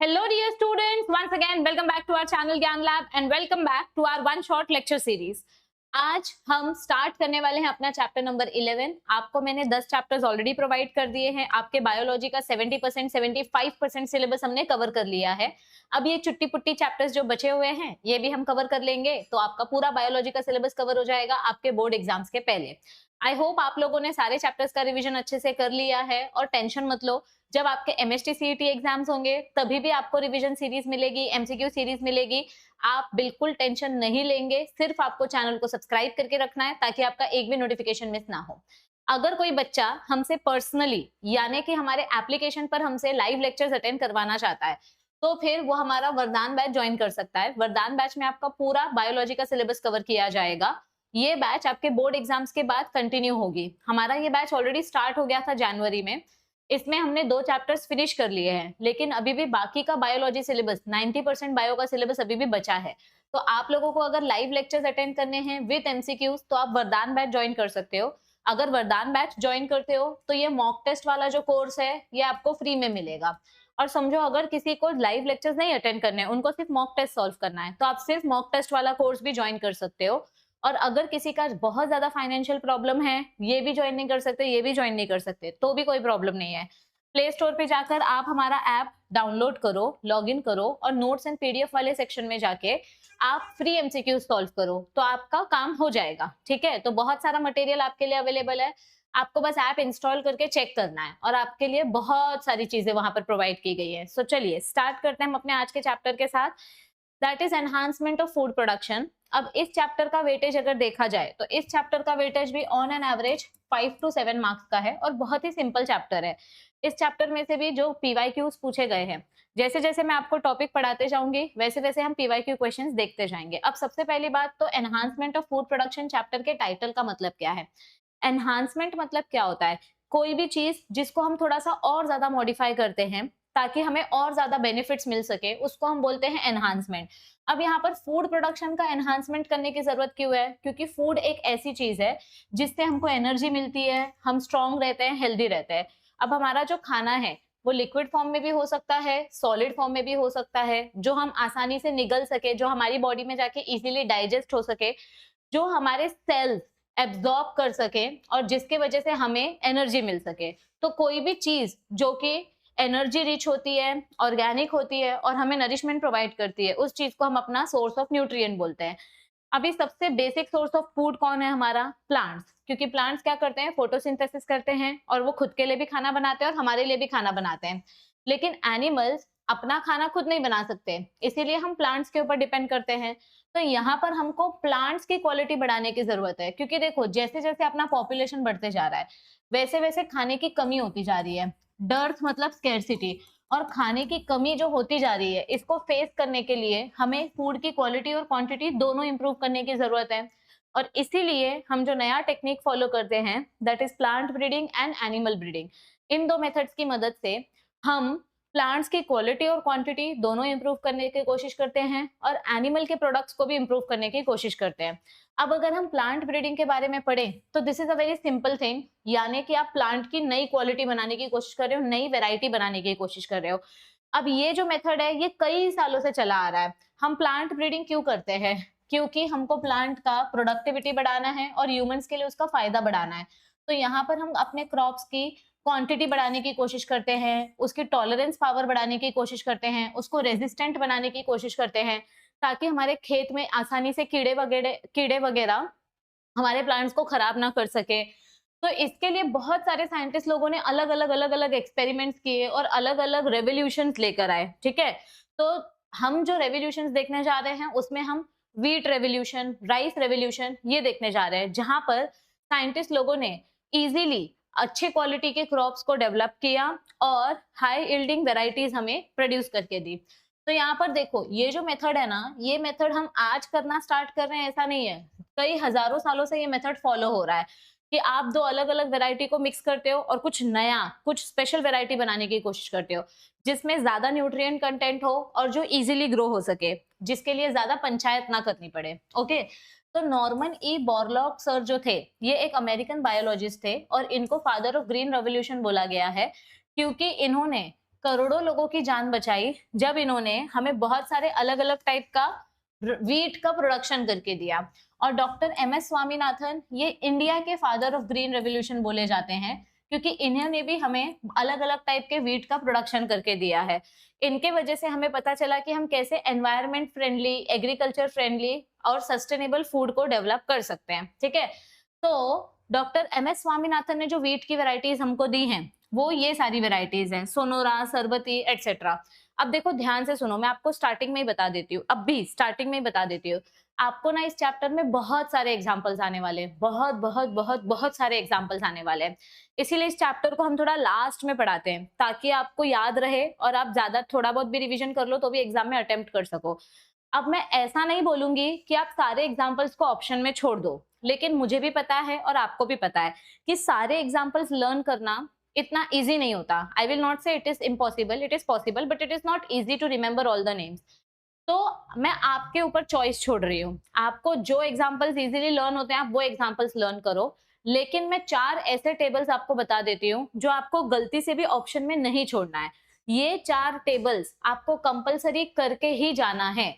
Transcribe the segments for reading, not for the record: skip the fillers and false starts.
Hello dear students, once again welcome back to our channel Gyan Lab and welcome back to our one short lecture series. आज हम start करने वाले हैं अपना chapter number 11। आपको मैंने 10 चैप्टर्स ऑलरेडी प्रोवाइड कर दिए हैं। आपके बायोलॉजी का 70% 75% सिलेबस हमने कवर कर लिया है। अब ये चुट्टी पुट्टी चैप्टर्स जो बचे हुए हैं ये भी हम कवर कर लेंगे, तो आपका पूरा बायोलॉजी का सिलेबस कवर हो जाएगा आपके बोर्ड एग्जाम्स के पहले। आई होप आप लोगों ने सारे चैप्टर्स का रिविजन अच्छे से कर लिया है और टेंशन मत लो, जब आपके एमएसटी सीईटी एग्जाम्स होंगे तभी भी आपको रिवीजन सीरीज मिलेगी, एमसीक्यू सीरीज मिलेगी। आप बिल्कुल टेंशन नहीं लेंगे, सिर्फ आपको चैनल को सब्सक्राइब करके रखना है ताकि आपका एक भी नोटिफिकेशन मिस ना हो। अगर कोई बच्चा हमसे पर्सनली यानी कि हमारे एप्लीकेशन पर हमसे लाइव लेक्चर्स अटेंड करवाना चाहता है तो फिर वो हमारा वरदान बैच ज्वाइन कर सकता है। वरदान बैच में आपका पूरा बायोलॉजी का सिलेबस कवर किया जाएगा। ये बैच आपके बोर्ड एग्जाम्स के बाद कंटिन्यू होगी। हमारा ये बैच ऑलरेडी स्टार्ट हो गया था जनवरी में। इसमें हमने 2 चैप्टर्स फिनिश कर लिए हैं, लेकिन अभी भी बाकी का बायोलॉजी सिलेबस 90% बायो का सिलेबस अभी भी बचा है। तो आप लोगों को अगर लाइव लेक्चर्स अटेंड करने हैं विद एमसीक्यूज तो आप वरदान बैच ज्वाइन कर सकते हो। अगर वरदान बैच ज्वाइन करते हो तो ये मॉक टेस्ट वाला जो कोर्स है ये आपको फ्री में मिलेगा। और समझो अगर किसी को लाइव लेक्चर्स नहीं अटेंड करने हैं, उनको सिर्फ मॉक टेस्ट सॉल्व करना है, तो आप सिर्फ मॉक टेस्ट वाला कोर्स भी ज्वाइन कर सकते हो। और अगर किसी का बहुत ज्यादा फाइनेंशियल प्रॉब्लम है, ये भी ज्वाइन नहीं कर सकते, ये भी ज्वाइन नहीं कर सकते, तो भी कोई प्रॉब्लम नहीं है। प्ले स्टोर पे जाकर आप हमारा ऐप डाउनलोड करो, लॉगिन करो और नोट्स एंड पीडीएफ वाले सेक्शन में जाके आप फ्री एमसीक्यू सॉल्व करो, तो आपका काम हो जाएगा। ठीक है, तो बहुत सारा मटेरियल आपके लिए अवेलेबल है। आपको बस ऐप इंस्टॉल करके चेक करना है और आपके लिए बहुत सारी चीजें वहां पर प्रोवाइड की गई है। सो चलिए स्टार्ट करते हैं हम अपने आज के चैप्टर के साथ, that is enhancement of food production. अब इस चैप्टर का वेटेज अगर देखा जाए तो इस चैप्टर का वेटेज भी on an average 5 to 7 marks का है और बहुत ही सिंपल चैप्टर है। इस चैप्टर में से भी जो पीवाईक्यूज पूछे गए हैं, जैसे जैसे मैं आपको टॉपिक पढ़ाते जाऊंगी वैसे वैसे हम पीवाईक्यू क्वेश्चंस देखते जाएंगे। अब सबसे पहली बात तो enhancement of food production chapter के टाइटल का मतलब क्या है। एनहांसमेंट मतलब क्या होता है, कोई भी चीज जिसको हम थोड़ा सा और ज्यादा मॉडिफाई करते हैं ताकि हमें और ज्यादा बेनिफिट्स मिल सके, उसको हम बोलते हैं एनहांसमेंट। अब यहाँ पर फूड प्रोडक्शन का एनहांसमेंट करने की जरूरत क्यों है, क्योंकि फूड एक ऐसी चीज है जिससे हमको एनर्जी मिलती है, हम स्ट्रांग रहते हैं, हेल्दी रहते हैं। अब हमारा जो खाना है वो लिक्विड फॉर्म में भी हो सकता है, सॉलिड फॉर्म में भी हो सकता है, जो हम आसानी से निगल सके, जो हमारी बॉडी में जाके इजीली डाइजेस्ट हो सके, जो हमारे सेल्स एब्जॉर्ब कर सके और जिसके वजह से हमें एनर्जी मिल सके। तो कोई भी चीज जो कि एनर्जी रिच होती है, ऑर्गेनिक होती है और हमें नरिशमेंट प्रोवाइड करती है, उस चीज को हम अपना सोर्स ऑफ न्यूट्रिएंट बोलते हैं। अभी सबसे बेसिक सोर्स ऑफ फूड कौन है हमारा, प्लांट्स। क्योंकि प्लांट्स क्या करते हैं, फोटोसिंथेसिस करते हैं और वो खुद के लिए भी खाना बनाते हैं और हमारे लिए भी खाना बनाते हैं। लेकिन एनिमल्स अपना खाना खुद नहीं बना सकते, इसीलिए हम प्लांट्स के ऊपर डिपेंड करते हैं। तो यहाँ पर हमको प्लांट्स की क्वालिटी बढ़ाने की जरूरत है, क्योंकि देखो जैसे जैसे अपना पॉपुलेशन बढ़ते जा रहा है वैसे वैसे खाने की कमी होती जा रही है। डर्थ मतलब स्केर्सिटी, और खाने की कमी जो होती जा रही है इसको फेस करने के लिए हमें फूड की क्वालिटी और क्वांटिटी दोनों इंप्रूव करने की जरूरत है। और इसीलिए हम जो नया टेक्निक फॉलो करते हैं that is plant breeding and animal breeding. In 2 methods की मदद से हम प्लांट्स की क्वालिटी और क्वांटिटी दोनों इंप्रूव करने की कोशिश करते हैं और एनिमल के प्रोडक्ट्स को भी इंप्रूव करने की कोशिश करते हैं। अब अगर हम प्लांट ब्रीडिंग के बारे में पढ़ें तो this is a very simple thing, यानी कि आप प्लांट की नई क्वालिटी बनाने की कोशिश कर रहे हो, नई वेराइटी बनाने की कोशिश कर रहे हो। अब ये जो मेथड है ये कई सालों से चला आ रहा है। हम प्लांट ब्रीडिंग क्यों करते हैं, क्योंकि हमको प्लांट का प्रोडक्टिविटी बढ़ाना है और ह्यूमंस के लिए उसका फायदा बढ़ाना है। तो यहाँ पर हम अपने क्रॉप्स की क्वांटिटी बढ़ाने की कोशिश करते हैं, उसकी टॉलरेंस पावर बढ़ाने की कोशिश करते हैं, उसको रेजिस्टेंट बनाने की कोशिश करते हैं, ताकि हमारे खेत में आसानी से कीड़े वगैरह हमारे प्लांट्स को खराब ना कर सके। तो इसके लिए बहुत सारे साइंटिस्ट लोगों ने अलग अलग एक्सपेरिमेंट्स किए और अलग अलग रेवोल्यूशंस लेकर आए। ठीक है, तो हम जो रेवोल्यूशंस देखने जा रहे हैं उसमें हम व्हीट रेवोल्यूशन, राइस रेवोल्यूशन ये देखने जा रहे हैं, जहां पर साइंटिस्ट लोगों ने इजीली अच्छे क्वालिटी के क्रॉप्स को डेवलप किया और हाई यील्डिंग वेराइटीज हमें प्रोड्यूस करके दी। तो यहाँ पर देखो ये जो मेथड है ना, ये मेथड हम आज करना स्टार्ट कर रहे हैं ऐसा नहीं है, कई हजारों सालों से ये मेथड फॉलो हो रहा है कि आप 2 अलग अलग वेराइटी को मिक्स करते हो और कुछ नया, कुछ स्पेशल वेराइटी बनाने की कोशिश करते हो जिसमें ज्यादा न्यूट्रिएंट कंटेंट हो और जो इजीली ग्रो हो सके, जिसके लिए ज्यादा पंचायत ना करनी पड़े। ओके, तो नॉर्मन ई बोरलॉग सर जो थे ये एक अमेरिकन बायोलॉजिस्ट थे और इनको फादर ऑफ ग्रीन रेवोल्यूशन बोला गया है, क्योंकि इन्होंने करोड़ों लोगों की जान बचाई जब इन्होंने हमें बहुत सारे अलग अलग टाइप का वीट का प्रोडक्शन करके दिया। और डॉक्टर एमएस स्वामीनाथन ये इंडिया के फादर ऑफ ग्रीन रेवोल्यूशन बोले जाते हैं, क्योंकि इन्होंने भी हमें अलग अलग टाइप के वीट का प्रोडक्शन करके दिया है। इनके वजह से हमें पता चला कि हम कैसे एनवायरनमेंट फ्रेंडली, एग्रीकल्चर फ्रेंडली और सस्टेनेबल फूड को डेवलप कर सकते हैं। ठीक है, तो डॉक्टर एमएस स्वामीनाथन ने जो वीट की वैरायटीज हमको दी हैं वो ये सारी वैरायटीज हैं, सोनोरा, सरबती एटसेट्रा। अब देखो ध्यान से सुनो, मैं आपको स्टार्टिंग में ही बता देती हूँ, अब भी स्टार्टिंग में ही बता देती हूँ। आपको ना इस चैप्टर में बहुत सारे एग्जाम्पल्स आने वाले हैं, बहुत बहुत बहुत बहुत सारे एग्जाम्पल्स आने वाले हैं। इसीलिए इस चैप्टर को हम थोड़ा लास्ट में पढ़ाते हैं, ताकि आपको याद रहे और आप ज्यादा थोड़ा बहुत भी रिविजन कर लो तो भी एग्जाम में अटेम्प्ट कर सको। अब मैं ऐसा नहीं बोलूंगी कि आप सारे एग्जाम्पल्स को ऑप्शन में छोड़ दो, लेकिन मुझे भी पता है और आपको भी पता है कि सारे एग्जाम्पल्स लर्न करना इतना इजी नहीं होता। I will not say it is impossible, it is possible, but it is not easy to remember all the names. तो मैं आपके ऊपर चॉइस छोड़ रही हूँ, आपको जो एग्जाम्पल्स इजीली लर्न होते हैं आप वो एग्जाम्पल्स लर्न करो। लेकिन मैं 4 ऐसे टेबल्स आपको बता देती हूँ जो आपको गलती से भी ऑप्शन में नहीं छोड़ना है। ये 4 टेबल्स आपको कंपलसरी करके ही जाना है।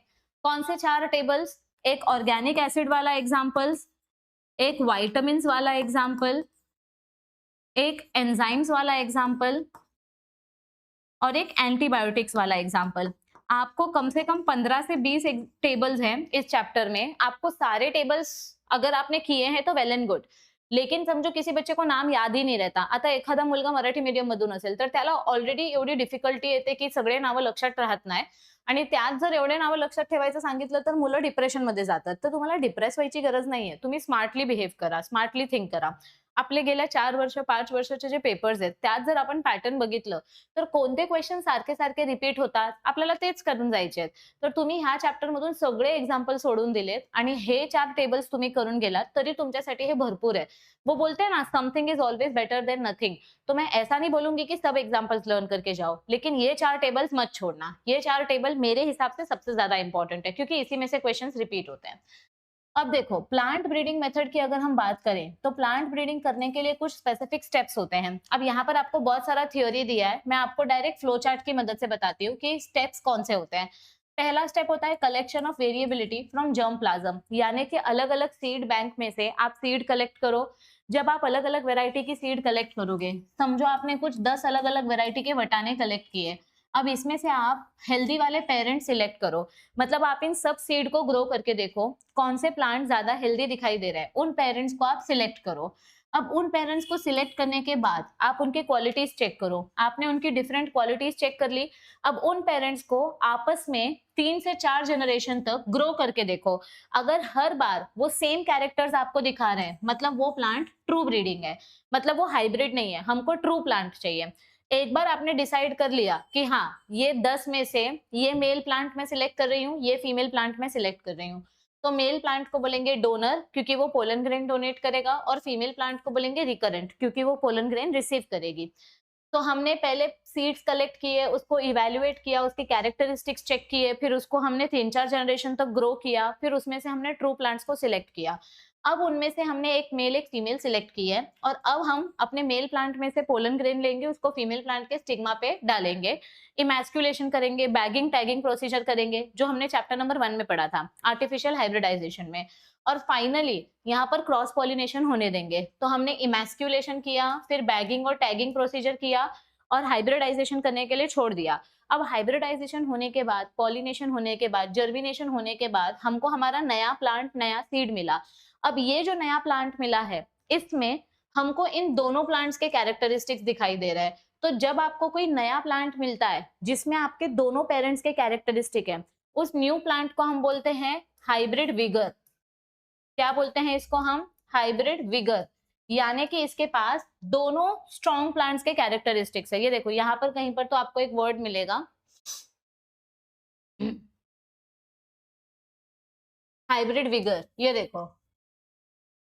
कौन से 4 टेबल्स? एक ऑर्गेनिक एसिड वाला एग्जाम्पल्स, एक वाइटामिन्स वाला एग्जाम्पल, एक एंजाइम्स वाला एग्जाम्पल और एक एंटीबायोटिक्स वाला एग्जाम्पल। आपको कम से कम 15 से 20 टेबल्स हैं इस चैप्टर में। आपको सारे टेबल्स अगर आपने किए हैं तो वेल एंड गुड, लेकिन समझो किसी बच्चे को नाम याद ही नाही रहता, आता एखादा मुलगा मराठी मीडियम मधून असेल तर त्याला ऑलरेडी एवढी डिफिकल्टी येते की सगळे नावं लक्षात राहत नाही, आणि त्यात जर एवढे नावं लक्षात ठेवायचं सांगितलं तर मुलं डिप्रेशन मध्ये जातात। तर तुम्हाला डिप्रेस व्हायची गरज नाहीये, तुम्ही स्मार्टली बिहेव करा, स्मार्टली थिंक करा। आपले गेल्या 4 वर्ष 5 वर्षाचे जे पेपर्स आहेत त्यात जर आपण पॅटर्न बघितलं तर कोणते क्वेश्चन सारखे सारखे रिपीट होतात आपल्याला तेच करून जायचे आहेत। तर तुम्ही ह्या चॅप्टर मधून सगळे एग्जाम्पल सोडून दिलेत आणि हे 4 टेबल्स तुम्ही करून गेलात तरी तुमच्यासाठी हे भरपूर आहे। वो बोलते हैं ना, something is always better than nothing. तो मैं ऐसा नहीं बोलूंगी कि सब एग्जाम्पल्स लर्न करके जाओ, लेकिन ये 4 टेबल्स मत छोड़ना। ये 4 टेबल मेरे हिसाब से सबसे ज्यादा इंपॉर्टेंट है, क्योंकि इसी में से क्वेश्चंस रिपीट होते हैं। अब देखो, प्लांट ब्रीडिंग मेथड की अगर हम बात करें तो प्लांट ब्रीडिंग करने के लिए कुछ स्पेसिफिक स्टेप्स होते हैं। अब यहाँ पर आपको बहुत सारा थ्योरी दिया है, मैं आपको डायरेक्ट फ्लो चार्ट की मदद से बताती हूँ कि स्टेप्स कौन से होते हैं। पहला स्टेप होता है collection of variability from germ plasm, यानी कि अलग अलग सीड बैंक में से आप सीड कलेक्ट करो। जब आप अलग अलग वेराइटी की सीड कलेक्ट करोगे, समझो आपने कुछ 10 अलग अलग वेराइटी के वटाने कलेक्ट किए, अब इसमें से आप हेल्दी वाले पेरेंट सिलेक्ट करो। मतलब आप इन सब सीड को ग्रो करके देखो कौन से प्लांट ज्यादा हेल्दी दिखाई दे रहे हैं, उन पेरेंट्स को आप सिलेक्ट करो। अब उन पेरेंट्स को सिलेक्ट करने के बाद आप उनके क्वालिटीज चेक करो। आपने उनकी डिफरेंट क्वालिटीज चेक कर ली। अब उन पेरेंट्स को आपस में 3 से 4 जनरेशन तक ग्रो करके देखो। अगर हर बार वो सेम कैरेक्टर्स आपको दिखा रहे हैं, मतलब वो प्लांट ट्रू ब्रीडिंग है, मतलब वो हाइब्रिड नहीं है, हमको ट्रू प्लांट चाहिए। एक बार आपने डिसाइड कर लिया कि हाँ ये 10 में से ये मेल प्लांट में सिलेक्ट कर रही हूँ, ये फीमेल प्लांट में सिलेक्ट कर रही हूँ, तो मेल प्लांट को बोलेंगे डोनर क्योंकि वो पोलन ग्रेन डोनेट करेगा, और फीमेल प्लांट को बोलेंगे रिकरेंट क्योंकि वो पोलन ग्रेन रिसीव करेगी। तो हमने पहले सीड्स कलेक्ट किए, उसको इवेल्युएट किया, उसकी कैरेक्टरिस्टिक्स चेक किए, फिर उसको हमने 3-4 जनरेशन तक ग्रो किया, फिर उसमें से हमने ट्रू प्लांट्स को सिलेक्ट किया। अब उनमें से हमने एक मेल एक फीमेल सिलेक्ट की है, और अब हम अपने मेल प्लांट में से पोलन ग्रेन लेंगे, उसको फीमेल प्लांट के स्टिग्मा पे डालेंगे, इमैस्कुलेशन करेंगे, बैगिंग टैगिंग प्रोसीजर करेंगे, जो हमने चैप्टर नंबर 1 में पढ़ा था आर्टिफिशियल हाइब्रिडाइजेशन में, और फाइनली यहाँ पर क्रॉस पॉलिनेशन होने देंगे। तो हमने इमैस्कुलेशन किया, फिर बैगिंग और टैगिंग प्रोसीजर किया और हाइब्रिडाइजेशन करने के लिए छोड़ दिया। अब हाइब्रिडाइजेशन होने के बाद, पॉलिनेशन होने के बाद, जर्मिनेशन होने के बाद हमको हमारा नया प्लांट, नया सीड मिला। अब ये जो नया प्लांट मिला है इसमें हमको इन दोनों प्लांट्स के कैरेक्टरिस्टिक्स दिखाई दे रहे हैं। तो जब आपको कोई नया प्लांट मिलता है जिसमें आपके दोनों पेरेंट्स के कैरेक्टरिस्टिक है, उस न्यू प्लांट को हम बोलते हैं हाइब्रिड विगर। क्या बोलते हैं इसको हम? हाइब्रिड विगर, यानी कि इसके पास दोनों स्ट्रॉन्ग प्लांट्स के कैरेक्टरिस्टिक्स है। ये देखो यहाँ पर कहीं पर तो आपको एक वर्ड मिलेगा हाइब्रिड विगर। ये देखो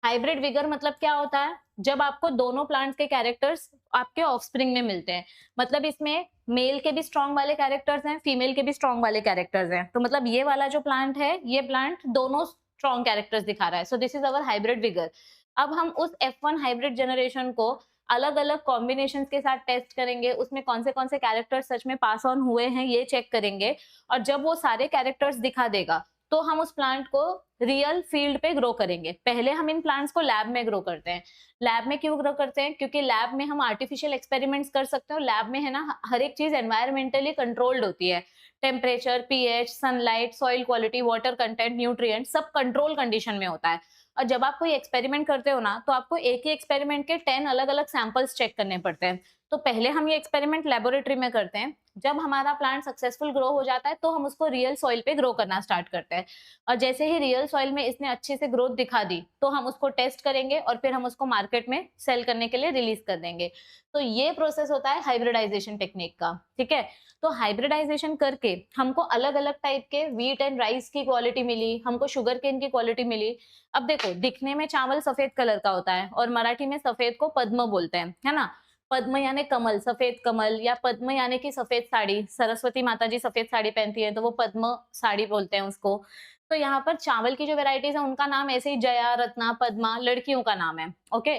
हाइब्रिड विगर मतलब क्या होता है? जब आपको दोनों प्लांट्स के कैरेक्टर्स आपके ऑफस्प्रिंग में मिलते हैं, मतलब इसमें मेल के भी स्ट्रॉन्ग वाले कैरेक्टर्स हैं, फीमेल के भी स्ट्रॉन्ग वाले कैरेक्टर्स हैं। तो मतलब ये वाला जो प्लांट है, ये प्लांट दोनों स्ट्रॉन्ग कैरेक्टर्स दिखा रहा है। So this is our hybrid vigour. अब हम उस F1 हाइब्रिड जनरेशन को अलग अलग कॉम्बिनेशंस के साथ टेस्ट करेंगे, उसमें कौन से कैरेक्टर्स सच में पास ऑन हुए हैं ये चेक करेंगे, और जब वो सारे कैरेक्टर्स दिखा देगा तो हम उस प्लांट को रियल फील्ड पे ग्रो करेंगे। पहले हम इन प्लांट्स को लैब में ग्रो करते हैं। लैब में क्यों ग्रो करते हैं? क्योंकि लैब में हम आर्टिफिशियल एक्सपेरिमेंट्स कर सकते हैं, और लैब में है ना हर एक चीज एनवायरमेंटली कंट्रोल्ड होती है। Temperature, pH, sunlight, soil quality, water content, nutrient सब कंट्रोल कंडीशन में होता है। और जब आप कोई एक्सपेरिमेंट करते हो ना, तो आपको एक ही एक्सपेरिमेंट के 10 अलग अलग सैंपल्स चेक करने पड़ते हैं। तो पहले हम ये एक्सपेरिमेंट लेबोरेटरी में करते हैं। जब हमारा प्लांट सक्सेसफुल ग्रो हो जाता है तो हम उसको रियल सॉइल पे ग्रो करना स्टार्ट करते हैं, और जैसे ही रियल सॉइल में इसने अच्छे से ग्रोथ दिखा दी तो हम उसको टेस्ट करेंगे और फिर हम उसको मार्केट में सेल करने के लिए रिलीज कर देंगे। तो ये प्रोसेस होता है हाइब्रिडाइजेशन टेक्निक का। ठीक है, तो हाइब्रिडाइजेशन करके हमको अलग अलग टाइप के व्हीट एंड राइस की क्वालिटी मिली, हमको शुगर केन की क्वालिटी मिली। अब देखो, दिखने में चावल सफेद कलर का होता है, और मराठी में सफेद को पद्म बोलते हैं, है ना। पद्म यानी कमल, सफेद कमल, या पद्म यानी कि सफेद साड़ी, सरस्वती माता जी सफेद साड़ी पहनती है तो वो पद्म साड़ी बोलते हैं उसको। तो यहाँ पर चावल की जो वेराइटीज है उनका नाम ऐसे ही जया, रत्ना, पद्मा लड़कियों का नाम है। ओके,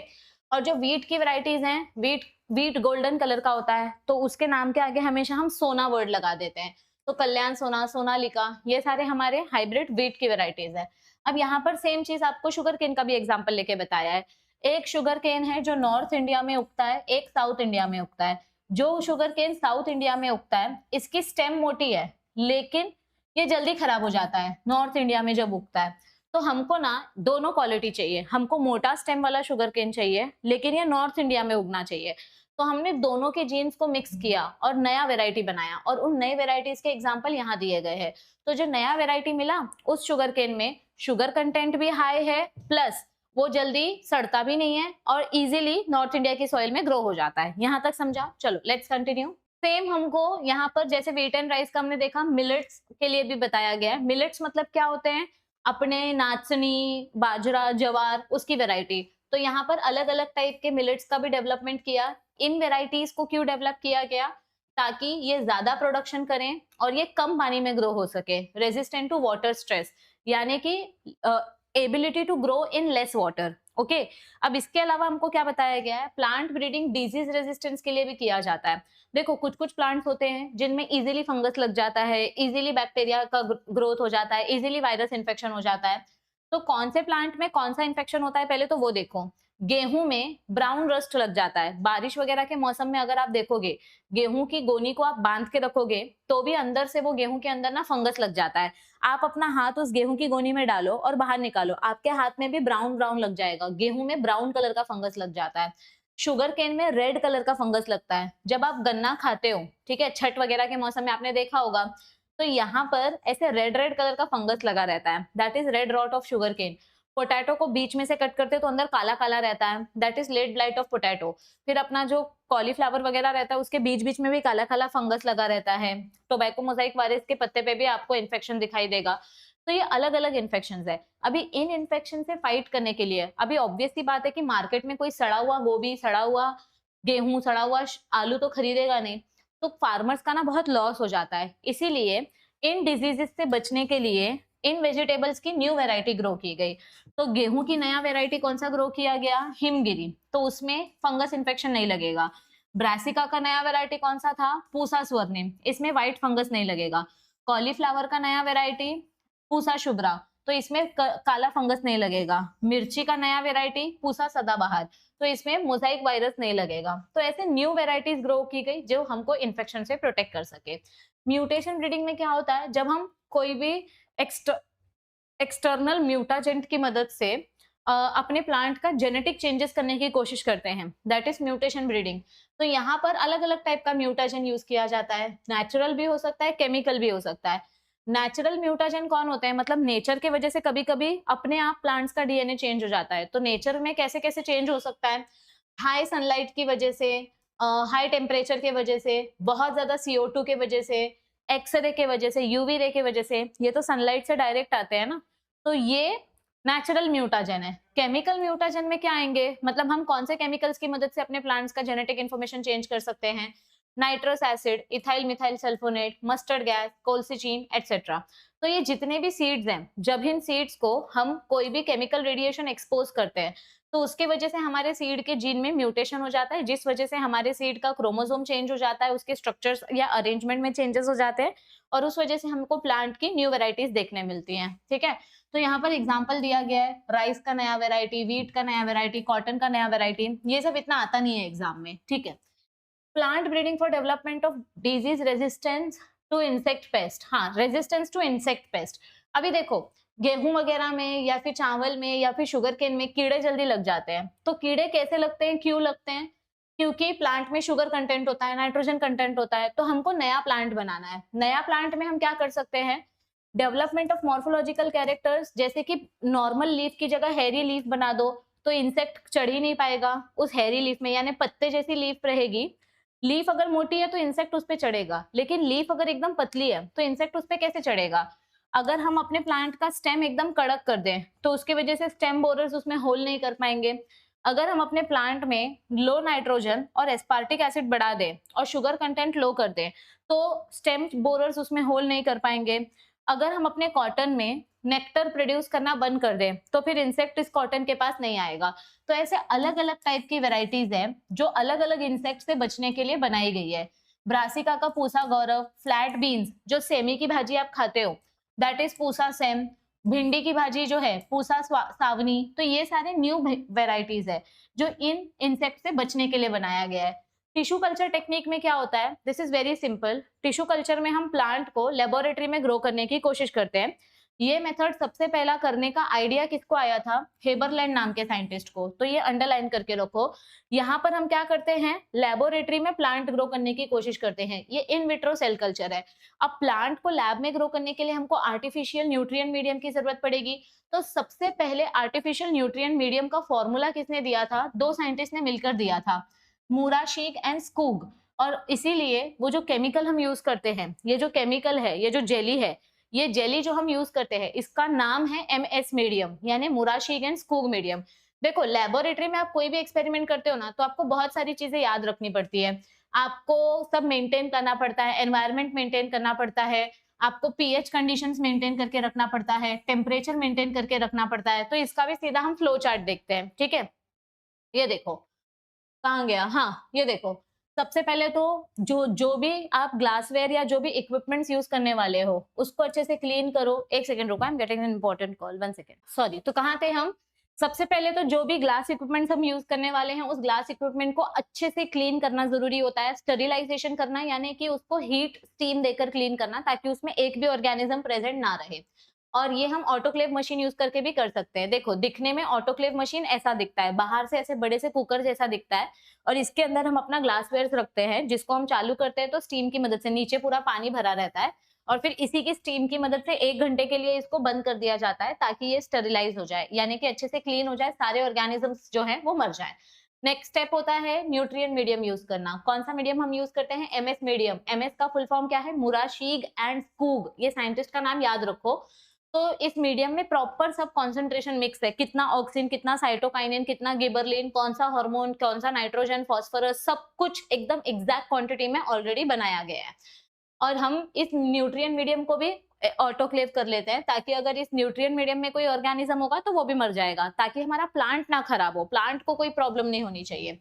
और जो वीट की वेराइटीज हैं, वीट गोल्डन कलर का होता है, तो उसके नाम के आगे हमेशा हम सोना वर्ड लगा देते हैं। तो कल्याण सोना, सोनालिका, ये सारे हमारे हाइब्रिड वीट की वेराइटीज है। अब यहाँ पर सेम चीज आपको शुगर केन का भी एग्जाम्पल लेके बताया है। एक शुगर केन है जो नॉर्थ इंडिया में उगता है, एक साउथ इंडिया में उगता है। जो शुगर केन साउथ इंडिया में उगता है इसकी स्टेम मोटी है, लेकिन ये जल्दी खराब हो जाता है नॉर्थ इंडिया में जब उगता है। तो हमको ना दोनों क्वालिटी चाहिए, हमको मोटा स्टेम वाला शुगर केन चाहिए, लेकिन ये नॉर्थ इंडिया में उगना चाहिए। तो हमने दोनों के जीन्स को मिक्स किया और नया वेराइटी बनाया, और उन नए वेराइटीज के एग्जाम्पल यहाँ दिए गए हैं। तो जो नया वेराइटी मिला उस शुगर केन में शुगर कंटेंट भी हाई है, प्लस वो जल्दी सड़ता भी नहीं है, और इजीली नॉर्थ इंडिया की सॉइल में ग्रो हो जाता है। यहाँ तक समझा? चलो लेट्स कंटिन्यू। सेम हमको यहाँ पर जैसे व्हीट एंड राइस का हमने देखा, मिलेट्स के लिए भी बताया गया है। मिलेट्स मतलब क्या होते हैं? अपने नाचनी, बाजरा, जवार, उसकी वेराइटी। तो यहाँ पर अलग अलग टाइप के मिलेट्स का भी डेवलपमेंट किया। इन वेराइटीज को क्यों डेवलप किया गया? ताकि ये ज्यादा प्रोडक्शन करें और ये कम पानी में ग्रो हो सके, रेजिस्टेंट टू वाटर स्ट्रेस, यानी कि ability to grow in less water. Okay, अब इसके अलावा हमको क्या बताया गया है? प्लांट ब्रीडिंग डिजीज रेजिस्टेंस के लिए भी किया जाता है। देखो, कुछ कुछ प्लांट्स होते हैं जिनमें इजीली फंगस लग जाता है, इजीली बैक्टीरिया का ग्रोथ हो जाता है, इजीली वायरस इन्फेक्शन हो जाता है। तो कौन से प्लांट में कौन सा इन्फेक्शन होता है पहले तो वो देखो। गेहूं में ब्राउन रस्ट लग जाता है। बारिश वगैरह के मौसम में अगर आप देखोगे, गेहूं की गोनी को आप बांध के रखोगे तो भी अंदर से वो गेहूं के अंदर ना फंगस लग जाता है। आप अपना हाथ उस गेहूं की गोनी में डालो और बाहर निकालो, आपके हाथ में भी ब्राउन ब्राउन लग जाएगा। गेहूं में ब्राउन कलर का फंगस लग जाता है। शुगर केन में रेड कलर का फंगस लगता है। जब आप गन्ना खाते हो, ठीक है, छठ वगैरह के मौसम में आपने देखा होगा, तो यहाँ पर ऐसे रेड रेड कलर का फंगस लगा रहता है, that is red rot of sugarcane. Potato को बीच में से कट करते तो अंदर काला काला रहता है, that is late blight of potato. फिर अपना जो कॉलीफ्लावर वगैरह रहता है उसके बीच बीच में भी काला काला फंगस लगा रहता है। टोबैको मोजाइक वायरस के पत्ते पे भी आपको इन्फेक्शन दिखाई देगा। तो ये अलग अलग इन्फेक्शन है। अभी इन इन्फेक्शन से फाइट करने के लिए अभी ऑब्वियस सी बात है कि मार्केट में कोई सड़ा हुआ गोभी, सड़ा हुआ गेहूं, सड़ा हुआ आलू तो खरीदेगा नहीं, तो फार्मर्स का ना बहुत लॉस हो जाता है। इसीलिए इन डिजीजेस से बचने के लिए इन वेजिटेबल्स की न्यू वैरायटी ग्रो की गई। तो गेहूं की नया वैरायटी कौन सा ग्रो किया गया? हिमगिरी। तो उसमें फंगस इन्फेक्शन नहीं लगेगा। ब्रासिका का नया वैरायटी कौन सा था? पूसा स्वर्णिम, इसमें व्हाइट फंगस नहीं लगेगा। कॉलीफ्लावर का नया वैरायटी पूसा शुभ्रा, तो इसमें काला फंगस नहीं लगेगा। मिर्ची का नया वैरायटी पूसा सदाबहार, तो इसमें मोजाइक वायरस नहीं लगेगा। तो ऐसे न्यू वेराइटीज ग्रो की गई जो हमको इन्फेक्शन से प्रोटेक्ट कर सके। म्यूटेशन ब्रीडिंग में क्या होता है? जब हम कोई भी एक्सटर्नल म्यूटाजेंट की मदद से अपने प्लांट का जेनेटिक चेंजेस करने की कोशिश करते हैं, दैट इज म्यूटेशन ब्रीडिंग। तो यहाँ पर अलग अलग टाइप का म्यूटाजेन यूज किया जाता है। नेचुरल भी हो सकता है, केमिकल भी हो सकता है। नेचुरल म्यूटाजेन कौन होते हैं? मतलब नेचर के वजह से कभी कभी अपने आप प्लांट्स का डीएनए चेंज हो जाता है। तो नेचर में कैसे कैसे चेंज हो सकता है? हाई सनलाइट की वजह से, हाई टेम्परेचर के वजह से, बहुत ज्यादा CO2 के वजह से, एक्सरे के वजह से, यूवी रे के वजह से, ये तो सनलाइट से डायरेक्ट आते हैं ना। तो ये नेचुरल म्यूटाजेन है। केमिकल म्यूटाजेन में क्या आएंगे? मतलब हम कौन से केमिकल्स की मदद से अपने प्लांट्स का जेनेटिक इन्फॉर्मेशन चेंज कर सकते हैं? Nitrous acid, ethyl methyl sulfonate, mustard gas, colchicine etcetera. तो ये जितने भी सीड्स हैं, जब इन सीड्स को हम कोई भी केमिकल रेडिएशन एक्सपोज करते हैं तो उसकी वजह से हमारे सीड के जीन में म्यूटेशन हो जाता है, जिस वजह से हमारे सीड का क्रोमोसोम चेंज हो जाता है, उसके स्ट्रक्चर्स या अरेंजमेंट में चेंजेस हो जाते हैं और उस वजह से हमको प्लांट की न्यू वेराइटीज देखने मिलती हैं। ठीक है, तो यहाँ पर एग्जाम्पल दिया गया है राइस का नया वेराइटी, व्हीट का नया वेराइटी, कॉटन का नया वेराइटी। ये सब इतना आता नहीं है एग्जाम में। ठीक है, plant breeding for development of disease resistance to insect pest. हाँ, रेजिस्टेंस टू इंसेक्ट पेस्ट। अभी देखो गेहूं वगैरह में या फिर चावल में या फिर शुगर केन में कीड़े जल्दी लग जाते हैं। तो कीड़े कैसे लगते हैं, क्यों लगते हैं? क्योंकि प्लांट में शुगर कंटेंट होता है, नाइट्रोजन कंटेंट होता है। तो हमको नया प्लांट बनाना है। नया प्लांट में हम क्या कर सकते हैं? डेवलपमेंट ऑफ मॉर्फोलॉजिकल कैरेक्टर्स, जैसे कि नॉर्मल लीफ की जगह हैरी लीफ बना दो तो इंसेक्ट चढ़ ही नहीं पाएगा उस हैरी लीफ में, यानी पत्ते जैसी लीफ रहेगी। लीफ अगर मोटी है तो इंसेक्ट उस पे चढ़ेगा, लेकिन लीफ अगर एकदम पतली है तो इंसेक्ट उस पे कैसे चढ़ेगा? अगर हम अपने प्लांट का स्टेम एकदम कड़क कर दें तो उसकी वजह से स्टेम बोरर्स उसमें होल नहीं कर पाएंगे। अगर हम अपने प्लांट में लो नाइट्रोजन और एस्पार्टिक एसिड बढ़ा दें और शुगर कंटेंट लो कर दें तो स्टेम बोरर्स उसमें होल नहीं कर पाएंगे। अगर हम अपने कॉटन में नेक्टर प्रोड्यूस करना बंद कर दें तो फिर इंसेक्ट इस कॉटन के पास नहीं आएगा। तो ऐसे अलग अलग टाइप की वेराइटीज हैं जो अलग अलग इंसेक्ट से बचने के लिए बनाई गई है। ब्रासिका का पूसा गौरव, फ्लैट बीन्स जो सेमी की भाजी आप खाते हो दैट इज पूसा सेम, भिंडी की भाजी जो है पूसा सावनी। तो ये सारे न्यू वेराइटीज है जो इन इंसेक्ट से बचने के लिए बनाया गया है। टिश्यू कल्चर टेक्निक में क्या होता है? This is very simple. Tissue culture में हम प्लांट को लेबोरेटरी में ग्रो करने की कोशिश करते हैं। ये मेथड सबसे पहला करने का आइडिया किसको आया था? हेबरलैंड नाम के साइंटिस्ट को। तो ये अंडरलाइन करके रखो। यहाँ पर हम क्या करते हैं? लेबोरेटरी में प्लांट ग्रो करने की कोशिश करते हैं। ये इन विट्रो सेल कल्चर है। अब प्लांट को लैब में ग्रो करने के लिए हमको आर्टिफिशियल न्यूट्रिएंट मीडियम की जरूरत पड़ेगी। तो सबसे पहले आर्टिफिशियल न्यूट्रिएंट मीडियम का फॉर्मूला किसने दिया था? दो साइंटिस्ट ने मिलकर दिया था, मुराशीग एंड स्कूग। और इसीलिए वो जो केमिकल हम यूज करते हैं, ये जो केमिकल है, ये जो जेली है, ये जेली जो हम यूज करते हैं इसका नाम है MS मीडियम, यानी मुराशीग एंड स्कूग मीडियम। देखो लेबोरेटरी में आप कोई भी एक्सपेरिमेंट करते हो ना तो आपको बहुत सारी चीजें याद रखनी पड़ती है। आपको सब मेंटेन करना पड़ता है, एनवायरनमेंट मेंटेन करना पड़ता है, आपको पीएच कंडीशंस मेंटेन करके रखना पड़ता है, टेम्परेचर मेंटेन करके रखना पड़ता है। तो इसका भी सीधा हम फ्लो चार्ट देखते हैं। ठीक है, ये देखो कहाँ गया, हाँ ये देखो। सबसे पहले तो जो जो भी आप ग्लासवेयर या जो भी इक्विपमेंट्स यूज करने वाले हो उसको अच्छे से क्लीन करो। एक सेकंड रुको, I am getting an important call, 1 second, sorry. तो कहाँ थे हम? सबसे पहले तो जो भी ग्लास इक्विपमेंट्स हम यूज करने वाले हैं उस ग्लास इक्विपमेंट को अच्छे से क्लीन करना जरूरी होता है। स्टरिलाइजेशन करना यानी कि उसको हीट स्टीम देकर क्लीन करना ताकि उसमें एक भी ऑर्गेनिज्म प्रेजेंट ना रहे। और ये हम ऑटोक्लेव मशीन यूज करके भी कर सकते हैं। देखो दिखने में ऑटोक्लेव मशीन ऐसा दिखता है, बाहर से ऐसे बड़े से कुकर जैसा दिखता है और इसके अंदर हम अपना ग्लासवेयर रखते हैं जिसको हम चालू करते हैं तो स्टीम की मदद से नीचे पूरा पानी भरा रहता है और फिर इसी की स्टीम की मदद से 1 घंटे के लिए इसको बंद कर दिया जाता है ताकि ये स्टरिलाइज हो जाए, यानी कि अच्छे से क्लीन हो जाए, सारे ऑर्गेनिजम्स जो है वो मर जाए। नेक्स्ट स्टेप होता है न्यूट्रिएंट मीडियम यूज करना। कौन सा मीडियम हम यूज करते हैं? MS medium. MS का फुल फॉर्म क्या है? मुराशीग एंड स्कूग। ये साइंटिस्ट का नाम याद रखो। तो इस मीडियम में प्रॉपर सब कॉन्सेंट्रेशन मिक्स है, कितना ऑक्सीन, कितना साइटोकाइनिन, कितना गिबरलिन, कौन सा हार्मोन, कौन सा नाइट्रोजन, फास्फोरस, सब कुछ एकदम एग्जैक्ट क्वांटिटी में ऑलरेडी बनाया गया है। और हम इस न्यूट्रिएंट मीडियम को भी ऑटोक्लेव कर लेते हैं ताकि अगर इस न्यूट्रिएंट मीडियम में कोई ऑर्गेनिज्म होगा तो वो भी मर जाएगा, ताकि हमारा प्लांट ना खराब हो, प्लांट को कोई प्रॉब्लम नहीं होनी चाहिए।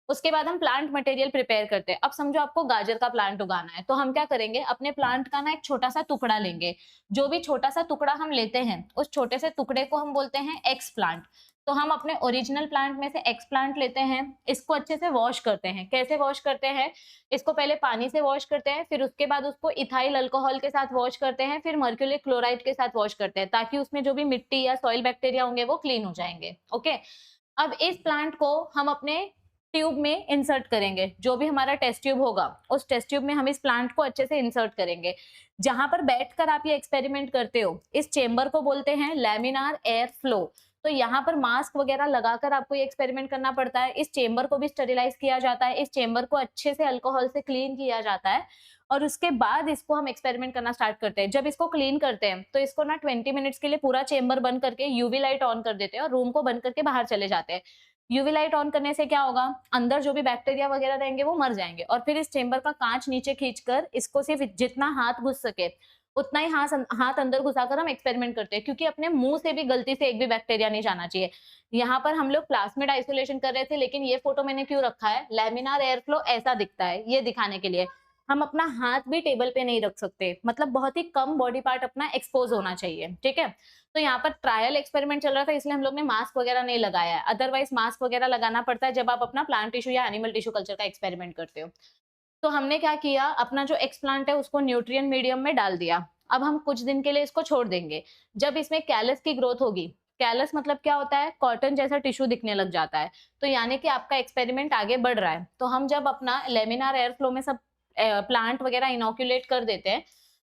उसके बाद हम प्लांट मटेरियल प्रिपेयर करते हैं। अब समझो आपको गाजर का प्लांट उगाना है तो हम क्या करेंगे? अपने प्लांट का ना एक छोटा सा टुकड़ा लेंगे। जो भी छोटा सा टुकड़ा हम लेते हैं उस छोटे से टुकड़े को हम बोलते हैं एक्स प्लांट। तो हम अपने ओरिजिनल प्लांट में से एक्स प्लांट लेते हैं, इसको अच्छे से वॉश करते हैं। कैसे वॉश करते हैं? इसको पहले पानी से वॉश करते हैं, फिर उसके बाद उसको इथाइल अल्कोहल के साथ वॉश करते हैं, फिर मर्क्यूरिक क्लोराइड के साथ वॉश करते हैं ताकि उसमें जो भी मिट्टी या सॉइल बैक्टीरिया होंगे वो क्लीन हो जाएंगे। ओके, अब इस प्लांट को हम अपने ट्यूब में इंसर्ट करेंगे। जो भी हमारा टेस्ट ट्यूब होगा उस टेस्ट ट्यूब में हम इस प्लांट को अच्छे से इंसर्ट करेंगे। जहां पर बैठकर आप ये एक्सपेरिमेंट करते हो इस चेंबर को बोलते हैं लैमिनार एयर फ्लो। तो यहाँ पर मास्क वगैरह लगाकर आपको ये एक्सपेरिमेंट करना पड़ता है। इस चेंबर को भी स्टरिलाइज किया जाता है, इस चेंबर को अच्छे से अल्कोहल से क्लीन किया जाता है और उसके बाद इसको हम एक्सपेरिमेंट करना स्टार्ट करते हैं। जब इसको क्लीन करते हैं तो इसको ना 20 मिनट्स के लिए पूरा चेंबर बंद करके यूवी लाइट ऑन कर देते हैं और रूम को बंद करके बाहर चले जाते हैं। यूवी लाइट ऑन करने से क्या होगा, अंदर जो भी बैक्टीरिया वगैरह रहेंगे वो मर जाएंगे। और फिर इस चेंबर का कांच नीचे खींचकर इसको सिर्फ जितना हाथ घुस सके उतना ही हाथ अंदर घुसाकर हम एक्सपेरिमेंट करते हैं, क्योंकि अपने मुंह से भी गलती से एक भी बैक्टीरिया नहीं जाना चाहिए। यहाँ पर हम लोग प्लाज्मिड आइसोलेशन कर रहे थे, लेकिन ये फोटो मैंने क्यों रखा है, लैमिनार एयर फ्लो ऐसा दिखता है ये दिखाने के लिए। हम अपना हाथ भी टेबल पे नहीं रख सकते, मतलब बहुत ही कम बॉडी पार्ट अपना एक्सपोज होना चाहिए, ठीक है। तो यहाँ पर ट्रायल एक्सपेरिमेंट चल रहा था, इसलिए हम लोग ने मास्क वगैरह नहीं लगाया है, अदरवाइज मास्क वगैरह लगाना पड़ता है जब आप अपना प्लांट टिश्यू या एनिमल टिश्यू कल्चर का एक्सपेरिमेंट करते हो। तो हमने क्या किया, अपना जो एक्सप्लांट है उसको न्यूट्रिएंट मीडियम में डाल दिया। अब हम कुछ दिन के लिए इसको छोड़ देंगे। जब इसमें कैलस की ग्रोथ होगी, कैलस मतलब क्या होता है, कॉटन जैसा टिश्यू दिखने लग जाता है, तो यानी कि आपका एक्सपेरिमेंट आगे बढ़ रहा है। तो हम जब अपना लेमिनार एयर फ्लो में सब प्लांट वगैरह इनोक्यूलेट कर देते हैं,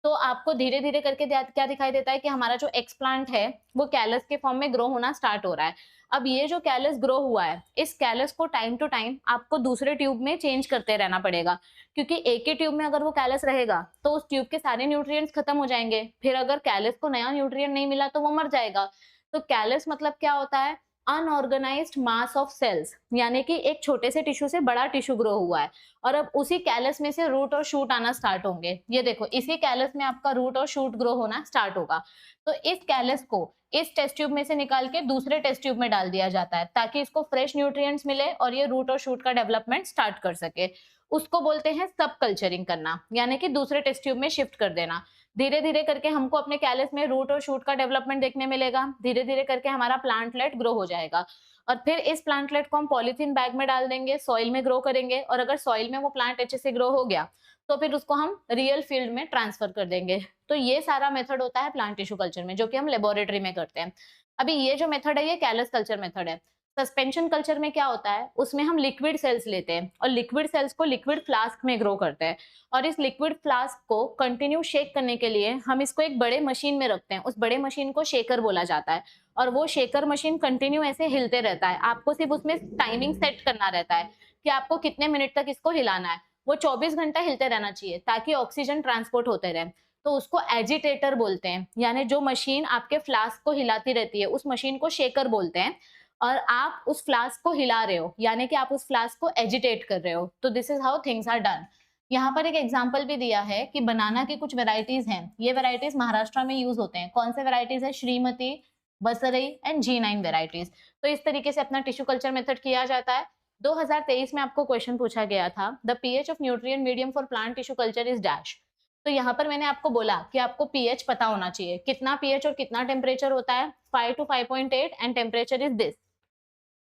तो आपको धीरे धीरे करके क्या दिखाई देता है कि हमारा जो एक्सप्लांट है वो कैलस के फॉर्म में ग्रो होना स्टार्ट हो रहा है। अब ये जो कैलस ग्रो हुआ है, इस कैलस को टाइम टू टाइम आपको दूसरे ट्यूब में चेंज करते रहना पड़ेगा, क्योंकि एक ही ट्यूब में अगर वो कैलस रहेगा तो उस ट्यूब के सारे न्यूट्रिएंट्स खत्म हो जाएंगे। फिर अगर कैलस को नया न्यूट्रिएंट नहीं मिला तो वो मर जाएगा। तो कैलस मतलब क्या होता है, अनऑर्गेनाइज्ड मास ऑफ सेल्स, यानी कि एक छोटे से टिश्यू से बड़ा टिश्यू ग्रो हुआ है और अब उसी कैलस में से रूट और शूट आना स्टार्ट होंगे। ये देखो, इसी कैलस में आपका रूट और शूट ग्रो होना स्टार्ट होगा। तो इस कैलस को इस टेस्ट ट्यूब में से निकाल के दूसरे टेस्ट ट्यूब में डाल दिया जाता है, ताकि इसको फ्रेश न्यूट्रिएंट्स मिले और ये रूट और शूट का डेवलपमेंट स्टार्ट कर सके। उसको बोलते हैं सब कल्चरिंग करना, यानी कि दूसरे टेस्ट ट्यूब में शिफ्ट कर देना। धीरे धीरे करके हमको अपने कैलस में रूट और शूट का डेवलपमेंट देखने मिलेगा। धीरे धीरे करके हमारा प्लांटलेट ग्रो हो जाएगा और फिर इस प्लांटलेट को हम पॉलीथीन बैग में डाल देंगे, सॉइल में ग्रो करेंगे, और अगर सॉइल में वो प्लांट अच्छे से ग्रो हो गया तो फिर उसको हम रियल फील्ड में ट्रांसफर कर देंगे। तो ये सारा मेथड होता है प्लांट टिश्यू कल्चर में, जो कि हम लेबोरेटरी में करते हैं। अभी ये जो मेथड है ये कैलस कल्चर मेथड है। सस्पेंशन कल्चर में क्या होता है, उसमें हम लिक्विड सेल्स लेते हैं और लिक्विड सेल्स को लिक्विड फ्लास्क में ग्रो करते हैं, और इस लिक्विड फ्लास्क को कंटिन्यू शेक करने के लिए हम इसको एक बड़े मशीन में रखते हैं। उस बड़े मशीन को शेकर बोला जाता है, और वो शेकर मशीन कंटिन्यू ऐसे हिलते रहता है। आपको सिर्फ उसमें टाइमिंग सेट करना रहता है कि आपको कितने मिनट तक इसको हिलाना है। वो 24 घंटा हिलते रहना चाहिए ताकि ऑक्सीजन ट्रांसपोर्ट होते रहे। तो उसको एजिटेटर बोलते हैं, यानी जो मशीन आपके फ्लास्क को हिलाती रहती है उस मशीन को शेकर बोलते हैं, और आप उस फ्लास्क को हिला रहे हो, यानी कि आप उस फ्लास्क को एजिटेट कर रहे हो। तो this is how things are done. यहाँ पर एक एग्जांपल भी दिया है कि बनाना की कुछ वेराइटीज हैं। ये वेराइटीज महाराष्ट्र में यूज होते हैं। कौन से वेराइटीज है, श्रीमती, बसरई एंड G9 वेराइटीज। तो इस तरीके से अपना टिश्यू कल्चर मेथड किया जाता है। 2023 में आपको क्वेश्चन पूछा गया था, the pH of nutrient medium for plant tissue culture is dash. तो यहाँ पर मैंने आपको बोला कि आपको पीएच पता होना चाहिए, कितना पीएच और कितना टेम्परेचर होता है, 5 to 5.8 and temperature is this.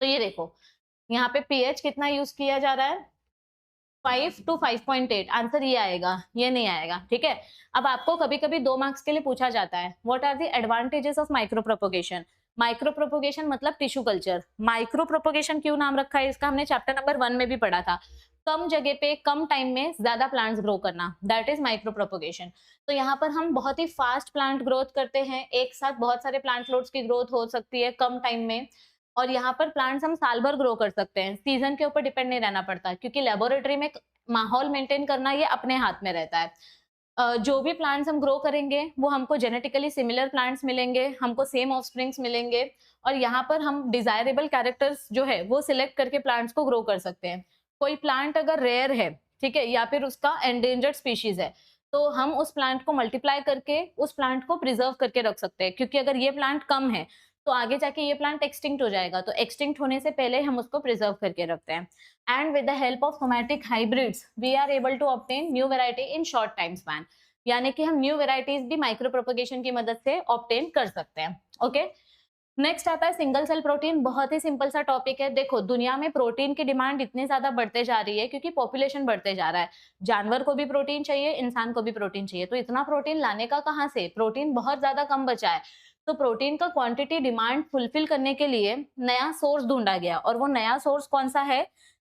तो ये देखो, यहाँ पे पीएच कितना यूज किया जा रहा है, 5 to 5.8। आंसर ये आएगा, ये नहीं आएगा, ठीक है। अब आपको कभी कभी 2 मार्क्स के लिए पूछा जाता है, what are the advantages of micro propagation. Micro propagation मतलब टिश्यू कल्चर। माइक्रो प्रोपोगेशन क्यों नाम रखा है इसका, हमने चैप्टर नंबर 1 में भी पढ़ा था। कम जगह पे कम टाइम में ज्यादा प्लांट्स ग्रो करना, दैट इज माइक्रो प्रोपोगेशन। तो यहाँ पर हम बहुत ही फास्ट प्लांट ग्रोथ करते हैं, एक साथ बहुत सारे प्लांट लोड्स की ग्रोथ हो सकती है कम टाइम में। और यहाँ पर प्लांट्स हम साल भर ग्रो कर सकते हैं, सीजन के ऊपर डिपेंड नहीं रहना पड़ता, क्योंकि लेबोरेटरी में माहौल मेंटेन करना ये अपने हाथ में रहता है। जो भी प्लांट्स हम ग्रो करेंगे वो हमको जेनेटिकली सिमिलर प्लांट्स मिलेंगे, हमको सेम ऑफस्प्रिंग्स मिलेंगे, और यहाँ पर हम डिजायरेबल कैरेक्टर्स जो है वो सिलेक्ट करके प्लांट्स को ग्रो कर सकते हैं। कोई प्लांट अगर रेयर है, ठीक है, या फिर उसका एंडेंजर्ड स्पीशीज है, तो हम उस प्लांट को मल्टीप्लाई करके उस प्लांट को प्रिजर्व करके रख सकते हैं, क्योंकि अगर ये प्लांट कम है तो आगे जाके ये प्लांट एक्सटिंक्ट हो जाएगा, तो एक्सटिंक्ट होने से पहले हम उसको प्रिजर्व करके रखते हैं। And with the help of somatic hybrids we are able to obtain new variety in short time span, यानी कि हम न्यू वैरायटीज भी माइक्रो प्रोपगेशन की मदद से ऑब्टेन कर सकते हैं। ओके, नेक्स्ट आता है सिंगल सेल प्रोटीन। बहुत ही सिंपल सा टॉपिक है। देखो, दुनिया में प्रोटीन की डिमांड इतनी ज्यादा बढ़ते जा रही है क्योंकि पॉपुलेशन बढ़ते जा रहा है। जानवर को भी प्रोटीन चाहिए, इंसान को भी प्रोटीन चाहिए, तो इतना प्रोटीन लाने का कहाँ से, प्रोटीन बहुत ज्यादा कम बचा है। तो प्रोटीन का क्वांटिटी डिमांड फुलफिल करने के लिए नया सोर्स ढूंढा गया, और वो नया सोर्स कौन सा है,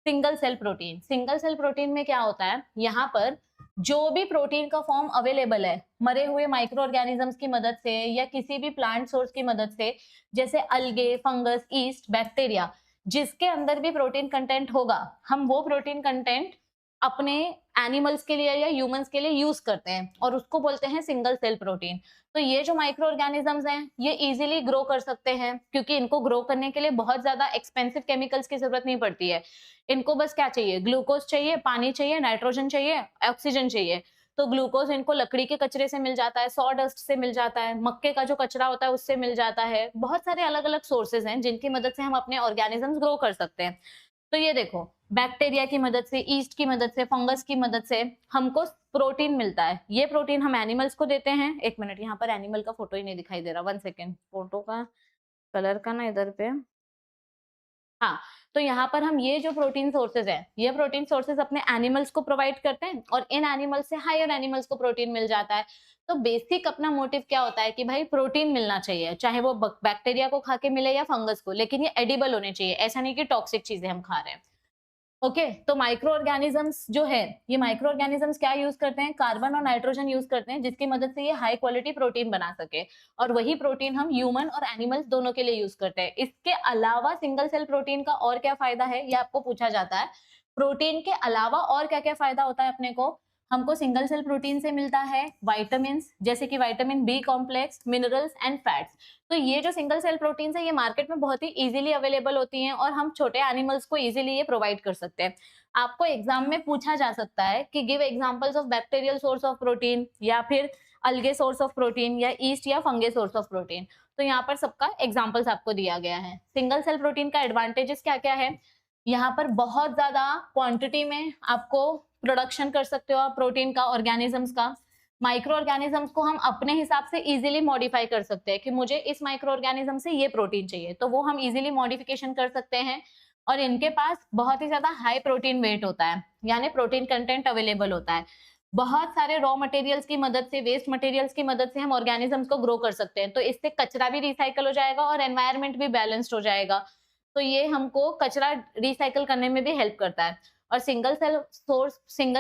single cell protein. Single cell protein में क्या होता है, यहाँ पर जो भी प्रोटीन का फॉर्म अवेलेबल है मरे हुए माइक्रो ऑर्गेनिजम्स की मदद से या किसी भी प्लांट सोर्स की मदद से, जैसे अलगे, फंगस, ईस्ट, बैक्टीरिया, जिसके अंदर भी प्रोटीन कंटेंट होगा, हम वो प्रोटीन कंटेंट अपने एनिमल्स के लिए या ह्यूमंस के लिए यूज करते हैं और उसको बोलते हैं सिंगल सेल प्रोटीन। तो ये जो माइक्रो ऑर्गेनिजम्स हैं ये इजीली ग्रो कर सकते हैं क्योंकि इनको ग्रो करने के लिए बहुत ज्यादा एक्सपेंसिव केमिकल्स की जरूरत नहीं पड़ती है। इनको बस क्या चाहिए, ग्लूकोज चाहिए, पानी चाहिए, नाइट्रोजन चाहिए, ऑक्सीजन चाहिए। तो ग्लूकोज इनको लकड़ी के कचरे से मिल जाता है, सॉडस्ट से मिल जाता है, मक्के का जो कचरा होता है उससे मिल जाता है। बहुत सारे अलग अलग सोर्सेज हैं जिनकी मदद से हम अपने ऑर्गेनिजम्स ग्रो कर सकते हैं। तो ये देखो, बैक्टीरिया की मदद से, ईस्ट की मदद से, फंगस की मदद से हमको प्रोटीन मिलता है। ये प्रोटीन हम एनिमल्स को देते हैं। एक मिनट, यहाँ पर एनिमल का फोटो ही नहीं दिखाई दे रहा, 1 सेकेंड, फोटो का कलर का ना इधर पे, हाँ। तो यहाँ पर हम ये जो प्रोटीन सोर्सेज हैं, ये प्रोटीन सोर्सेज अपने एनिमल्स को प्रोवाइड करते हैं और इन एनिमल्स से हायर एनिमल्स को प्रोटीन मिल जाता है। तो बेसिक अपना मोटिव क्या होता है कि भाई प्रोटीन मिलना चाहिए, चाहे वो बैक्टीरिया को खा के मिले या फंगस को, लेकिन ये एडिबल होने चाहिए। ऐसा नहीं कि टॉक्सिक चीजें हम खा रहे हैं। ओके, तो माइक्रो ऑर्गेनिजम्स जो है, ये माइक्रो ऑर्गेनिजम्स क्या यूज करते हैं, कार्बन और नाइट्रोजन यूज करते हैं, जिसकी मदद से ये हाई क्वालिटी प्रोटीन बना सके। और वही प्रोटीन हम ह्यूमन और एनिमल्स दोनों के लिए यूज करते हैं। इसके अलावा सिंगल सेल प्रोटीन का और क्या फायदा है, ये आपको पूछा जाता है। प्रोटीन के अलावा और क्या क्या फायदा होता है अपने को, हमको सिंगल सेल प्रोटीन से मिलता है विटामिन, जैसे कि vitamin B complex, minerals and fats. तो ये जो सिंगल सेल प्रोटीन है ये मार्केट में बहुत ही इजीली अवेलेबल होती हैं और हम छोटे एनिमल्स को इजीली ये प्रोवाइड कर सकते हैं। आपको एग्जाम में पूछा जा सकता है कि give examples of bacterial source of protein, या फिर अलगे सोर्स ऑफ प्रोटीन, या ईस्ट या फंगे सोर्स ऑफ प्रोटीन। तो यहाँ पर सबका एग्जाम्पल्स आपको दिया गया है। सिंगल सेल प्रोटीन का एडवांटेजेस क्या क्या है, यहाँ पर बहुत ज्यादा क्वांटिटी में आपको प्रोडक्शन कर सकते हो आप प्रोटीन का, ऑर्गेनिजम्स का। माइक्रो ऑर्गेनिजम्स को हम अपने हिसाब से इजीली मॉडिफाई कर सकते हैं कि मुझे इस माइक्रो ऑर्गेनिज्म से ये प्रोटीन चाहिए, तो वो हम इजीली मॉडिफिकेशन कर सकते हैं। और इनके पास बहुत ही ज्यादा हाई प्रोटीन वेट होता है, यानी प्रोटीन कंटेंट अवेलेबल होता है। बहुत सारे रॉ मटेरियल्स की मदद से, वेस्ट मटेरियल्स की मदद से हम ऑर्गेनिजम्स को ग्रो कर सकते हैं। तो इससे कचरा भी रिसाइकल हो जाएगा और एनवायरमेंट भी बैलेंस्ड हो जाएगा। तो ये हमको कचरा रिसाइकल करने में भी हेल्प करता है। और सिंगल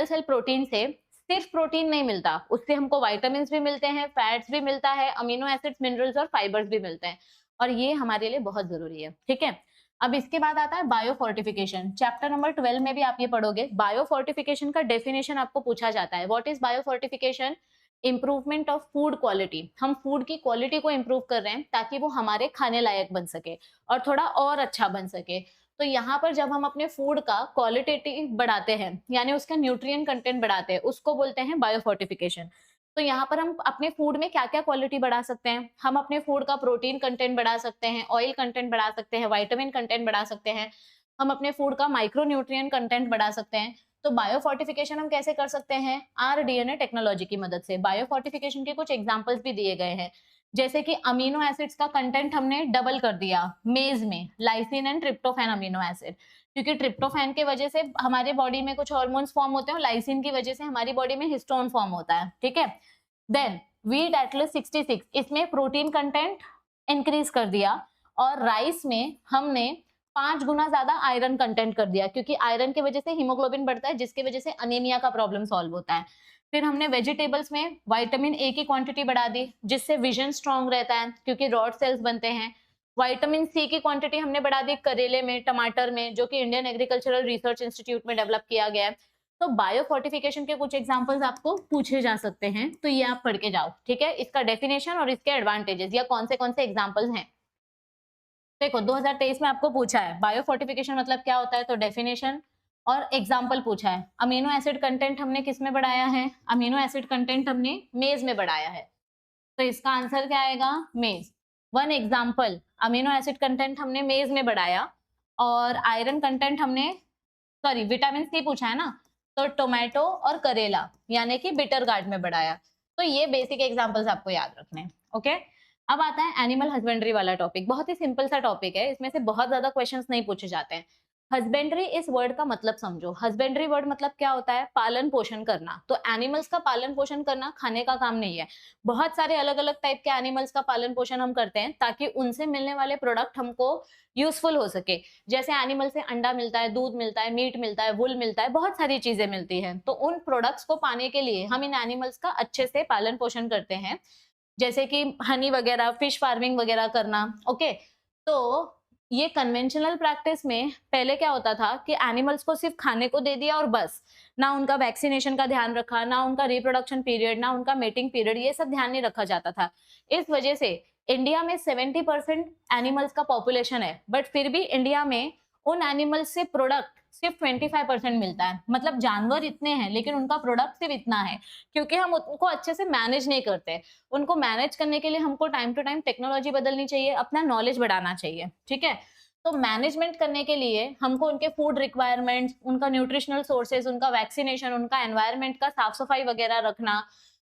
सेल प्रोटीन से सिर्फ प्रोटीन नहीं मिलता, उससे हमको विटामिन भी मिलते हैं, फैट्स भी मिलता है, अमीनो एसिड्स, मिनरल्स और फाइबर्स भी मिलते हैं। और ये हमारे लिए बहुत जरूरी है। ठीक है, अब इसके बाद आता है बायोफोर्टिफिकेशन। चैप्टर नंबर 12 में भी आप ये पढ़ोगे। बायोफोर्टिफिकेशन का डेफिनेशन आपको पूछा जाता है। What is biofortification? Improvement of food quality. हम फूड की क्वालिटी को इम्प्रूव कर रहे हैं ताकि वो हमारे खाने लायक बन सके और थोड़ा और अच्छा बन सके। तो यहाँ पर जब हम अपने फूड का क्वालिटेटिव बढ़ाते हैं, यानी उसका न्यूट्रिएंट कंटेंट बढ़ाते हैं, उसको बोलते हैं बायोफोर्टिफिकेशन। तो यहाँ पर हम अपने फूड में क्या क्या क्वालिटी बढ़ा सकते हैं, हम अपने फूड का प्रोटीन कंटेंट बढ़ा सकते हैं, ऑयल कंटेंट बढ़ा सकते हैं, विटामिन कंटेंट बढ़ा सकते हैं, हम अपने फूड का माइक्रो न्यूट्रिएंट कंटेंट बढ़ा सकते हैं। तो बायोफोर्टिफिकेशन हम कैसे कर सकते हैं? आरडीएनए टेक्नोलॉजी की मदद से। बायोफोर्टिफिकेशन के कुछ एग्जांपल्स भी दिए गए हैं, जैसे कि अमीनो एसिड्स का कंटेंट हमने डबल कर दिया मेज में, lysine and tryptophan amino acid, क्योंकि ट्रिप्टोफैन की वजह से हमारे बॉडी में कुछ हार्मोन्स फॉर्म होते हैं और लाइसिन की वजह से हमारी बॉडी में हिस्टोन फॉर्म होता है। ठीक है, देन व्हीट एटलस 66, इसमें प्रोटीन कंटेंट इंक्रीज कर दिया। और राइस में हमने 5 गुना ज्यादा आयरन कंटेंट कर दिया, क्योंकि आयरन की वजह से हीमोग्लोबिन बढ़ता है, जिसकी वजह से अनीमिया का प्रॉब्लम सॉल्व होता है। फिर हमने वेजिटेबल्स में विटामिन ए की क्वांटिटी बढ़ा दी, जिससे विजन स्ट्रांग रहता है, क्योंकि रॉड सेल्स बनते हैं। विटामिन सी की क्वांटिटी हमने बढ़ा दी करेले में, टमाटर में, जो कि इंडियन एग्रीकल्चरल रिसर्च इंस्टीट्यूट में डेवलप किया गया है। तो बायोफोर्टिफिकेशन के कुछ एग्जांपल्स आपको पूछे जा सकते हैं, तो ये आप पढ़ के जाओ। ठीक है, इसका डेफिनेशन और इसके एडवांटेजेस या कौन से एग्जांपल्स हैं। देखो 2023 में आपको पूछा है बायोफोर्टिफिकेशन मतलब क्या होता है, तो डेफिनेशन और एग्जाम्पल पूछा है। अमीनो एसिड कंटेंट हमने किस में बढ़ाया है? अमीनो एसिड कंटेंट हमने मेज में बढ़ाया है, तो इसका आंसर क्या आएगा? मेज। 1 एग्जाम्पल, अमीनो एसिड कंटेंट हमने मेज में बढ़ाया, और आयरन कंटेंट हमने, सॉरी विटामिन सी पूछा है ना, तो टोमेटो और करेला यानी कि बिटर गार्ड में बढ़ाया। तो ये बेसिक एग्जांपल्स आपको याद रखने हैं। ओके, अब आता है एनिमल हस्बेंड्री वाला टॉपिक। बहुत ही सिंपल सा टॉपिक है, इसमें से बहुत ज्यादा क्वेश्चंस नहीं पूछे जाते हैं। हस्बेंड्री इस वर्ड का मतलब समझो। हस्बेंड्री वर्ड मतलब क्या होता है? पालन पोषण करना। तो एनिमल्स का पालन पोषण करना खाने का काम नहीं है। बहुत सारे अलग अलग टाइप के एनिमल्स का पालन पोषण हम करते हैं ताकि उनसे मिलने वाले प्रोडक्ट हमको यूजफुल हो सके। जैसे एनिमल से अंडा मिलता है, दूध मिलता है, मीट मिलता है, वुल मिलता है, बहुत सारी चीजें मिलती हैं। तो उन प्रोडक्ट्स को पाने के लिए हम इन एनिमल्स का अच्छे से पालन पोषण करते हैं, जैसे कि हनी वगैरह, फिश फार्मिंग वगैरह करना। ओके, तो ये कन्वेंशनल प्रैक्टिस में पहले क्या होता था कि एनिमल्स को सिर्फ खाने को दे दिया और बस, ना उनका वैक्सीनेशन का ध्यान रखा, ना उनका रिप्रोडक्शन पीरियड, ना उनका मेटिंग पीरियड, ये सब ध्यान नहीं रखा जाता था। इस वजह से इंडिया में 70% एनिमल्स का पॉपुलेशन है, बट फिर भी इंडिया में उन एनिमल्स से प्रोडक्ट सिर्फ 25% मिलता है। मतलब जानवर इतने हैं लेकिन उनका प्रोडक्ट सिर्फ इतना है, क्योंकि हम उनको अच्छे से मैनेज नहीं करते। उनको मैनेज करने के लिए हमको टाइम टू टाइम टेक्नोलॉजी बदलनी चाहिए, अपना नॉलेज बढ़ाना चाहिए, ठीक है। तो मैनेजमेंट करने के लिए हमको उनके फूड रिक्वायरमेंट्स, उनका न्यूट्रिशनल सोर्सेज, उनका वैक्सीनेशन, उनका एनवायरनमेंट का साफ सफाई वगैरह रखना,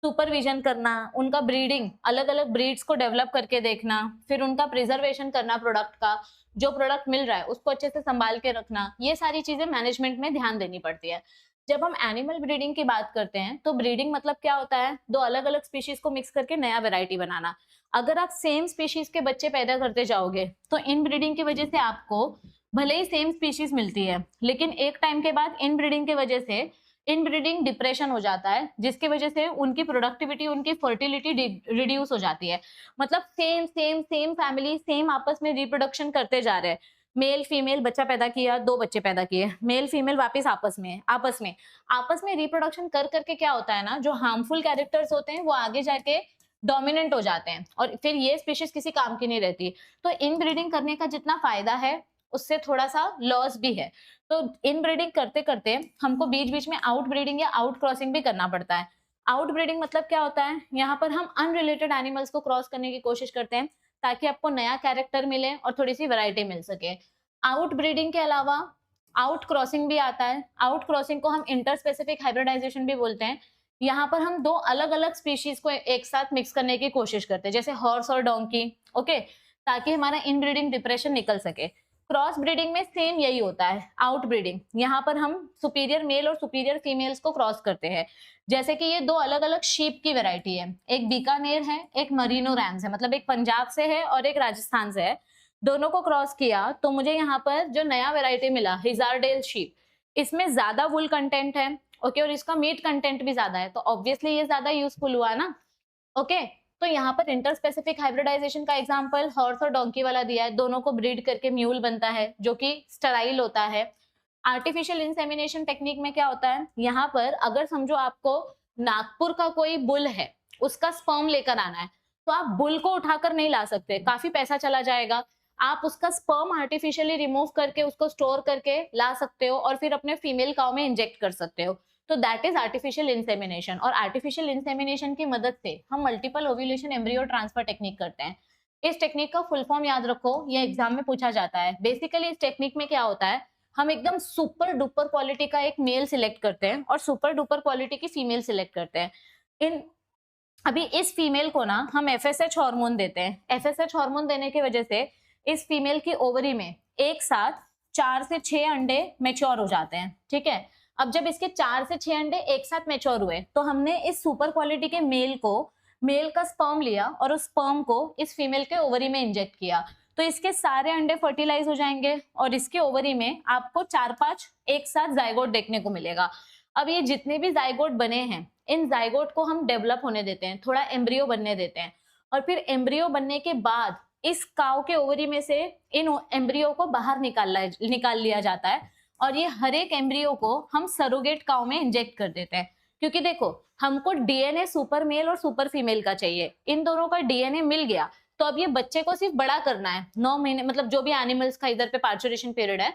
सुपरविजन करना, उनका ब्रीडिंग, अलग अलग ब्रीड्स को डेवलप करके देखना, फिर उनका प्रिजर्वेशन करना प्रोडक्ट का, जो प्रोडक्ट मिल रहा है उसको अच्छे से संभाल के रखना, ये सारी चीजें मैनेजमेंट में ध्यान देनी पड़ती है। जब हम एनिमल ब्रीडिंग की बात करते हैं तो ब्रीडिंग मतलब क्या होता है, दो अलग अलग स्पीशीज को मिक्स करके नया वेराइटी बनाना। अगर आप सेम स्पीशीज के बच्चे पैदा करते जाओगे तो इन ब्रीडिंग की वजह से आपको भले ही सेम स्पीशीज मिलती है, लेकिन एक टाइम के बाद इन ब्रीडिंग की वजह से इनब्रीडिंग डिप्रेशन हो जाता है, जिसकी वजह से उनकी प्रोडक्टिविटी, उनकी फर्टिलिटी रिड्यूस हो जाती है। मतलब same same same family same आपस में रिप्रोडक्शन करते जा रहे हैं, मेल फीमेल बच्चा पैदा किया, 2 बच्चे पैदा किए, मेल फीमेल वापस आपस में रिप्रोडक्शन कर करके क्या होता है ना, जो हार्मफुल कैरेक्टर्स होते हैं वो आगे जाके डोमिनेंट हो जाते हैं और फिर ये स्पीशीज किसी काम की नहीं रहती। तो इनब्रीडिंग करने का जितना फायदा है उससे थोड़ा सा लॉस भी है। तो इनब्रीडिंग करते करते हमको बीच बीच में आउट ब्रीडिंग या आउट क्रॉसिंग भी करना पड़ता है। आउट ब्रीडिंग मतलब क्या होता है, यहाँ पर हम अनरिलेटेड एनिमल्स को क्रॉस करने की कोशिश करते हैं ताकि आपको नया कैरेक्टर मिले और थोड़ी सी वैरायटी मिल सके। आउट ब्रीडिंग के अलावा आउट क्रॉसिंग भी आता है। आउट क्रॉसिंग को हम इंटर स्पेसिफिक हाइब्रिडाइजेशन भी बोलते हैं। यहाँ पर हम 2 अलग अलग स्पीशीज को एक साथ मिक्स करने की कोशिश करते हैं, जैसे हॉर्स और डोंकी, ओके, ताकि हमारा इनब्रीडिंग डिप्रेशन निकल सके। क्रॉस ब्रीडिंग में सेम यही होता है, आउट ब्रीडिंग। यहाँ पर हम सुपीरियर मेल और सुपीरियर फीमेल्स को क्रॉस करते हैं। जैसे कि ये 2 अलग अलग शीप की वैरायटी है, एक बीकानेर है, एक मरीनो रैम्स है, मतलब एक पंजाब से है और एक राजस्थान से है। दोनों को क्रॉस किया तो मुझे यहाँ पर जो नया वैरायटी मिला, हिजारडेल शीप, इसमें ज्यादा वुल कंटेंट है, ओके, और इसका मीट कंटेंट भी ज्यादा है, तो ऑब्वियसली ये ज्यादा यूजफुल हुआ ना, ओके। तो यहाँ पर इंटर स्पेसिफिक हाइब्रिडाइजेशन का एग्जांपल हॉर्स और डोंकी वाला दिया है। दोनों को ब्रीड करके म्यूल बनता है जो कि स्टेराइल होता है। आर्टिफिशियल इंसेमिनेशन टेक्निक में क्या होता है, यहाँ पर अगर समझो आपको नागपुर का कोई बुल है, उसका स्पर्म लेकर आना है, तो आप बुल को उठाकर नहीं ला सकते, काफी पैसा चला जाएगा। आप उसका स्पर्म आर्टिफिशियली रिमूव करके उसको स्टोर करके ला सकते हो और फिर अपने फीमेल काउ में इंजेक्ट कर सकते हो। तो दैट इज आर्टिफिशियल इंसेमिनेशन। और आर्टिफिशियल इंसेमिनेशन की मदद से हम multiple ovulation embryo transfer technique करते हैं। इस टेक्निक का फुल फॉर्म याद रखो, ये एग्जाम में पूछा जाता है। बेसिकली इस टेक्निक में क्या होता है, हम एकदम सुपर डुपर क्वालिटी का एक मेल सिलेक्ट करते हैं और सुपर डुपर क्वालिटी की फीमेल सिलेक्ट करते हैं। इन अभी इस फीमेल को ना हम एफएसएच हार्मोन देते हैं। एफएसएच हार्मोन देने की वजह से इस फीमेल की ओवरी में एक साथ 4 से 6 अंडे मैच्योर हो जाते हैं, ठीक है। अब जब इसके 4 से 6 अंडे एक साथ मैच्योर हुए तो हमने इस सुपर क्वालिटी के मेल का स्पर्म लिया और उस स्पर्म को इस फीमेल के ओवरी में इंजेक्ट किया, तो इसके सारे अंडे फर्टिलाइज हो जाएंगे और इसके ओवरी में आपको 4-5 एक साथ जाइगोट देखने को मिलेगा। अब ये जितने भी जाइगोट बने हैं, इन जाइगोट को हम डेवलप होने देते हैं, थोड़ा एम्ब्रियो बनने देते हैं, और फिर एम्ब्रियो बनने के बाद इस काउ के ओवरी में से इन एम्ब्रियो को बाहर निकाल लिया जाता है और ये हर एक एम्ब्रियो को हम सरोगेट काउ में इंजेक्ट कर देते हैं। क्योंकि देखो, हमको डीएनए सुपर मेल और सुपर फीमेल का चाहिए, इन दोनों का डीएनए मिल गया तो अब ये बच्चे को सिर्फ बड़ा करना है। 9 महीने, मतलब जो भी एनिमल्स का इधर पे पार्चुरेशन पीरियड है,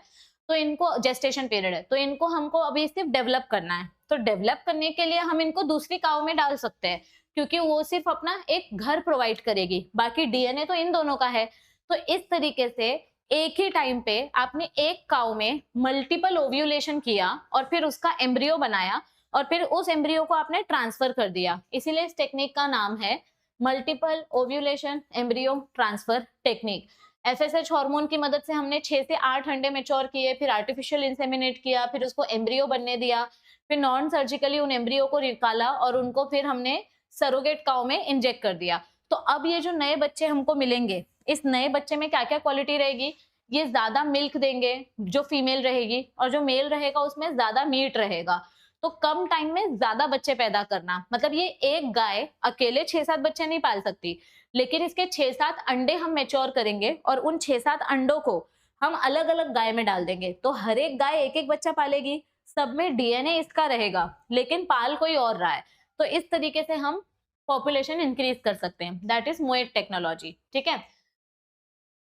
तो इनको जेस्टेशन पीरियड है, तो इनको हमको अभी सिर्फ डेवलप करना है। तो डेवलप करने के लिए हम इनको दूसरी काउ में डाल सकते हैं, क्योंकि वो सिर्फ अपना एक घर प्रोवाइड करेगी, बाकी डीएनए तो इन दोनों का है। तो इस तरीके से एक ही टाइम पे आपने एक काउ में मल्टीपल ओव्यूलेशन किया और फिर उसका एम्ब्रियो बनाया और फिर उस एम्ब्रियो को आपने ट्रांसफर कर दिया। इसीलिए इस टेक्निक का नाम है multiple ovulation embryo transfer technique. FSH hormone की मदद से हमने 6 से 8 अंडे मैच्योर किए, फिर आर्टिफिशियल इंसेमिनेट किया, फिर उसको एम्ब्रियो बनने दिया, फिर नॉन सर्जिकली उन एम्ब्रियो को निकाला और उनको फिर हमने सरोगेट काउ में इंजेक्ट कर दिया। तो अब ये जो नए बच्चे हमको मिलेंगे, इस नए बच्चे में क्या क्या क्वालिटी रहेगी, ये ज्यादा मिल्क देंगे जो फीमेल रहेगी, और जो मेल रहेगा उसमें ज्यादा मीट रहेगा। तो कम टाइम में ज्यादा बच्चे पैदा करना, मतलब ये एक गाय अकेले 6-7 बच्चे नहीं पाल सकती, लेकिन इसके 6-7 अंडे हम मैच्योर करेंगे और उन 6-7 अंडों को हम अलग अलग गाय में डाल देंगे तो हर एक गाय एक एक बच्चा पालेगी, सब में डीएनए इसका रहेगा लेकिन पाल कोई और रहा है। तो इस तरीके से हम पॉपुलेशन इंक्रीज कर सकते हैं, दैट इज मोएट टेक्नोलॉजी। ठीक है,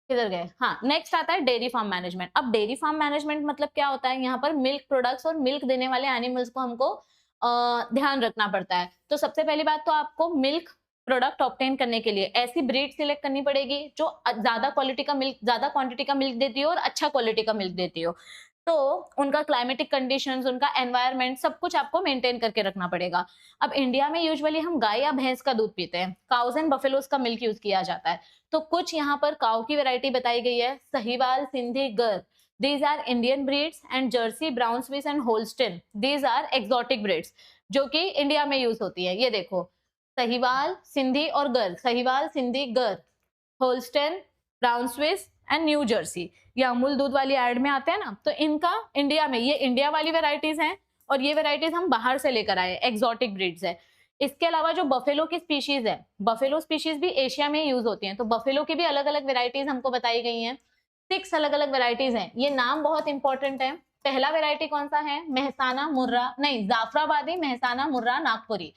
किधर गए, हाँ नेक्स्ट आता है डेयरी फार्म मैनेजमेंट। अब डेयरी फार्म मैनेजमेंट मतलब क्या होता है, यहाँ पर मिल्क प्रोडक्ट्स और मिल्क देने वाले एनिमल्स को हमको ध्यान रखना पड़ता है। तो सबसे पहली बात तो आपको मिल्क प्रोडक्ट ऑब्टेन करने के लिए ऐसी ब्रीड सिलेक्ट करनी पड़ेगी जो ज्यादा क्वालिटी का मिल्क, ज्यादा क्वांटिटी का मिल्क देती हो और अच्छा क्वालिटी का मिल्क देती हो। तो उनका क्लाइमेटिक कंडीशंस, उनका एनवायरनमेंट सब कुछ आपको मेंटेन करके रखना पड़ेगा। अब इंडिया में यूजुअली हम गाय या भैंस का दूध पीते हैं, काउज एंड बफेलोज का मिल्क यूज किया जाता है। तो कुछ यहाँ पर काउ की वैरायटी बताई गई है, सहीवाल, सिंधी, गर, these are Indian breeds, and Jersey, Brown Swiss and Holstein, these are exotic breeds जो कि इंडिया में यूज होती है। ये देखो, सहीवाल, सिंधी और गर, सहीवाल, सिंधी, गर, Holstein, brown Swiss and new Jersey, ये अमूल दूध वाली एड में आते हैं ना, तो इनका इंडिया में, ये इंडिया वाली वेराइटीज हैं और ये वेराइटीज हम बाहर से लेकर आए, एक्सोटिक ब्रीड्स है। इसके अलावा जो बफेलो की स्पीशीज है, बफेलो स्पीशीज भी एशिया में यूज होती हैं, तो बफेलो की भी अलग अलग वेराइटीज हमको बताई गई हैं, 6 अलग अलग वेराइटीज हैं। ये नाम बहुत इंपॉर्टेंट है। पहला वेराइटी कौन सा है, मेहसाना मुर्रा, नहीं जाफराबादी, मेहसाना मुर्रा, नागपुरी,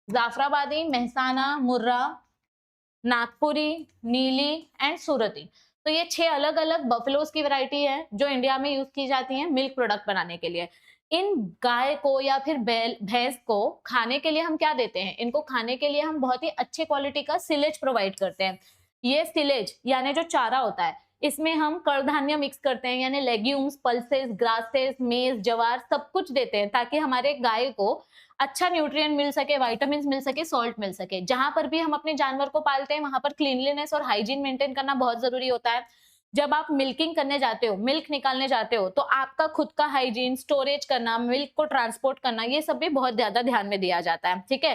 जाफराबादी, मेहसाना मुर्रा, नागपुरी, नीली एंड सूरती। तो ये 6 अलग अलग बफेलोज की वैरायटी है जो इंडिया में यूज की जाती है मिल्क प्रोडक्ट बनाने के लिए। इन गाय को या फिर बैल भैंस को खाने के लिए हम क्या देते हैं, इनको खाने के लिए हम बहुत ही अच्छे क्वालिटी का सिलेज प्रोवाइड करते हैं। ये सिलेज यानी जो चारा होता है, इसमें हम कडधान्य मिक्स करते हैं, यानी लेग्यूम्स, पल्सेस, ग्रासेस, मेज, जवार सब कुछ देते हैं ताकि हमारे गाय को अच्छा न्यूट्रिएंट मिल सके, विटामिन मिल सके, सॉल्ट मिल सके। जहां पर भी हम अपने जानवर को पालते हैं वहां पर क्लीनलीनेस और हाइजीन मेंटेन करना बहुत जरूरी होता है। जब आप मिल्किंग करने जाते हो, मिल्क निकालने जाते हो, तो आपका खुद का हाइजीन, स्टोरेज करना, मिल्क को ट्रांसपोर्ट करना, ये सब भी बहुत ज्यादा ध्यान में दिया जाता है। ठीक है,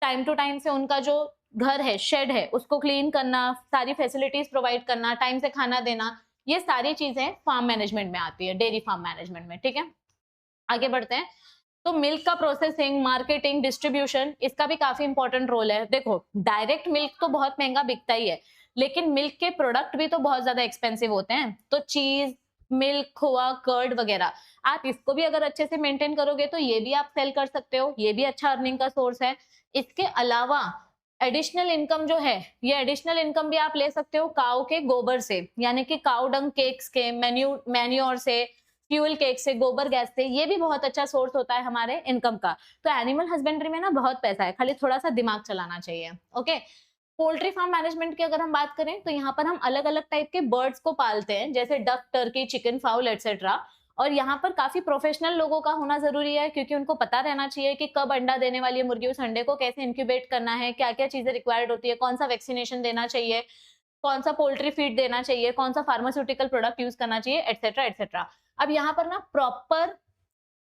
टाइम टू टाइम से उनका जो घर है, शेड है, उसको क्लीन करना, सारी फैसिलिटीज प्रोवाइड करना, टाइम से खाना देना, ये सारी चीजें फार्म मैनेजमेंट में आती है, डेयरी फार्म मैनेजमेंट में। ठीक है, आगे बढ़ते हैं। तो मिल्क का प्रोसेसिंग, मार्केटिंग, डिस्ट्रीब्यूशन, इसका भी काफी इंपॉर्टेंट रोल है। देखो, डायरेक्ट मिल्क तो बहुत महंगा बिकता ही है, लेकिन मिल्क के प्रोडक्ट भी तो बहुत ज्यादा एक्सपेंसिव होते हैं। तो चीज, मिल्क, खोआ, कर्ड वगैरह, आप इसको भी अगर अच्छे से मेंटेन करोगे तो ये भी आप सेल कर सकते हो, ये भी अच्छा अर्निंग का सोर्स है। इसके अलावा एडिशनल इनकम जो है, ये एडिशनल इनकम भी आप ले सकते हो काऊ के गोबर से, यानी कि काऊ डंग केक्स के, मैन्योर से, फ्यूल केक से, गोबर गैस से, ये भी बहुत अच्छा सोर्स होता है हमारे इनकम का। तो एनिमल हस्बेंड्री में ना बहुत पैसा है, खाली थोड़ा सा दिमाग चलाना चाहिए। ओके, पोल्ट्री फार्म मैनेजमेंट की अगर हम बात करें तो यहाँ पर हम अलग अलग टाइप के बर्ड्स को पालते हैं, जैसे duck, Turkey, chicken, foul etcetera. और यहाँ पर काफी प्रोफेशनल लोगों का होना जरूरी है, क्योंकि उनको पता रहना चाहिए कि कब अंडा देने वाली मुर्गी, उस अंडे को कैसे इंक्यूबेट करना है, क्या क्या चीजें रिक्वायर्ड होती है, कौन सा वैक्सीनेशन देना चाहिए, कौन सा पोल्ट्री फीड देना चाहिए, कौन सा फार्मास्यूटिकल प्रोडक्ट यूज करना चाहिए, एटसेट्रा एटसेट्रा। अब यहाँ पर ना प्रॉपर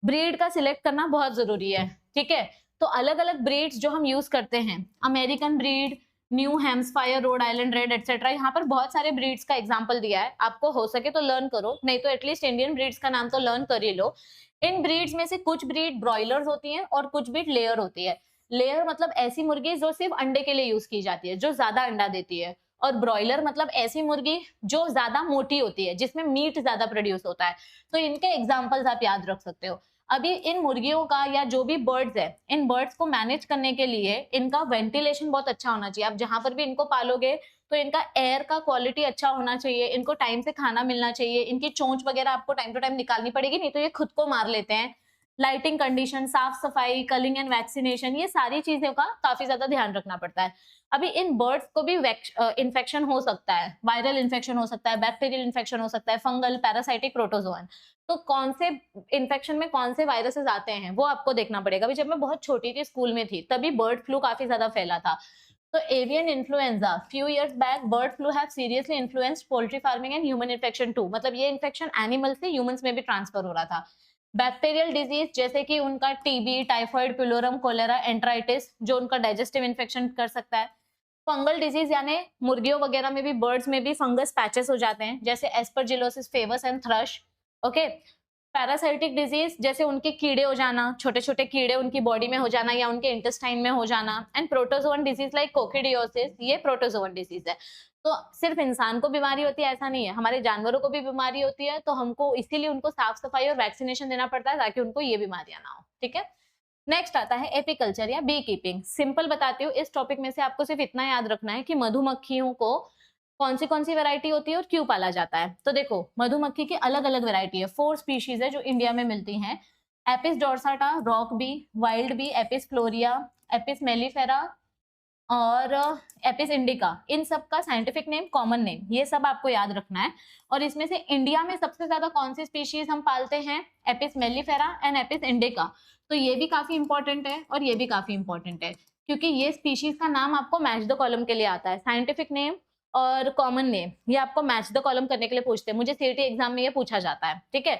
ब्रीड का सिलेक्ट करना बहुत जरूरी है। ठीक है, तो अलग अलग ब्रीड्स जो हम यूज करते हैं, American breed, New Hampshire, Rhode Island Red etcetera, यहाँ पर बहुत सारे ब्रीड्स का एग्जांपल दिया है। आपको हो सके तो लर्न करो, नहीं तो एटलीस्ट इंडियन ब्रीड्स का नाम तो लर्न कर ही लो। इन ब्रीड्स में से कुछ ब्रीड ब्रॉयलर्स होती हैं और कुछ ब्रीड लेयर होती है। लेयर मतलब ऐसी मुर्गी जो सिर्फ अंडे के लिए यूज की जाती है, जो ज्यादा अंडा देती है। और ब्रॉयलर मतलब ऐसी मुर्गी जो ज्यादा मोटी होती है, जिसमें मीट ज्यादा प्रोड्यूस होता है। तो इनके एग्जाम्पल्स आप याद रख सकते हो। अभी इन मुर्गियों का या जो भी बर्ड्स है, इन बर्ड्स को मैनेज करने के लिए इनका वेंटिलेशन बहुत अच्छा होना चाहिए। आप जहां पर भी इनको पालोगे तो इनका एयर का क्वालिटी अच्छा होना चाहिए, इनको टाइम से खाना मिलना चाहिए, इनकी चोंच वगैरह आपको टाइम टू टाइम निकालनी पड़ेगी, नहीं तो ये खुद को मार लेते हैं। लाइटिंग कंडीशन, साफ सफाई, कलिंग एंड वैक्सीनेशन, ये सारी चीजों का काफी ज्यादा ध्यान रखना पड़ता है। अभी इन बर्ड्स को भी इन्फेक्शन हो सकता है, वायरल इन्फेक्शन हो सकता है, बैक्टीरियल इन्फेक्शन हो सकता है, फंगल, पैरासाइटिक, प्रोटोजोअन। तो कौन से इन्फेक्शन में कौन से वायरसेस आते हैं वो आपको देखना पड़ेगा। अभी जब मैं बहुत छोटी थी, स्कूल में थी, तभी बर्ड फ्लू काफी ज्यादा फैला था। तो avian influenza, few years back bird flu have seriously influenced poultry farming and human infection too, मतलब ये इन्फेक्शन एनिमल से ह्यूमंस में भी ट्रांसफर हो रहा था। बैक्टीरियल डिजीज जैसे कि उनका टीबी, टाइफाइड, पिलोरम, कोलेरा, एंट्राइटिस, जो उनका डाइजेस्टिव इन्फेक्शन कर सकता है। फंगल डिजीज यानी मुर्गियों वगैरह में भी, बर्ड्स में भी फंगस पैचेस हो जाते हैं, जैसे aspergillosis, favus and thrush. Okay, parasitic disease जैसे उनके कीड़े हो जाना, छोटे छोटे कीड़े उनकी बॉडी में हो जाना या उनके इंटेस्टाइन में हो जाना। एंड प्रोटोजोअन डिजीज लाइक कोक्सीडियोसिस, ये प्रोटोजोअन डिजीज है। तो सिर्फ इंसान को बीमारी होती है ऐसा नहीं है, हमारे जानवरों को भी बीमारी होती है, तो हमको इसीलिए उनको साफ सफाई और वैक्सीनेशन देना पड़ता है ताकि उनको ये बीमारियां ना हो। ठीक है, नेक्स्ट आता है एपीकल्चर या बी कीपिंग। सिंपल बताती हूँ, इस टॉपिक में से आपको सिर्फ इतना याद रखना है कि मधुमक्खियों को कौन सी वैरायटी होती है और क्यों पाला जाता है। तो देखो, मधुमक्खी की अलग अलग वैरायटी है, 4 स्पीशीज है जो इंडिया में मिलती हैं। Apis dorsata, rock bee, wild bee, Apis florea, Apis mellifera और एपिस इंडिका। इन सब का साइंटिफिक नेम, कॉमन नेम, ये सब आपको याद रखना है। और इसमें से इंडिया में सबसे ज्यादा कौन सी स्पीशीज हम पालते हैं? Apis mellifera and Apis indica. तो ये भी काफी इंपॉर्टेंट है और ये भी काफी इंपॉर्टेंट है, क्योंकि ये स्पीशीज का नाम आपको मैच द कॉलम के लिए आता है। साइंटिफिक नेम और कॉमन नेम ये आपको मैच द कॉलम करने के लिए पूछते हैं, मुझे सीईटी एग्जाम में ये पूछा जाता है। ठीक है,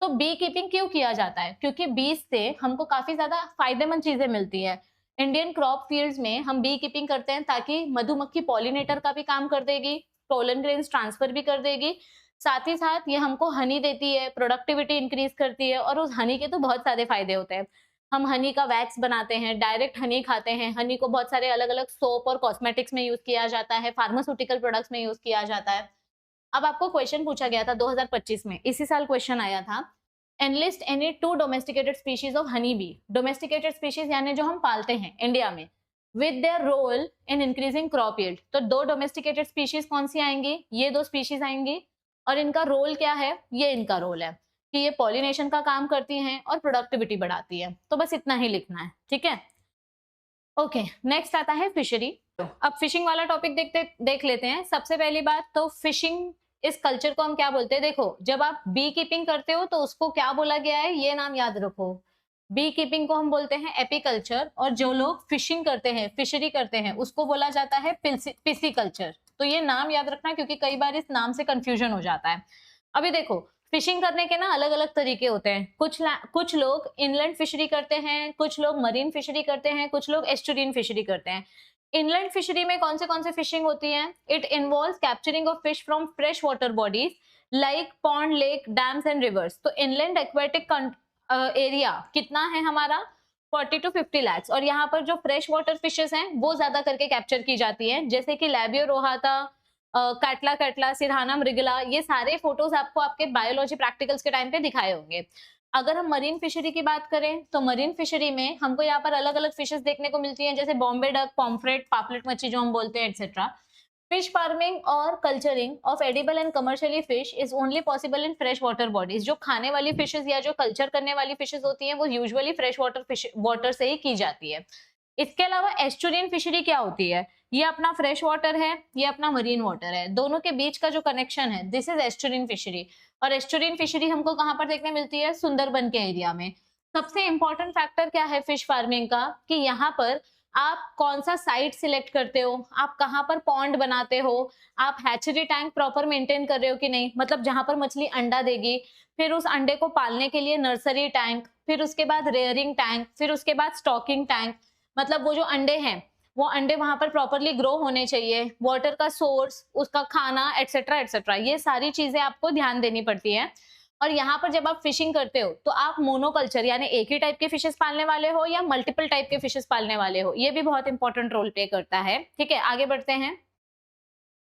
तो बी कीपिंग क्यों किया जाता है? क्योंकि बीज से हमको काफी ज्यादा फायदेमंद चीजें मिलती है। इंडियन क्रॉप फील्ड्स में हम बी कीपिंग करते हैं ताकि मधुमक्खी पॉलिनेटर का भी काम कर देगी, पोलन ग्रेन्स ट्रांसफर भी कर देगी, साथ ही साथ ये हमको हनी देती है, प्रोडक्टिविटी इंक्रीज करती है। और उस हनी के तो बहुत सारे फायदे होते हैं। हम हनी का वैक्स बनाते हैं, डायरेक्ट हनी खाते हैं। हनी को बहुत सारे अलग अलग सोप और कॉस्मेटिक्स में यूज किया जाता है, फार्मास्यूटिकल प्रोडक्ट्स में यूज किया जाता है। अब आपको क्वेश्चन पूछा गया था 2025 में, इसी साल क्वेश्चन आया था, enlist any 2 domesticated species of honey bee. Domesticated species यानी जो हम पालते हैं इंडिया में, with their role in increasing crop yield. तो 2 डोमेस्टिकेटेड स्पीशीज कौन सी आएंगी? ये 2 स्पीशीज आएंगी। और इनका रोल क्या है? ये इनका रोल है कि ये पॉलिनेशन का काम करती हैं और प्रोडक्टिविटी बढ़ाती है। तो बस इतना ही लिखना है। ठीक है, ओके, नेक्स्ट आता है फिशरी। अब फिशिंग वाला टॉपिक देख लेते हैं। सबसे पहली बात तो फिशिंग, इस कल्चर को हम क्या बोलते हैं? देखो, जब आप बी कीपिंग करते हो तो उसको क्या बोला गया है, ये नाम याद रखो। बी कीपिंग को हम बोलते हैं एपीकल्चर, और जो लोग फिशिंग करते हैं, फिशरी करते हैं, उसको बोला जाता है पिसिकल्चर। तो ये नाम याद रखना, क्योंकि कई बार इस नाम से कंफ्यूजन हो जाता है। अभी देखो, फिशिंग करने के ना अलग अलग तरीके होते हैं। कुछ लोग इनलैंड फिशरी करते हैं, कुछ लोग मरीन फिशरी करते हैं, कुछ लोग एस्चुरिन फिशरी करते हैं। इनलैंड फिशरी में कौन से फिशिंग होती है? It involves capturing of fish from fresh water bodies like pond, lake, dams and reverse. तो इनलैंड एक्वेटिक एरिया कितना है हमारा? 40 to 50 lakhs। और यहाँ पर जो फ्रेश वाटर फिशेस हैं वो ज्यादा करके कैप्चर की जाती हैं, जैसे कि लैबियो रोहाता, कैटला, सिरहाना मृगला। ये सारे फोटोज आपको आपके बायोलॉजी प्रैक्टिकल्स के टाइम पे दिखाए होंगे। अगर हम मरीन फिशरी की बात करें तो मरीन फिशरी में हमको यहाँ पर अलग अलग फिशेस देखने को मिलती हैं, जैसे बॉम्बे डक, पॉम्फ्रेट, पापलेट मच्छी जो हम बोलते हैं, एक्सेट्रा। फिश फार्मिंग और culturing of edible and commercially fish is only possible in fresh water bodies. जो खाने वाली फिशेस या जो कल्चर करने वाली फिशेस होती हैं वो यूजुअली फ्रेश वाटर से ही की जाती है। इसके अलावा एस्चुरिन फिशरी क्या होती है? ये अपना फ्रेश वाटर है, ये अपना मरीन वाटर है, दोनों के बीच का जो कनेक्शन है, दिस इज एस्चुरिन फिशरी। और एस्चुरिन फिशरी हमको कहाँ पर देखने मिलती है? सुंदरबन के एरिया में। सबसे इंपॉर्टेंट फैक्टर क्या है फिश फार्मिंग का, कि यहाँ पर आप कौन सा साइट सिलेक्ट करते हो, आप कहाँ पर पॉन्ड बनाते हो, आप हैचरी टैंक प्रॉपर मेंटेन कर रहे हो कि नहीं, मतलब जहां पर मछली अंडा देगी, फिर उस अंडे को पालने के लिए नर्सरी टैंक, फिर उसके बाद रेयरिंग टैंक, फिर उसके बाद स्टॉकिंग टैंक। मतलब वो जो अंडे हैं वो अंडे वहां पर प्रॉपरली ग्रो होने चाहिए, वाटर का सोर्स, उसका खाना, एटसेट्रा एटसेट्रा, ये सारी चीजें आपको ध्यान देनी पड़ती है। और यहाँ पर जब आप फिशिंग करते हो तो आप मोनोकल्चर यानी एक ही टाइप के फिशेस पालने वाले हो या मल्टीपल टाइप के फिशेस पालने वाले हो, ये भी बहुत इंपॉर्टेंट रोल प्ले करता है। ठीक है, आगे बढ़ते हैं।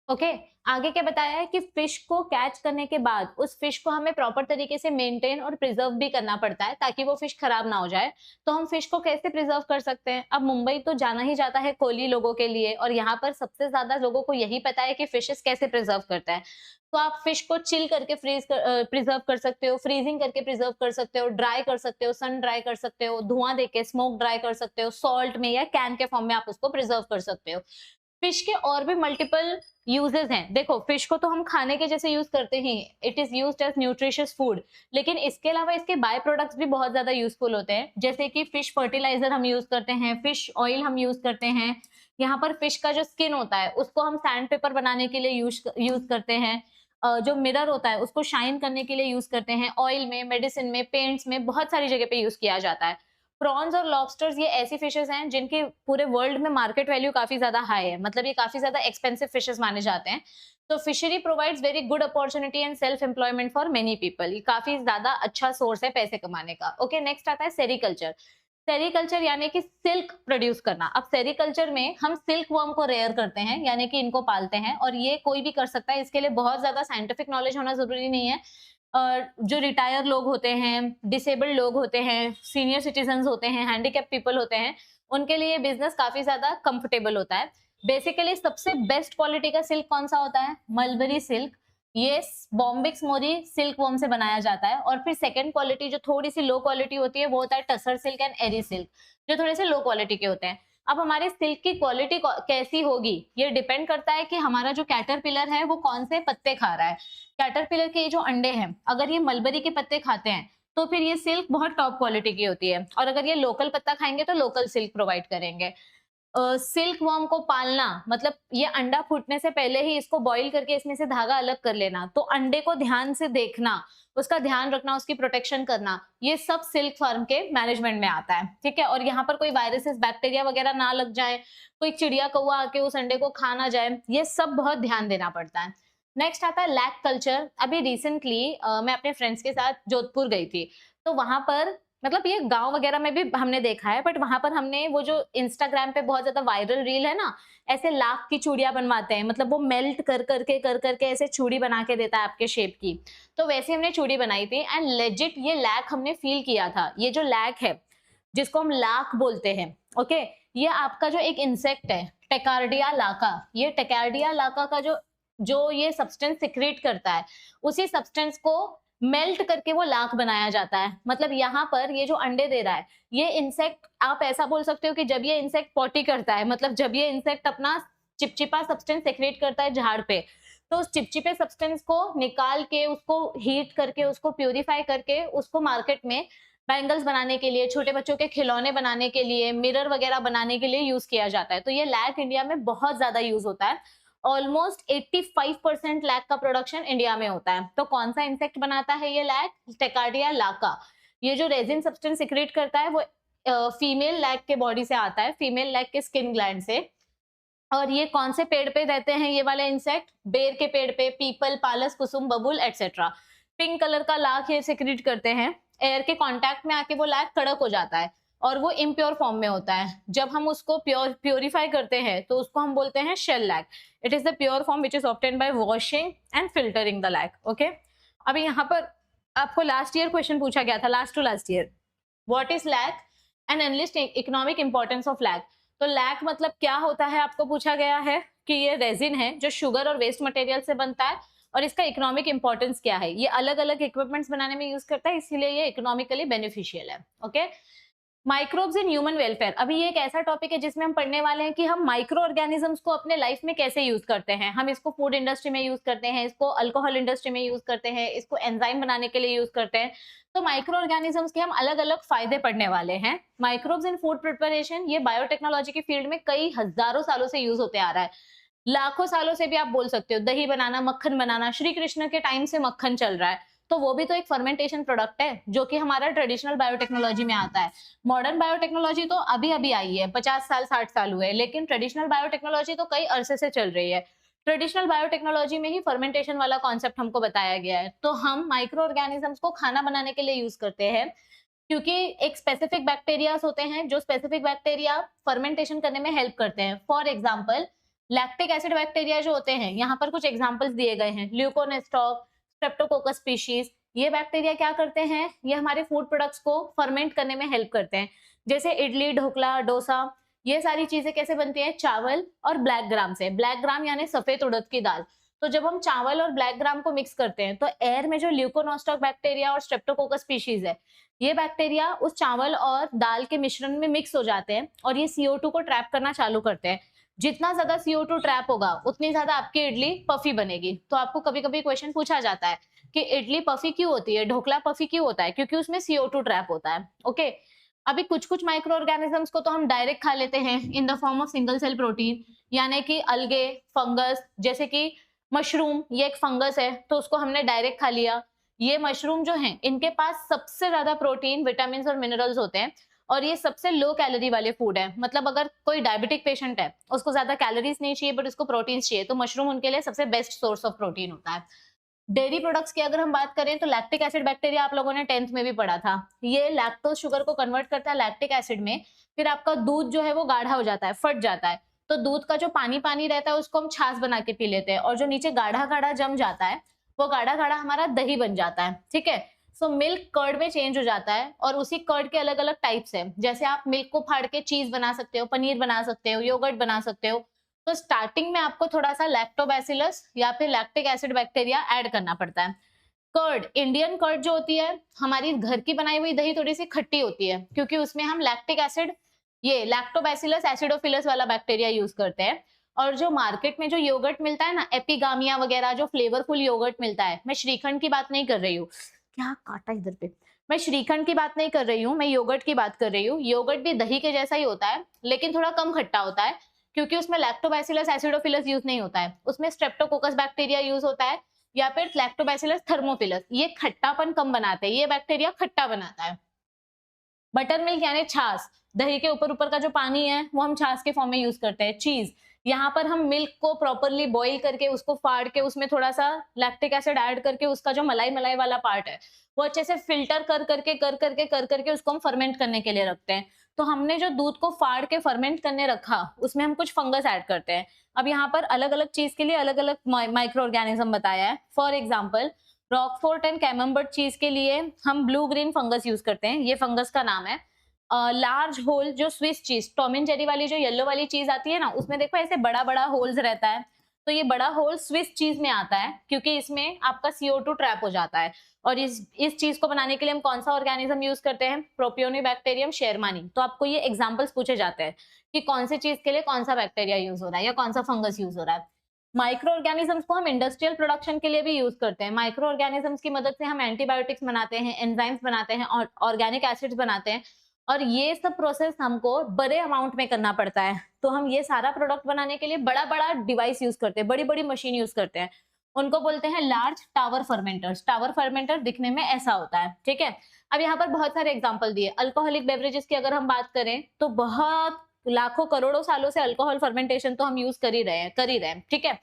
ओके, आगे क्या बताया है कि फिश को कैच करने के बाद उस फिश को हमें प्रॉपर तरीके से मेंटेन और प्रिजर्व भी करना पड़ता है ताकि वो फिश खराब ना हो जाए। तो हम फिश को कैसे प्रिजर्व कर सकते हैं? अब मुंबई तो जाना ही जाता है कोली लोगों के लिए, और यहाँ पर सबसे ज्यादा लोगों को यही पता है कि फिशेस कैसे प्रिजर्व करते हैं। तो आप फिश को चिल करके प्रिजर्व कर सकते हो, फ्रीजिंग करके प्रिजर्व कर सकते हो, ड्राई कर सकते हो, सन ड्राई कर सकते हो, धुआं देके स्मोक ड्राई कर सकते हो, सॉल्ट में या कैन के फॉर्म में आप उसको प्रिजर्व कर सकते हो। फिश के और भी मल्टीपल यूजेस हैं। देखो, फिश को तो हम खाने के जैसे यूज करते हैं, it is used as nutritious food, लेकिन इसके अलावा इसके बाय प्रोडक्ट्स भी बहुत ज्यादा यूजफुल होते हैं, जैसे कि फिश फर्टिलाइजर हम यूज करते हैं, फिश ऑयल हम यूज करते हैं। यहाँ पर फिश का जो स्किन होता है उसको हम सैंड पेपर बनाने के लिए यूज करते हैं। जो मिरर होता है उसको शाइन करने के लिए यूज करते हैं, ऑयल में, मेडिसिन में, पेंट्स में, बहुत सारी जगह पे यूज किया जाता है। प्रॉन्स और लॉबस्टर्स ये ऐसी फिशेस हैं जिनकी पूरे वर्ल्ड में मार्केट वैल्यू काफी ज्यादा हाई है, मतलब ये काफी ज्यादा एक्सपेंसिव फिशेस माने जाते हैं। तो fishery provides very good opportunity and self employment for many people, ये काफी ज्यादा अच्छा सोर्स है पैसे कमाने का। ओके, नेक्स्ट आता है सेरीकल्चर। सेरीकल्चर यानी कि सिल्क प्रोड्यूस करना। अब सेरीकल्चर में हम सिल्क वर्म को रेयर करते हैं, यानी कि इनको पालते हैं, और ये कोई भी कर सकता है, इसके लिए बहुत ज्यादा साइंटिफिक नॉलेज होना जरूरी नहीं है। जो रिटायर लोग होते हैं, डिसेबल्ड लोग होते हैं, सीनियर सिटीजन होते हैं, हैंडीकैप पीपल होते हैं, उनके लिए बिजनेस काफी ज्यादा कंफर्टेबल होता है। बेसिकली सबसे बेस्ट क्वालिटी का सिल्क कौन सा होता है? Mulberry silk. ये बॉम्बिक्स मोरी सिल्क वर्म से बनाया जाता है। और फिर सेकंड क्वालिटी जो थोड़ी सी लो क्वालिटी होती है वो होता है tussar silk and eri silk, जो थोड़े से लो क्वालिटी के होते हैं। अब हमारे सिल्क की क्वालिटी कैसी होगी ये डिपेंड करता है कि हमारा जो कैटरपिलर है वो कौन से पत्ते खा रहा है। कैटरपिलर के जो अंडे हैं, अगर ये मलबरी के पत्ते खाते हैं तो फिर ये सिल्क बहुत टॉप क्वालिटी की होती है, और अगर ये लोकल पत्ता खाएंगे तो लोकल सिल्क प्रोवाइड करेंगे। सिल्क वर्म को पालना मतलब ये अंडा फूटने से पहले ही इसको बॉईल करके इसमें से धागा अलग कर लेना, तो अंडे को ध्यान से देखना, उसका ध्यान रखना, उसकी प्रोटेक्शन करना, ये सब सिल्क फार्म के मैनेजमेंट में आता है। ठीक है, और यहाँ पर कोई वायरसेस बैक्टीरिया वगैरह ना लग जाए, कोई चिड़िया कौवा आके उस अंडे को खा ना जाए, ये सब बहुत ध्यान देना पड़ता है। नेक्स्ट आता है लैक कल्चर। अभी रिसेंटली मैं अपने फ्रेंड्स के साथ जोधपुर गई थी, तो वहां पर मतलब ये गांव वगैरह में भी हमने देखा है, बट वहां पर हमने वो जो इंस्टाग्राम पे बहुत ज्यादा वायरल रील है ना, ऐसे लाख की चूड़ियां बनवाते हैं, मतलब वो मेल्ट कर करके ऐसे चूड़ी बना के देता है आपके शेप की, तो वैसे हमने चूड़ी बनाई थी एंड लेजिट ये लैक हमने फील किया था। ये जो लैक है जिसको हम लाख बोलते हैं, ओके, ये आपका जो एक इंसेक्ट है टेकार्डिया लाका, ये टेकार्डिया लाका का जो ये सब्सटेंस सिक्रेट करता है, उसी सब्सटेंस को मेल्ट करके वो लाख बनाया जाता है। मतलब यहाँ पर ये जो अंडे दे रहा है ये इंसेक्ट, आप ऐसा बोल सकते हो कि जब ये इंसेक्ट पॉटी करता है, मतलब जब ये इंसेक्ट अपना चिपचिपा सब्सटेंस सेक्रेट करता है झाड़ पे, तो उस चिपचिपे सब्सटेंस को निकाल के उसको हीट करके उसको प्यूरिफाई करके उसको मार्केट में बैंगल्स बनाने के लिए, छोटे बच्चों के खिलौने बनाने के लिए, मिरर वगैरह बनाने के लिए यूज किया जाता है। तो ये लैक इंडिया में बहुत ज्यादा यूज होता है। ऑलमोस्ट 85% लैक का प्रोडक्शन इंडिया में होता है। तो कौन सा इंसेक्ट बनाता है ये लैक? टेकार्डिया लाका। ये जो रेजिन सब्सटेंस सिक्रेट करता है वो फीमेल लैक के बॉडी से आता है, फीमेल लैक के स्किन ग्लैंड से। और ये कौन से पेड़ पे रहते हैं ये वाले इंसेक्ट? बेर के पेड़ पे, पीपल, पालस, कुसुम, बबूल एटसेट्रा। पिंक कलर का लाख ये सिक्रेट करते हैं, एयर के कांटेक्ट में आके वो लैक कड़क हो जाता है और वो इम्प्योर फॉर्म में होता है। जब हम उसको प्योरीफाई करते हैं तो उसको हम बोलते हैं shellac. It is the pure form which is obtained by washing and filtering the lac. Okay, अभी यहाँ पर आपको लास्ट ईयर क्वेश्चन पूछा गया था, last to last year, what is lac and enlist economic importance of lac. तो lac मतलब क्या होता है आपको पूछा गया है कि ये रेजिन है जो शुगर और वेस्ट मटेरियल से बनता है, और इसका इकोनॉमिक इंपॉर्टेंस क्या है। ये अलग अलग इक्विपमेंट्स बनाने में यूज करता है, इसीलिए ये इकोनॉमिकली बेनिफिशियल है। Okay, microbes in human welfare. अभी ये एक ऐसा टॉपिक है जिसमें हम पढ़ने वाले हैं कि हम माइक्रो ऑर्गेनिजम्स को अपने लाइफ में कैसे यूज करते हैं। हम इसको फूड इंडस्ट्री में यूज करते हैं, इसको अल्कोहल इंडस्ट्री में यूज करते हैं, इसको एंजाइम बनाने के लिए यूज करते हैं। तो माइक्रो ऑर्गेनिजम्स के हम अलग अलग फायदे पढ़ने वाले हैं। माइक्रोब्स इन फूड प्रिपरेशन, ये बायोटेक्नोलॉजी की फील्ड में कई हजारों सालों से यूज होते आ रहा है, लाखों सालों से भी आप बोल सकते हो। दही बनाना, मक्खन बनाना, श्री कृष्ण के टाइम से मक्खन चल रहा है, तो वो भी तो एक फर्मेंटेशन प्रोडक्ट है जो कि हमारा ट्रेडिशनल बायोटेक्नोलॉजी में आता है। मॉडर्न बायोटेक्नोलॉजी तो अभी अभी आई है, 50 साल 60 साल हुए, लेकिन ट्रेडिशनल बायोटेक्नोलॉजी तो कई अरसे से चल रही है। ट्रेडिशनल बायोटेक्नोलॉजी में ही फर्मेंटेशन वाला कॉन्सेप्ट हमको बताया गया है। तो हम माइक्रो ऑर्गेनिजम्स को खाना बनाने के लिए यूज करते हैं, क्योंकि एक स्पेसिफिक बैक्टीरियाज होते हैं जो स्पेसिफिक बैक्टीरिया फर्मेंटेशन करने में हेल्प करते हैं। For example lactic acid bacteria जो होते हैं, यहाँ पर कुछ एग्जाम्पल्स दिए गए हैं, ल्यूकोनेस्टॉक, स्ट्रेप्टोकोकस स्पीशीज। ये बैक्टीरिया क्या करते हैं? ये हमारे फूड प्रोडक्ट्स को फर्मेंट करने में हेल्प करते हैं, जैसे इडली, ढोकला, डोसा, ये सारी चीजें कैसे बनती है? चावल और ब्लैक ग्राम से। ब्लैक ग्राम यानी सफेद उड़द की दाल। तो जब हम चावल और ब्लैक ग्राम को मिक्स करते हैं तो एयर में जो ल्यूकोनोस्टॉक बैक्टीरिया और स्ट्रेप्टोकोकस स्पीशीज है, ये बैक्टीरिया उस चावल और दाल के मिश्रण में मिक्स हो जाते हैं और ये CO2 को ट्रैप करना चालू करते हैं। जितना ज्यादा CO2 ट्रैप होगा उतनी ज्यादा आपकी इडली पफी बनेगी। तो आपको कभी कभी क्वेश्चन पूछा जाता है कि इडली पफी क्यों होती है, ढोकला पफी क्यों होता है? क्योंकि उसमें CO2 ट्रैप होता है। ओके, अभी कुछ कुछ माइक्रो ऑर्गेनिजम्स को तो हम डायरेक्ट खा लेते हैं in the form of single cell protein, यानी कि अलगे, फंगस, जैसे कि मशरूम, ये एक फंगस है तो उसको हमने डायरेक्ट खा लिया। ये मशरूम जो है इनके पास सबसे ज्यादा प्रोटीन, विटामिन और मिनरल्स होते हैं, और ये सबसे लो कैलोरी वाले फूड है। मतलब अगर कोई डायबिटिक पेशेंट है, उसको ज्यादा कैलोरीज नहीं चाहिए बट उसको प्रोटीन चाहिए, तो मशरूम उनके लिए सबसे बेस्ट सोर्स ऑफ प्रोटीन होता है। डेयरी प्रोडक्ट्स की अगर हम बात करें तो लैक्टिक एसिड बैक्टीरिया आप लोगों ने 10th में भी पढ़ा था। ये लैक्टोज शुगर को कन्वर्ट करता है लैक्टिक एसिड में, फिर आपका दूध जो है वो गाढ़ा हो जाता है, फट जाता है। तो दूध का जो पानी पानी रहता है उसको हम छाछ बना के पी लेते हैं, और जो नीचे गाढ़ा गाढ़ा जम जाता है वो गाढ़ा गाढ़ा हमारा दही बन जाता है। ठीक है, सो मिल्क कर्ड में चेंज हो जाता है, और उसी कर्ड के अलग अलग टाइप्स है। जैसे आप मिल्क को फाड़ के चीज बना सकते हो, पनीर बना सकते हो, योगर्ट बना सकते हो। तो स्टार्टिंग में आपको थोड़ा सा लैक्टोबैसिलस या फिर लैक्टिक एसिड बैक्टीरिया ऐड करना पड़ता है। कर्ड, इंडियन कर्ड जो होती है, हमारी घर की बनाई हुई दही थोड़ी सी खट्टी होती है, क्योंकि उसमें हम लैक्टिक एसिड, ये लैक्टोबैसिलस एसिडोफिलस वाला बैक्टीरिया यूज करते हैं। और जो मार्केट में जो योगर्ट मिलता है ना, एपिगामिया वगैरह, जो फ्लेवरफुल योगर्ट मिलता है, मैं श्रीखंड की बात नहीं कर रही हूँ, क्या काटा इधर पे, मैं श्रीखंड की बात नहीं कर रही हूँ, मैं योगर्ट की बात कर रही हूँ। योगर्ट भी दही के जैसा ही होता है, लेकिन थोड़ा कम खट्टा होता है, क्योंकि उसमें लैक्टोबैसिलस एसिडोफिलस यूज नहीं होता है, उसमें स्ट्रेप्टोकोकस बैक्टीरिया यूज होता है, या फिर लैक्टोबैसिलस थर्मोफिलस। ये खट्टापन कम बनाते हैं, ये बैक्टीरिया खट्टा बनाता है। बटर मिल्क यानी छाछ, दही के ऊपर ऊपर का जो पानी है वो हम छाछ के फॉर्म में यूज करते हैं। चीज, यहाँ पर हम मिल्क को प्रॉपरली बॉईल करके उसको फाड़ के उसमें थोड़ा सा लैक्टिक एसिड ऐड करके उसका जो मलाई मलाई वाला पार्ट है वो अच्छे से फिल्टर कर करके उसको हम फर्मेंट करने के लिए रखते हैं। तो हमने जो दूध को फाड़ के फर्मेंट करने रखा, उसमें हम कुछ फंगस ऐड करते हैं। अब यहाँ पर अलग अलग चीज के लिए अलग अलग माइक्रो ऑर्गेनिज्म बताया है। फॉर एग्जाम्पल, रॉकफोर्ट एंड कैमम्बर्ट चीज के लिए हम ब्लू ग्रीन फंगस यूज करते हैं, ये फंगस का नाम है। लार्ज होल जो Swiss cheese, Tom and Jerry वाली जो येलो वाली चीज आती है ना, उसमें देखो ऐसे बड़ा बड़ा होल्स रहता है, तो ये बड़ा होल स्विस चीज में आता है, क्योंकि इसमें आपका CO2 ट्रैप हो जाता है। और इस चीज को बनाने के लिए हम कौन सा ऑर्गेनिज्म यूज करते हैं? प्रोपियोनिबैक्टीरियम शेरमानी। तो आपको ये एग्जांपल्स पूछे जाते हैं कि कौन सी चीज के लिए कौन सा बैक्टीरिया यूज हो रहा है या कौन सा फंगस यूज हो रहा है। माइक्रो ऑर्गेनिजम्स को हम इंडस्ट्रियल प्रोडक्शन के लिए भी यूज करते हैं। माइक्रो ऑर्गेनिजम्स की मदद से हम एंटीबायोटिक्स बनाते हैं, एंजाइम्स बनाते हैं और ऑर्गेनिक एसिड्स बनाते हैं, और ये सब प्रोसेस हमको बड़े अमाउंट में करना पड़ता है। तो हम ये सारा प्रोडक्ट बनाने के लिए बड़ा बड़ा डिवाइस यूज करते हैं, बड़ी बड़ी मशीन यूज करते हैं, उनको बोलते हैं large tower fermenters. Tower fermenter दिखने में ऐसा होता है। ठीक है, अब यहाँ पर बहुत सारे एग्जाम्पल दिए। अल्कोहलिक बेवरेजेस की अगर हम बात करें तो बहुत लाखों करोड़ों सालों से अल्कोहल फर्मेंटेशन तो हम यूज कर ही रहे हैं। ठीक है,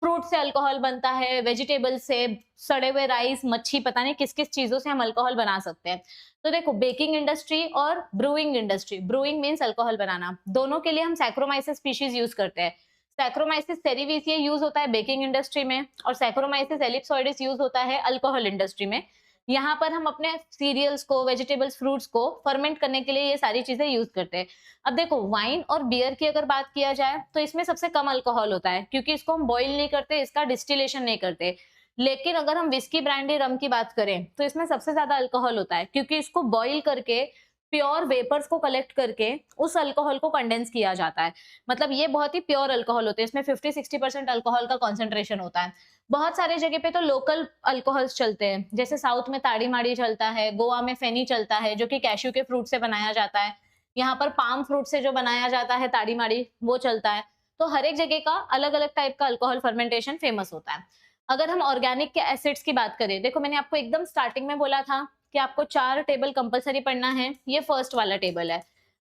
फ्रूट से अल्कोहल बनता है, वेजिटेबल से, सड़े हुए राइस, मच्छी, पता नहीं किस किस चीजों से हम अल्कोहल बना सकते हैं। तो देखो, बेकिंग इंडस्ट्री और brewing industry, brewing means alcohol बनाना, दोनों के लिए हम सैक्रोमाइसिस स्पीशीज यूज करते हैं। सैक्रोमाइसिस सेरिविसिया यूज होता है बेकिंग इंडस्ट्री में, और सैक्रोमाइसिस एलिप्सोइडिस यूज होता है अल्कोहल इंडस्ट्री में। यहाँ पर हम अपने सीरियल्स को, वेजिटेबल्स, फ्रूट्स को फर्मेंट करने के लिए ये सारी चीजें यूज करते हैं। अब देखो, वाइन और बियर की अगर बात किया जाए तो इसमें सबसे कम अल्कोहल होता है, क्योंकि इसको हम बॉईल नहीं करते, इसका डिस्टिलेशन नहीं करते। लेकिन अगर हम विस्की, ब्रांडी, रम की बात करें तो इसमें सबसे ज्यादा अल्कोहल होता है, क्योंकि इसको बॉईल करके प्योर वेपर्स को कलेक्ट करके उस अल्कोहल को कंडेंस किया जाता है। मतलब ये बहुत ही प्योर अल्कोहल होते हैं, इसमें 50-60% अल्कोहल का कॉन्सेंट्रेशन होता है। बहुत सारे जगह पे तो लोकल अल्कोहल्स चलते हैं, जैसे साउथ में ताड़ी माड़ी चलता है, गोवा में फेनी चलता है जो कि कैश्यू के फ्रूट से बनाया जाता है, यहाँ पर पाम फ्रूट से जो बनाया जाता है ताड़ी माड़ी वो चलता है। तो हर एक जगह का अलग अलग टाइप का अल्कोहल फर्मेंटेशन फेमस होता है। अगर हम ऑर्गेनिक के एसिड्स की बात करें, देखो मैंने आपको एकदम स्टार्टिंग में बोला था कि आपको 4 टेबल कंपलसरी पढ़ना है, ये फर्स्ट वाला टेबल है।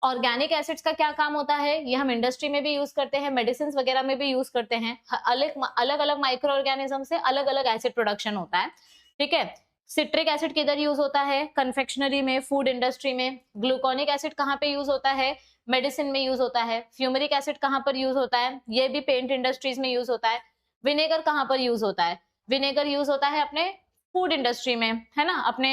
ऑर्गेनिक एसिड्स का क्या काम होता है, ये हम इंडस्ट्री में भी यूज करते हैं, मेडिसिन वगैरह में भी यूज करते हैं। अलग अलग माइक्रो ऑर्गेनिज्म से अलग अलग एसिड प्रोडक्शन होता है। ठीक है, सिट्रिक एसिड किधर यूज होता है? कन्फेक्शनरी में, फूड इंडस्ट्री में। ग्लूकोनिक एसिड कहाँ पे यूज होता है? मेडिसिन में यूज होता है। फ्यूमरिक एसिड कहाँ पर यूज होता है? ये भी पेंट इंडस्ट्रीज में यूज होता है। विनेगर कहाँ पर यूज होता है? विनेगर यूज होता है अपने फूड इंडस्ट्री में, है ना, अपने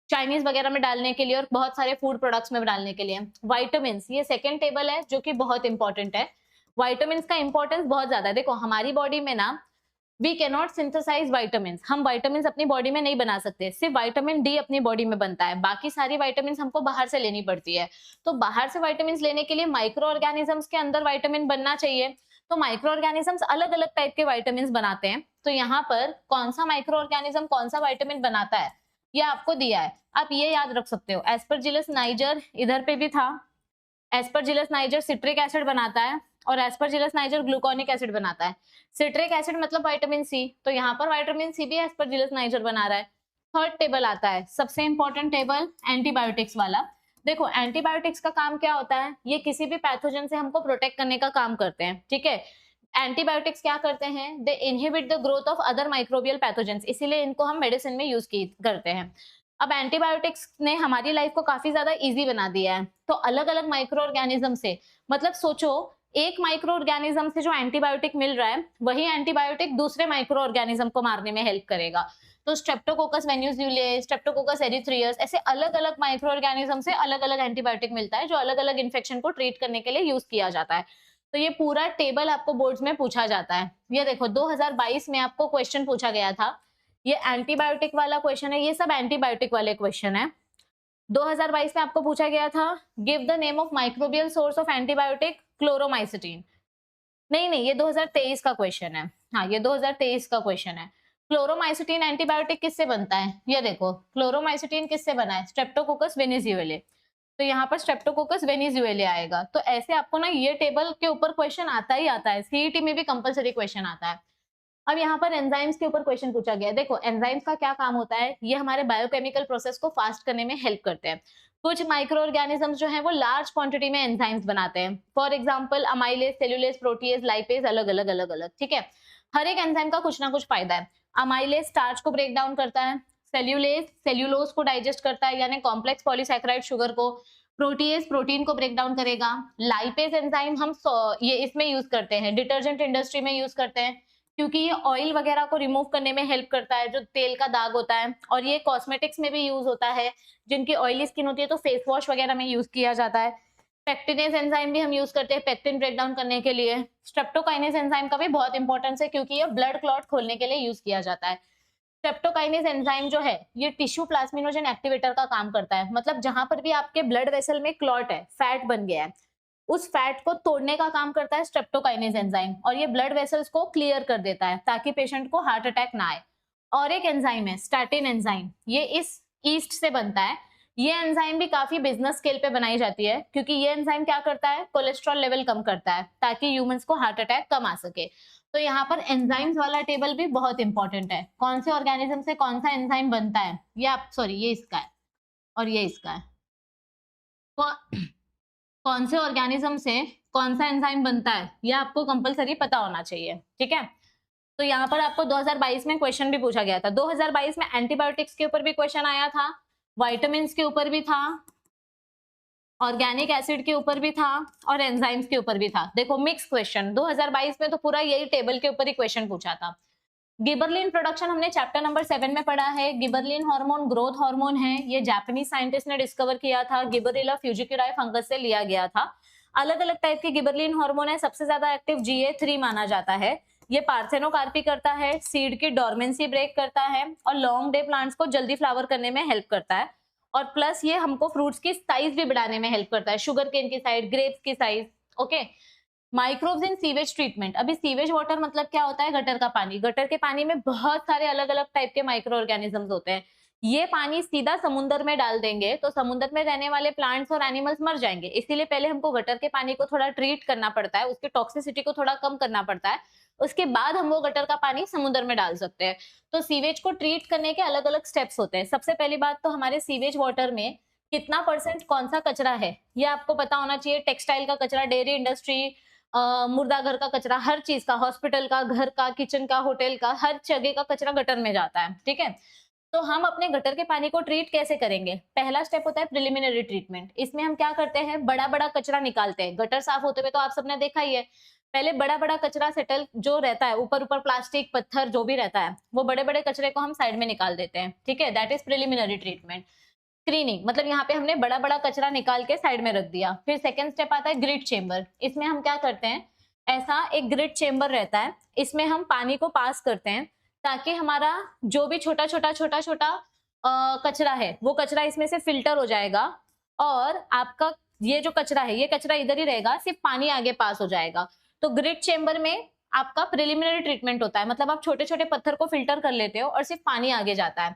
चाइनीज वगैरह में डालने के लिए और बहुत सारे फूड प्रोडक्ट्स में डालने के लिए। विटामिन, ये सेकंड टेबल है जो कि बहुत इंपॉर्टेंट है। विटामिन का इंपॉर्टेंस बहुत ज्यादा है। देखो, हमारी बॉडी में ना, we can not synthesise vitamin, हम विटामिन अपनी बॉडी में नहीं बना सकते, सिर्फ विटामिन डी अपनी बॉडी में बनता है, बाकी सारी विटामिन हमको बाहर से लेनी पड़ती है। तो बाहर से विटामिन लेने के लिए माइक्रो ऑर्गेनिजम्स के अंदर विटामिन बनना चाहिए, तो माइक्रो ऑर्गेनिजम्स अलग अलग टाइप के विटामिन बनाते हैं। तो यहाँ पर कौन सा माइक्रो ऑर्गेनिज्म कौन सा विटामिन बनाता है ये आपको दिया है, आप ये याद रख सकते हो। एस्परजिलस नाइजर इधर पे भी था, एस्परजिलस नाइजर सिट्रिक एसिड बनाता है और एस्परजिलस नाइजर ग्लूकोनिक एसिड बनाता है। सिट्रिक एसिड मतलब विटामिन सी, तो यहाँ पर विटामिन सी भी एस्परजिलस नाइजर बना रहा है। थर्ड टेबल आता है, सबसे इंपॉर्टेंट टेबल, एंटीबायोटिक्स वाला। देखो एंटीबायोटिक्स का काम क्या होता है, ये किसी भी पैथोजन से हमको प्रोटेक्ट करने का काम करते हैं, ठीक है। एंटीबायोटिक्स क्या करते हैं, they inhibit the growth of other microbial pathogens, इसीलिए इनको हम मेडिसिन में यूज करते हैं। अब एंटीबायोटिक्स ने हमारी लाइफ को काफी ज्यादा इजी बना दिया है, तो अलग अलग माइक्रो ऑर्गेनिज्म से, मतलब सोचो एक माइक्रो ऑर्गेनिज्म से जो एंटीबायोटिक मिल रहा है, वही एंटीबायोटिक दूसरे माइक्रो ऑर्गेनिज्म को मारने में हेल्प करेगा। तो स्ट्रेप्टोकोकस वेनिजुले, स्ट्रेप्टोकोकस एरिथ्रियस, ऐसे अलग अलग माइक्रो ऑर्गेनिज्म से अलग अलग एंटीबायोटिक मिलता है, जो अलग अलग इन्फेक्शन को ट्रीट करने के लिए यूज किया जाता है। तो ये पूरा टेबल आपको बोर्ड्स में पूछा जाता है। ये देखो 2022 में आपको क्वेश्चन पूछा गया था, ये एंटीबायोटिक वाला क्वेश्चन है, ये सब एंटीबायोटिक वाले क्वेश्चन है। 2022 में आपको पूछा गया था, give the name of microbial source of antibiotic chloromycetin. नहीं, ये 2023 का क्वेश्चन है। हाँ, ये 2023 का क्वेश्चन है। क्लोरोमाइसिटीन एंटीबायोटिक किससे बनता है, ये देखो क्लोरोमाइसिटीन किससे बना है, स्ट्रेप्टोकोकस वेनिजुले। तो यहाँ पर स्ट्रेप्टोकोकस वेनिजुले आएगा। तो ऐसे आपको ना ये टेबल के ऊपर क्वेश्चन आता ही आता है, सीईटी में भी कंपलसरी क्वेश्चन आता है। अब यहाँ पर एंजाइम्स के ऊपर क्वेश्चन पूछा गया है। देखो एंजाइम्स का क्या काम होता है, ये हमारे बायोकेमिकल प्रोसेस को फास्ट करने में हेल्प करते हैं। कुछ माइक्रो ऑर्गेनिजम्स जो है वो लार्ज क्वांटिटी में एंजाइम्स बनाते हैं, for example amylase, cellulase, protease, lipase, अलग अलग, ठीक है। हर एक एंजाइम का कुछ ना कुछ फायदा है। अमाइलेज स्टार्च को ब्रेक डाउन करता है, सेल्यूलेज सेल्यूलोज को डाइजेस्ट करता है यानी कॉम्प्लेक्स पॉलीसैकेराइड शुगर को, प्रोटीएज प्रोटीन को ब्रेक डाउन करेगा, लाइपेज एंजाइम हम ये इसमें यूज करते हैं, डिटर्जेंट इंडस्ट्री में यूज करते हैं, क्योंकि ये ऑयल वगैरह को रिमूव करने में हेल्प करता है, जो तेल का दाग होता है। और ये कॉस्मेटिक्स में भी यूज होता है, जिनकी ऑयली स्किन होती है तो फेस वॉश वगैरह में यूज किया जाता है। पेक्टिनेज एंजाइम भी हम यूज करते हैं पेक्टिन ब्रेक डाउन करने के लिए। स्ट्रेप्टोकाइनेज एंजाइम का भी बहुत इंपॉर्टेंस है, क्योंकि ये ब्लड क्लॉट खोलने के लिए यूज किया जाता है। स्ट्रेप्टोकाइनेज एंजाइम जो है ये टिश्यू प्लाज्मिनोजन एक्टिवेटर का काम करता है, मतलब जहां पर भी आपके ब्लड वेसल में क्लॉट है, फैट बन गया है, उस फैट को तोड़ने का काम करता है स्ट्रेप्टोकाइनेज एंजाइम, और ये ब्लड वेसल्स को क्लियर कर देता है ताकि पेशेंट को हार्ट अटैक ना आए। और एक एंजाइम है स्टैटिन एंजाइम, ये इस ईस्ट से बनता है। ये एंजाइम भी काफी बिजनेस स्केल पे बनाई जाती है, क्योंकि ये एंजाइम क्या करता है, कोलेस्ट्रॉल लेवल कम करता है ताकि ह्यूमंस को हार्ट अटैक कम आ सके। तो यहाँ पर एंजाइम्स वाला टेबल भी बहुत इंपॉर्टेंट है, कौन से ऑर्गेनिज्म से कौन सा एंजाइम बनता है, ये आप सॉरी ये इसका है और ये इसका है, कौन से ऑर्गेनिज्म से कौन सा एंजाइम बनता है, ये आपको कंपलसरी पता होना चाहिए, ठीक है। तो यहाँ पर आपको 2022 में क्वेश्चन भी पूछा गया था। 2022 में एंटीबायोटिक्स के ऊपर भी क्वेश्चन आया था, विटामिन्स के ऊपर भी था, ऑर्गेनिक एसिड के ऊपर भी था और एंजाइम्स के ऊपर भी था। देखो मिक्स क्वेश्चन 2022 में तो पूरा यही टेबल के ऊपर ही क्वेश्चन पूछा था। गिबरलिन प्रोडक्शन हमने चैप्टर नंबर 7 में पढ़ा है। गिबरलिन हार्मोन ग्रोथ हार्मोन है, ये जापानीज साइंटिस्ट ने डिस्कवर किया था, गिबरेला फ्यूजिकुराई फंगस से लिया गया था। अलग अलग टाइप के गिबरलिन हार्मोन है, सबसे ज्यादा एक्टिव GA3 माना जाता है। ये पार्थेनोकार्पी करता है, सीड की डोरमेंसी ब्रेक करता है और लॉन्ग डे प्लांट्स को जल्दी फ्लावर करने में हेल्प करता है। और प्लस ये हमको फ्रूट्स की साइज भी बढ़ाने में हेल्प करता है, शुगर केन की साइज, ग्रेप्स की size, okay. Microbes in sewage treatment, अभी सीवेज वाटर मतलब क्या होता है, गटर का पानी। गटर के पानी में बहुत सारे अलग अलग टाइप के माइक्रो ऑर्गेनिजम्स होते हैं, ये पानी सीधा समुद्र में डाल देंगे तो समुद्र में रहने वाले प्लांट्स और एनिमल्स मर जाएंगे, इसीलिए पहले हमको गटर के पानी को थोड़ा ट्रीट करना पड़ता है, उसकी टॉक्सिसिटी को थोड़ा कम करना पड़ता है, उसके बाद हम वो गटर का पानी समुद्र में डाल सकते हैं। तो सीवेज को ट्रीट करने के अलग अलग स्टेप्स होते हैं। सबसे पहली बात तो हमारे सीवेज वाटर में कितना परसेंट कौन सा कचरा है ये आपको पता होना चाहिए। टेक्सटाइल का कचरा, डेयरी इंडस्ट्री, मुर्दा घर का कचरा, हर चीज का, हॉस्पिटल का, घर का, किचन का, होटल का, हर जगह का कचरा गटर में जाता है, ठीक है। तो हम अपने गटर के पानी को ट्रीट कैसे करेंगे, पहला स्टेप होता है प्रिलिमिनरी ट्रीटमेंट। इसमें हम क्या करते हैं, बड़ा बड़ा कचरा निकालते हैं। गटर साफ होते हुए तो आप सबने देखा ही है, पहले बड़ा बड़ा कचरा सेटल जो रहता है, ऊपर ऊपर प्लास्टिक पत्थर जो भी रहता है, वो बड़े बड़े कचरे को हम साइड में निकाल देते हैं, ठीक है, that is preliminary treatment. Screening मतलब यहाँ पे हमने बड़ा बड़ा कचरा निकाल के साइड में रख दिया। फिर सेकंड स्टेप आता है ग्रिट चेम्बर। इसमें हम क्या करते हैं, ऐसा एक ग्रिट चेम्बर रहता है, इसमें हम पानी को पास करते हैं ताकि हमारा जो भी छोटा छोटा कचरा है वो कचरा इसमें से फिल्टर हो जाएगा और आपका ये जो कचरा है ये कचरा इधर ही रहेगा, सिर्फ पानी आगे पास हो जाएगा। तो ग्रिट चेम्बर में आपका प्रिलिमिनरी ट्रीटमेंट होता है, मतलब आप छोटे छोटे पत्थर को फिल्टर कर लेते हो और सिर्फ पानी आगे जाता है।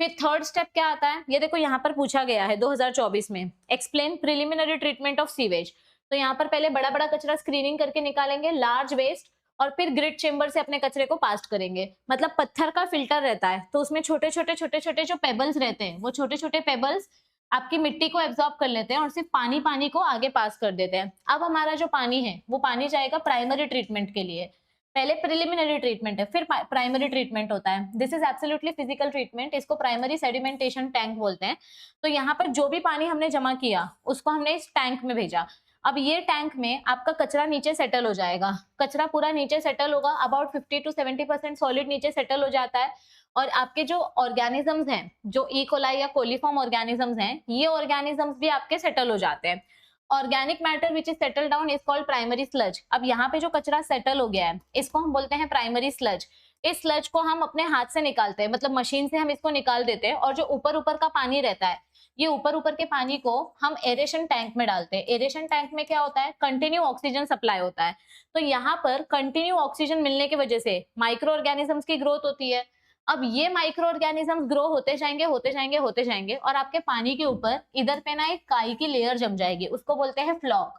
फिर थर्ड स्टेप क्या आता है, ये देखो यहाँ पर पूछा गया है 2024 में, explain preliminary treatment of sewage. तो यहाँ पर पहले बड़ा बड़ा कचरा स्क्रीनिंग करके निकालेंगे, लार्ज वेस्ट, और फिर ग्रिड चेम्बर से अपने कचरे को पास करेंगे। मतलब पत्थर का फिल्टर रहता है तो उसमें छोटे छोटे जो पेबल्स रहते हैं वो छोटे छोटे पेबल्स आपकी मिट्टी को एब्जॉर्ब कर लेते हैं और सिर्फ पानी पानी को आगे पास कर देते हैं। अब हमारा जो पानी है वो पानी जाएगा प्राइमरी ट्रीटमेंट के लिए। पहले प्रिलिमिनरी ट्रीटमेंट है, फिर प्राइमरी ट्रीटमेंट होता है। This is absolutely physical treatment, इसको प्राइमरी सेडिमेंटेशन टैंक बोलते हैं। तो यहाँ पर जो भी पानी हमने जमा किया उसको हमने इस टैंक में भेजा। अब ये टैंक में आपका कचरा नीचे सेटल हो जाएगा, कचरा पूरा नीचे सेटल होगा, अबाउट 50 to 70% सॉलिड नीचे सेटल हो जाता है। और आपके जो ऑर्गेनिजम्स हैं, जो ई कोलाई या कोलीफॉर्म ऑर्गेनिजम्स हैं, ये ऑर्गेनिजम्स भी आपके सेटल हो जाते हैं। Organic matter which is settle down is called primary sludge. अब यहाँ पे जो कचरा सेटल हो गया है इसको हम बोलते हैं प्राइमरी स्लज। इस स्लज को हम अपने हाथ से निकालते हैं, मतलब मशीन से हम इसको निकाल देते हैं। और जो ऊपर ऊपर का पानी रहता है, ये ऊपर ऊपर के पानी को हम एरेशन टैंक में डालते हैं। एरेशन टैंक में क्या होता है, कंटिन्यू ऑक्सीजन सप्लाई होता है। तो यहाँ पर कंटिन्यू ऑक्सीजन मिलने की वजह से माइक्रो ऑर्गेनिजम्स की ग्रोथ होती है। अब ये माइक्रो ऑर्गेनिजम्स ग्रो होते जाएंगे होते जाएंगे होते जाएंगे और आपके पानी के ऊपर इधर पे ना एक काई की लेयर जम जाएगी, उसको बोलते हैं फ्लॉक।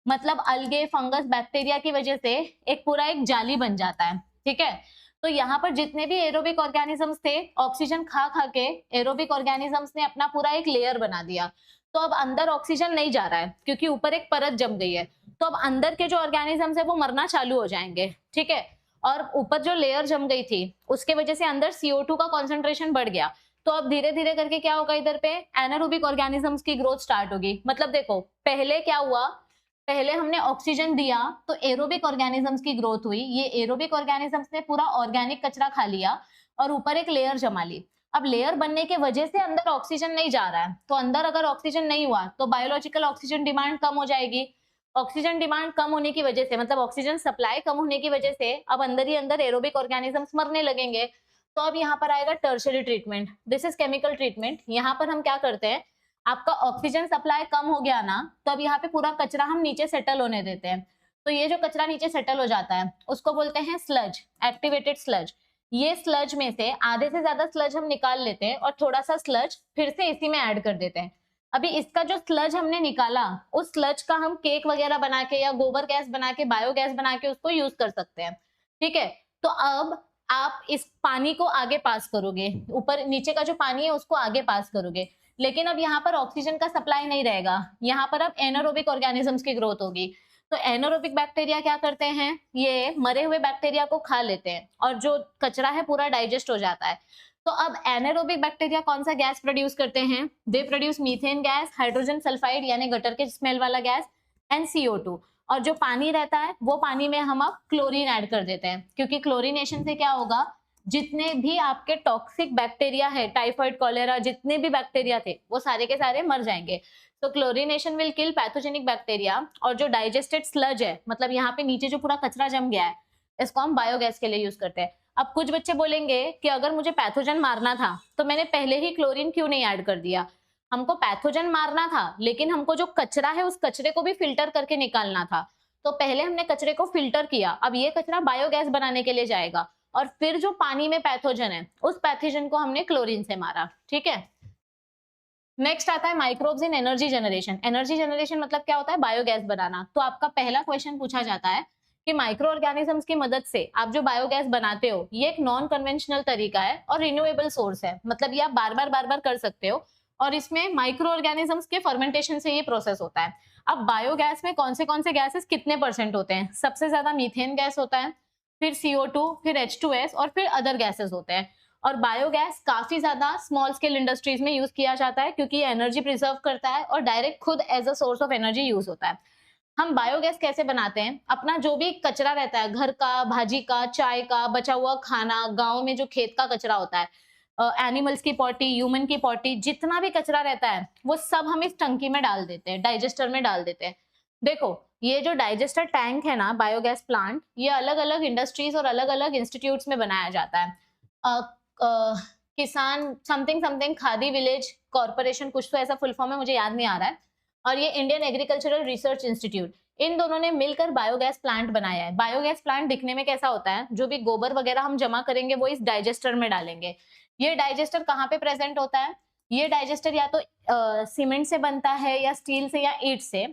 मतलब अलगे, फंगस, बैक्टीरिया की वजह से एक पूरा एक जाली बन जाता है। ठीक है, तो यहाँ पर जितने भी एरोबिक ऑर्गेनिजम्स थे, ऑक्सीजन खा खा के एरोबिक ऑर्गेनिजम्स ने अपना पूरा एक लेयर बना दिया। तो अब अंदर ऑक्सीजन नहीं जा रहा है क्योंकि ऊपर एक परत जम गई है। तो अब अंदर के जो ऑर्गेनिजम्स है वो मरना चालू हो जाएंगे। ठीक है, और ऊपर जो लेयर जम गई थी उसके वजह से अंदर CO2 का कॉन्सेंट्रेशन बढ़ गया। तो अब धीरे धीरे करके क्या होगा, इधर पे एनारोबिक ऑर्गेनिजम्स की ग्रोथ स्टार्ट होगी। मतलब देखो, पहले क्या हुआ, पहले हमने ऑक्सीजन दिया तो एरोबिक ऑर्गेनिजम्स की ग्रोथ हुई। ये एरोबिक ऑर्गेनिजम्स ने पूरा ऑर्गेनिक कचरा खा लिया और ऊपर एक लेयर जमा ली। अब लेयर बनने की वजह से अंदर ऑक्सीजन नहीं जा रहा है, तो अंदर अगर ऑक्सीजन नहीं हुआ तो बायोलॉजिकल ऑक्सीजन डिमांड कम हो जाएगी। ऑक्सीजन डिमांड कम होने की वजह से, मतलब ऑक्सीजन सप्लाई कम होने की वजह से अब अंदर ही अंदर एरोबिक ऑर्गेनिजम्स मरने लगेंगे। तो अब यहाँ पर आएगा tertiary treatment. This is chemical treatment. यहाँ पर हम क्या करते हैं, आपका ऑक्सीजन सप्लाई कम हो गया ना, तो अब यहाँ पे पूरा कचरा हम नीचे सेटल होने देते हैं। तो ये जो कचरा नीचे सेटल हो जाता है उसको बोलते हैं स्लज, एक्टिवेटेड स्लज। ये स्लज में से आधे से ज्यादा स्लज हम निकाल लेते हैं और थोड़ा सा स्लज फिर से इसी में ऐड कर देते हैं। अभी इसका जो स्लज हमने निकाला, उस स्लज का हम केक वगैरह बना के या गोबर गैस बना के, बायोगैस बना के उसको यूज कर सकते हैं। ठीक है, तो अब आप इस पानी को आगे पास करोगे, ऊपर नीचे का जो पानी है उसको आगे पास करोगे। लेकिन अब यहाँ पर ऑक्सीजन का सप्लाई नहीं रहेगा, यहाँ पर अब एनारोबिक ऑर्गेनिजम्स की ग्रोथ होगी। तो एनारोबिक बैक्टीरिया क्या करते हैं, ये मरे हुए बैक्टीरिया को खा लेते हैं और जो कचरा है पूरा डाइजेस्ट हो जाता है। तो अब एनारोबिक बैक्टीरिया कौन सा गैस प्रोड्यूस करते हैं, they produce methane gas, hydrogen sulphide यानी गटर के स्मेल वाला गैस, एंड CO2। और जो पानी रहता है वो पानी में हम अब क्लोरीन ऐड कर देते हैं, क्योंकि क्लोरीनेशन से क्या होगा, जितने भी आपके टॉक्सिक बैक्टीरिया है, टाइफाइड, कॉलेरा, जितने भी बैक्टीरिया थे वो सारे के सारे मर जाएंगे। तो chlorination will kill pathogenic bacteria. और जो डाइजेस्टेड स्लज है, मतलब यहाँ पे नीचे जो पूरा कचरा जम गया है, इसको हम बायोगैस के लिए यूज करते हैं। अब कुछ बच्चे बोलेंगे कि अगर मुझे पैथोजन मारना था तो मैंने पहले ही क्लोरीन क्यों नहीं ऐड कर दिया। हमको पैथोजन मारना था, लेकिन हमको जो कचरा है उस कचरे को भी फिल्टर करके निकालना था। तो पहले हमने कचरे को फिल्टर किया, अब ये कचरा बायोगैस बनाने के लिए जाएगा। और फिर जो पानी में पैथोजन है उस पैथोजन को हमने क्लोरीन से मारा। ठीक है, नेक्स्ट आता है microbes in energy generation. Energy generation मतलब क्या होता है, बायोगैस बनाना। तो आपका पहला क्वेश्चन पूछा जाता है कि माइक्रो ऑर्गेनिजम्स की मदद से आप जो बायोगैस बनाते हो, ये एक नॉन कन्वेंशनल तरीका है और रिन्यूएबल सोर्स है। मतलब ये आप बार बार कर सकते हो और इसमें माइक्रो ऑर्गेनिजम्स के फर्मेंटेशन से ये प्रोसेस होता है। अब बायोगैस में कौन से गैसेस कितने परसेंट होते हैं, सबसे ज्यादा मीथेन गैस होता है, फिर CO2, फिर H2S और फिर अदर गैसेस होते हैं। और बायोगैस काफी ज्यादा स्मॉल स्केल इंडस्ट्रीज में यूज किया जाता है क्योंकि ये एनर्जी प्रिजर्व करता है और डायरेक्ट खुद as a source of energy use होता है। हम बायोगैस कैसे बनाते हैं, अपना जो भी कचरा रहता है, घर का, भाजी का, चाय का, बचा हुआ खाना, गांव में जो खेत का कचरा होता है, एनिमल्स की पॉटी, ह्यूमन की पॉटी, जितना भी कचरा रहता है वो सब हम इस टंकी में डाल देते हैं, डाइजेस्टर में डाल देते हैं। देखो, ये जो डाइजेस्टर टैंक है ना, बायोगैस प्लांट, ये अलग अलग इंडस्ट्रीज और अलग अलग इंस्टीट्यूट्स में बनाया जाता है। किसान समथिंग खादी विलेज कॉर्पोरेशन, कुछ तो ऐसा फुल फॉर्म है, मुझे याद नहीं आ रहा है, और ये इंडियन एग्रीकल्चरल रिसर्च इंस्टीट्यूट, इन दोनों ने मिलकर बायोगैस प्लांट बनाया है। बायोगैस प्लांट दिखने में कैसा होता है, जो भी गोबर वगैरह हम जमा करेंगे वो इस डाइजेस्टर में डालेंगे। ये डाइजेस्टर कहाँ पे प्रेजेंट होता है, ये डाइजेस्टर या तो सीमेंट से बनता है या स्टील से या ईंट से,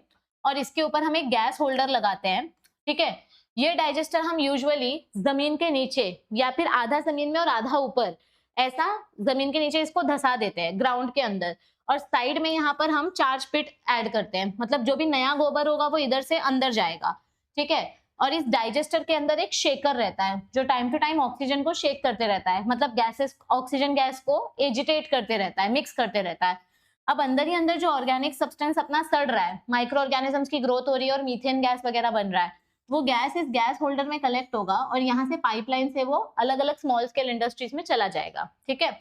और इसके ऊपर हम एक गैस होल्डर लगाते हैं। ठीक है, ये डाइजेस्टर हम यूजुअली जमीन के नीचे या फिर आधा जमीन में और आधा ऊपर, ऐसा जमीन के नीचे इसको धसा देते हैं ग्राउंड के अंदर, और साइड में यहाँ पर हम चार्ज पिट ऐड करते हैं, मतलब जो भी नया गोबर होगा वो इधर से अंदर जाएगा, ठीक है। और इस डाइजेस्टर के अंदर एक शेकर रहता है जो टाइम टू टाइम ऑक्सीजन को शेक करते रहता है, मतलब गैसेस, ऑक्सीजन गैस को एजिटेट करते रहता है, मिक्स करते रहता है। अब अंदर ही अंदर जो ऑर्गेनिक सब्सटेंस अपना सड़ रहा है, माइक्रो ऑर्गेनिजम्स की ग्रोथ हो रही है और मीथेन गैस वगैरह बन रहा है, वो गैस इस गैस होल्डर में कलेक्ट होगा और यहाँ से पाइपलाइन से वो अलग अलग स्मॉल स्केल इंडस्ट्रीज में चला जाएगा, ठीक है।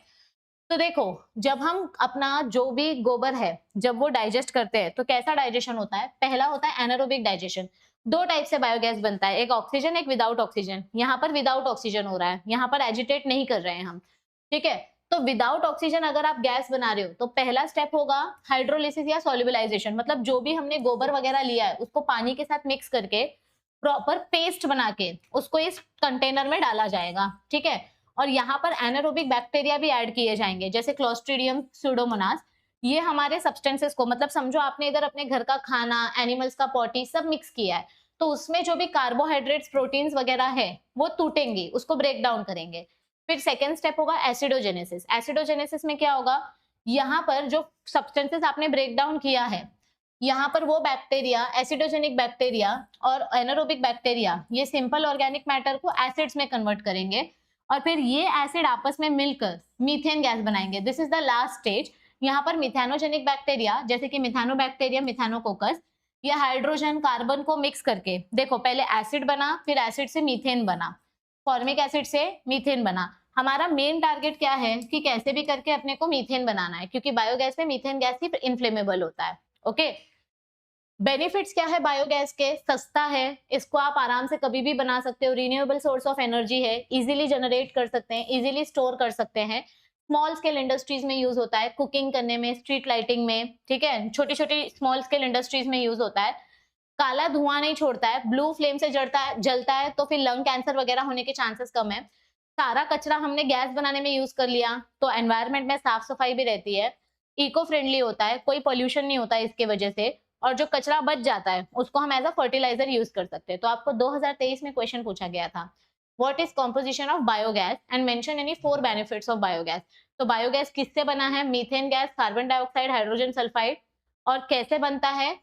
तो देखो, जब हम अपना जो भी गोबर है जब वो डाइजेस्ट करते हैं तो कैसा डाइजेशन होता है? पहला होता है एनारोबिक डाइजेशन। दो टाइप से बायोगैस बनता है, एक ऑक्सीजन, एक विदाउट ऑक्सीजन। यहाँ पर विदाउट ऑक्सीजन हो रहा है, यहाँ पर एजिटेट नहीं कर रहे हैं हम, ठीक है। तो विदाउट ऑक्सीजन अगर आप गैस बना रहे हो तो पहला स्टेप होगा हाइड्रोलिसिस या सोल्युबलाइजेशन, मतलब जो भी हमने गोबर वगैरह लिया है उसको पानी के साथ मिक्स करके प्रॉपर पेस्ट बना के उसको इस कंटेनर में डाला जाएगा, ठीक है। और यहाँ पर एनारोबिक बैक्टीरिया भी ऐड किए जाएंगे जैसे क्लोस्ट्रीडियम स्यूडोमोनास। ये हमारे सब्सटेंसेस को, मतलब समझो आपने इधर अपने घर का खाना, एनिमल्स का पॉटी सब मिक्स किया है, तो उसमें जो भी कार्बोहाइड्रेट्स, प्रोटीन्स वगैरह है वो टूटेंगी, उसको ब्रेक डाउन करेंगे। फिर सेकेंड स्टेप होगा एसिडोजेनेसिस। एसिडोजेनेसिस में क्या होगा? यहाँ पर जो सब्सटेंसेस आपने ब्रेक डाउन किया है, यहाँ पर वो बैक्टीरिया, एसिडोजेनिक बैक्टीरिया और एनारोबिक बैक्टीरिया, ये सिंपल ऑर्गेनिक मैटर को एसिड्स में कन्वर्ट करेंगे और फिर ये एसिड आपस में मिलकर मीथेन गैस बनाएंगे। This is the last stage. यहाँ पर मिथेनोजेनिक बैक्टीरिया जैसे कि मिथानोबैक्टीरियम, मिथानोकोकस, ये हाइड्रोजन कार्बन को मिक्स करके, देखो पहले एसिड बना, फिर एसिड से मीथेन बना, फॉर्मिक एसिड से मीथेन बना। हमारा मेन टारगेट क्या है कि कैसे भी करके अपने को मीथेन बनाना है, क्योंकि बायोगैस में मीथेन गैस ही इनफ्लेमेबल होता है, ओके। बेनिफिट्स क्या है बायोगैस के? सस्ता है, इसको आप आराम से कभी भी बना सकते हो, रिन्यूएबल सोर्स ऑफ एनर्जी है, इजीली जनरेट कर सकते हैं, इजीली स्टोर कर सकते हैं, स्मॉल स्केल इंडस्ट्रीज में यूज होता है, कुकिंग करने में, स्ट्रीट लाइटिंग में, ठीक है, छोटी छोटी स्मॉल स्केल इंडस्ट्रीज में यूज होता है। काला धुआं नहीं छोड़ता है, ब्लू फ्लेम से जलता है तो फिर लंग कैंसर वगैरह होने के चांसेस कम है। सारा कचरा हमने गैस बनाने में यूज कर लिया तो एनवायरनमेंट में साफ सफाई भी रहती है, इको फ्रेंडली होता है, कोई पोल्यूशन नहीं होता है इसके वजह से, और जो कचरा बच जाता है उसको हम एज अ फर्टिलाइजर यूज कर सकते हैं। तो आपको 2023 में क्वेश्चन पूछा गया था, what is composition of biogas and mention any 4 benefits of biogas. तो बायोगैस किससे बना है? Methane gas, carbon dioxide, hydrogen sulphide. और कैसे बनता है,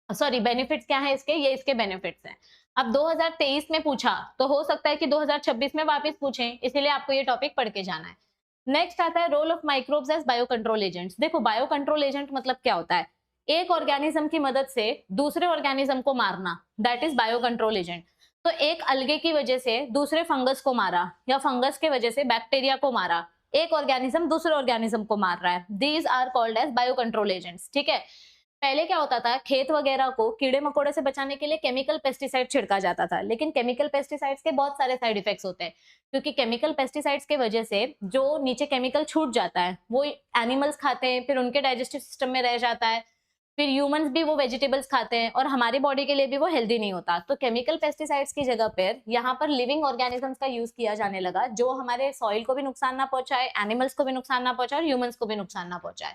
सॉरी बेनिफिट्स क्या है इसके, ये इसके बेनिफिट्स हैं। अब 2023 में पूछा तो हो सकता है कि 2026 में वापस पूछें, इसीलिए आपको ये टॉपिक पढ़ के जाना है। नेक्स्ट आता है role of microbes as bio control agents. देखो बायो कंट्रोल एजेंट मतलब क्या होता है? एक ऑर्गेनिज्म की मदद से दूसरे ऑर्गेनिज्म को मारना, that is bio control agent. तो एक अलगे की वजह से दूसरे फंगस को मारा या फंगस के वजह से बैक्टीरिया को मारा, एक ऑर्गेनिज्म दूसरे ऑर्गेनिज्म को मार रहा है, these are called as bio control agents, ठीक है। पहले क्या होता था, खेत वगैरह को कीड़े मकोड़े से बचाने के लिए केमिकल पेस्टिसाइड छिड़का जाता था, लेकिन केमिकल पेस्टिसाइड्स के बहुत सारे साइड इफेक्ट्स होते हैं, क्योंकि केमिकल पेस्टिसाइड्स के वजह से जो नीचे केमिकल छूट जाता है वो एनिमल्स खाते हैं, फिर उनके डाइजेस्टिव सिस्टम में रह जाता है, फिर ह्यूमंस भी वो वेजिटेबल्स खाते हैं और हमारी बॉडी के लिए भी वो हेल्दी नहीं होता। तो केमिकल पेस्टिसाइड्स की जगह पर यहाँ पर लिविंग ऑर्गेनिजम्स का यूज किया जाने लगा, जो हमारे सॉइल को भी नुकसान ना पहुंचाए, एनिमल्स को भी नुकसान ना पहुंचाए और ह्यूमंस को भी नुकसान ना पहुंचाए।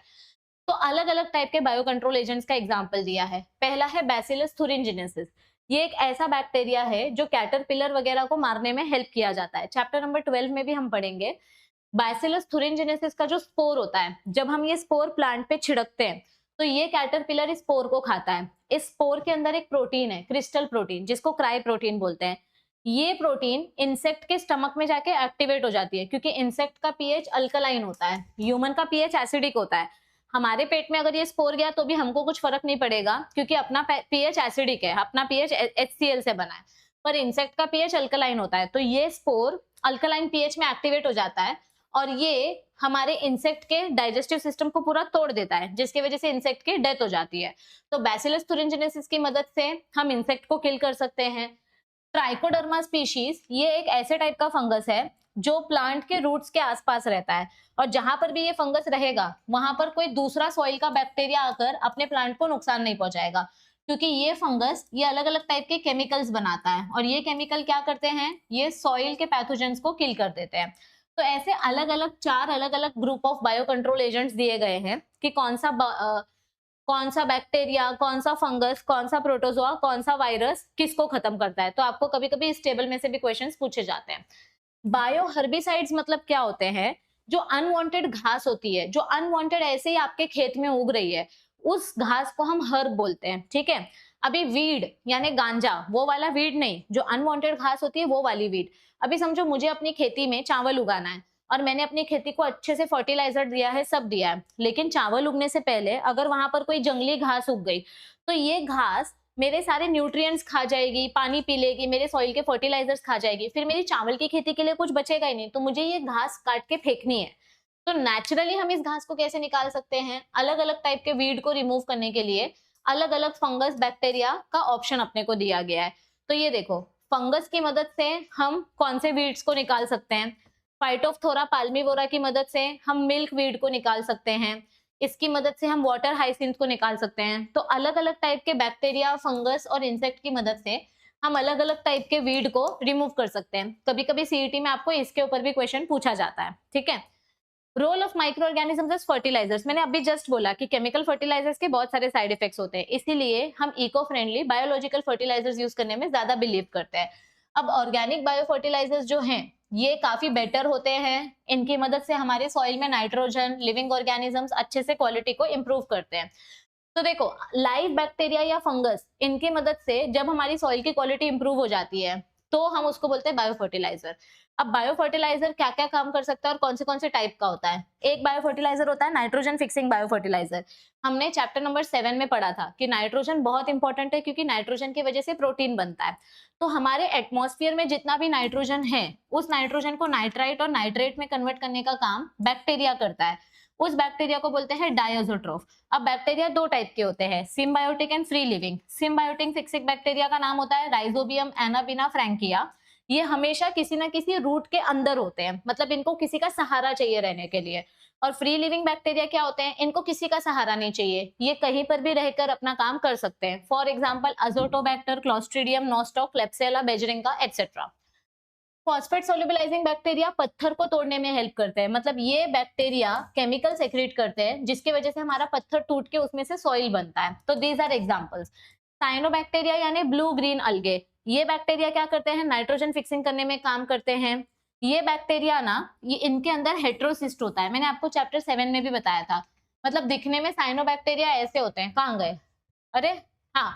तो अलग अलग टाइप के बायो कंट्रोल एजेंट्स का एग्जांपल दिया है। पहला है बैसिलस thuringiensis। ये एक ऐसा बैक्टीरिया है जो कैटरपिलर वगैरह को मारने में हेल्प किया जाता है, चैप्टर नंबर 12 में भी हम पढ़ेंगे। बैसिलस thuringiensis का जो स्पोर होता है, जब हम ये स्पोर प्लांट पे छिड़कते हैं तो ये कैटरपिलर इस स्पोर को खाता है। इस स्पोर के अंदर एक प्रोटीन है, क्रिस्टल प्रोटीन, जिसको क्राई प्रोटीन बोलते हैं। ये प्रोटीन इंसेक्ट के स्टमक में जाके एक्टिवेट हो जाती है, क्योंकि इंसेक्ट का पीएच अल्कलाइन होता है, ह्यूमन का पीएच एसिडिक होता है। हमारे पेट में अगर ये स्पोर गया तो भी हमको कुछ फर्क नहीं पड़ेगा, क्योंकि अपना पीएच एसिडिक है, अपना पीएच HCl से बना है, पर इंसेक्ट का पीएच अल्कलाइन होता है। तो ये स्पोर अल्कलाइन पीएच में एक्टिवेट हो जाता है और ये हमारे इंसेक्ट के डाइजेस्टिव सिस्टम को पूरा तोड़ देता है, जिसकी वजह से इंसेक्ट की डेथ हो जाती है। तो बैसिलस thuringiensis की मदद से हम इंसेक्ट को किल कर सकते हैं। ट्राइकोडर्मा स्पीशीज, ये एक ऐसे टाइप का फंगस है जो प्लांट के रूट्स के आसपास रहता है, और जहां पर भी ये फंगस रहेगा वहां पर कोई दूसरा सॉइल का बैक्टीरिया आकर अपने प्लांट को नुकसान नहीं पहुंचाएगा, क्योंकि ये फंगस ये अलग अलग टाइप के केमिकल्स बनाता है, और ये केमिकल क्या करते हैं, ये सॉइल के पैथोजेंस को किल कर देते हैं। तो ऐसे अलग अलग 4 अलग अलग group of bio control agents दिए गए हैं कि कौन सा बैक्टीरिया, कौन सा फंगस, कौन सा प्रोटोजोआ, कौन सा वायरस किसको खत्म करता है। तो आपको कभी कभी इस टेबल में से भी क्वेश्चंस पूछे जाते हैं। बायो हर्बिसाइड्स मतलब क्या होते हैं? जो अनवांटेड घास होती है, जो अनवांटेड ऐसे ही आपके खेत में उग रही है, उस घास को हम हर्ब बोलते हैं, ठीक है। अभी वीड यानी गांजा, वो वाला वीड नहीं, जो अनवांटेड घास होती है वो वाली वीड। अभी समझो मुझे अपनी खेती में चावल उगाना है और मैंने अपनी खेती को अच्छे से फर्टिलाइजर दिया है, सब दिया है, लेकिन चावल उगने से पहले अगर वहां पर कोई जंगली घास उग गई तो ये घास मेरे सारे न्यूट्रिएंट्स खा जाएगी, पानी पी लेगी, मेरे सॉइल के फर्टिलाइजर्स खा जाएगी, फिर मेरी चावल की खेती के लिए कुछ बचेगा ही नहीं, तो मुझे ये घास काट के फेंकनी है। तो नेचुरली हम इस घास को कैसे निकाल सकते हैं? अलग अलग टाइप के वीड को रिमूव करने के लिए अलग अलग फंगस बैक्टीरिया का ऑप्शन अपने को दिया गया है। तो ये देखो, फंगस की मदद से हम कौन से वीड्स को निकाल सकते हैं? फाइटोफथोरा पाल्मिवोरा की मदद से हम मिल्क वीड को निकाल सकते हैं, इसकी मदद से हम वाटर हाइसिंथ को निकाल सकते हैं। तो अलग अलग टाइप के बैक्टीरिया, फंगस और इंसेक्ट की मदद से हम अलग अलग टाइप के वीड को रिमूव कर सकते हैं। कभी कभी सीईटी में आपको इसके ऊपर भी क्वेश्चन पूछा जाता है, ठीक है। Role of micro organisms as fertilisers, मैंने अभी जस्ट बोला कि केमिकल फर्टिलाइजर्स के बहुत सारे साइड इफेक्ट्स होते हैं, इसीलिए हम eco friendly biological fertilisers use करने में ज्यादा बिलीव करते हैं। अब ऑर्गेनिक बायो फर्टिलाइजर्स जो हैं ये काफी बेटर होते हैं, इनकी मदद से हमारे सॉइल में नाइट्रोजन, लिविंग ऑर्गेनिजम्स अच्छे से क्वालिटी को इम्प्रूव करते हैं। तो देखो, लाइव बैक्टीरिया या फंगस, इनकी मदद से जब हमारी सॉइल की क्वालिटी इंप्रूव हो जाती है तो हम उसको बोलते हैं बायो फर्टिलाइजर। अब बायो फर्टिलाइजर क्या क्या काम कर सकता है और कौन से टाइप का होता है? एक बायो फर्टिलाइजर होता है नाइट्रोजन फिक्सिंग बायो फर्टिलाइजर। हमने चैप्टर नंबर 7 में पढ़ा था कि नाइट्रोजन बहुत इंपॉर्टेंट है, क्योंकि नाइट्रोजन की वजह से प्रोटीन बनता है। तो हमारे एटमॉस्फेयर में जितना भी नाइट्रोजन है, उस नाइट्रोजन को नाइट्राइट और नाइट्रेट में कन्वर्ट करने का काम बैक्टीरिया करता है। उस बैक्टीरिया को बोलते हैं डायज़ोट्रोफ। अब बैक्टीरिया दो टाइप के होते हैं, symbiotic and free living. Symbiotic fixing bacteria का नाम होता है राइजोबियम एनाबिना फ्रैंकिया। ये हमेशा किसी ना किसी रूट के अंदर होते हैं, मतलब इनको किसी का सहारा चाहिए रहने के लिए। और फ्री लिविंग बैक्टीरिया क्या होते हैं? इनको किसी का सहारा नहीं चाहिए, ये कहीं पर भी रहकर अपना काम कर सकते हैं। For example Azotobacter, Clostridium, Nostoc, Klebsiella, Beijerinckia etcetera. Phosphate solubilising bacteria पत्थर को तोड़ने में हेल्प करते हैं, मतलब ये बैक्टीरिया केमिकल सेक्रेट करते हैं जिसकी वजह से हमारा पत्थर टूट के उसमें से सॉइल बनता है। तो दीज आर एग्जांपल्स। साइनोबैक्टीरिया यानी ब्लू ग्रीन अलगे, ये बैक्टीरिया क्या करते हैं? नाइट्रोजन फिक्सिंग करने में काम करते हैं। ये बैक्टीरिया ना, ये इनके अंदर हेट्रोसिस्ट होता है, मैंने आपको चैप्टर 7 में भी बताया था। मतलब दिखने में साइनोबैक्टीरिया ऐसे होते हैं, कहाँ गए? अरे हाँ,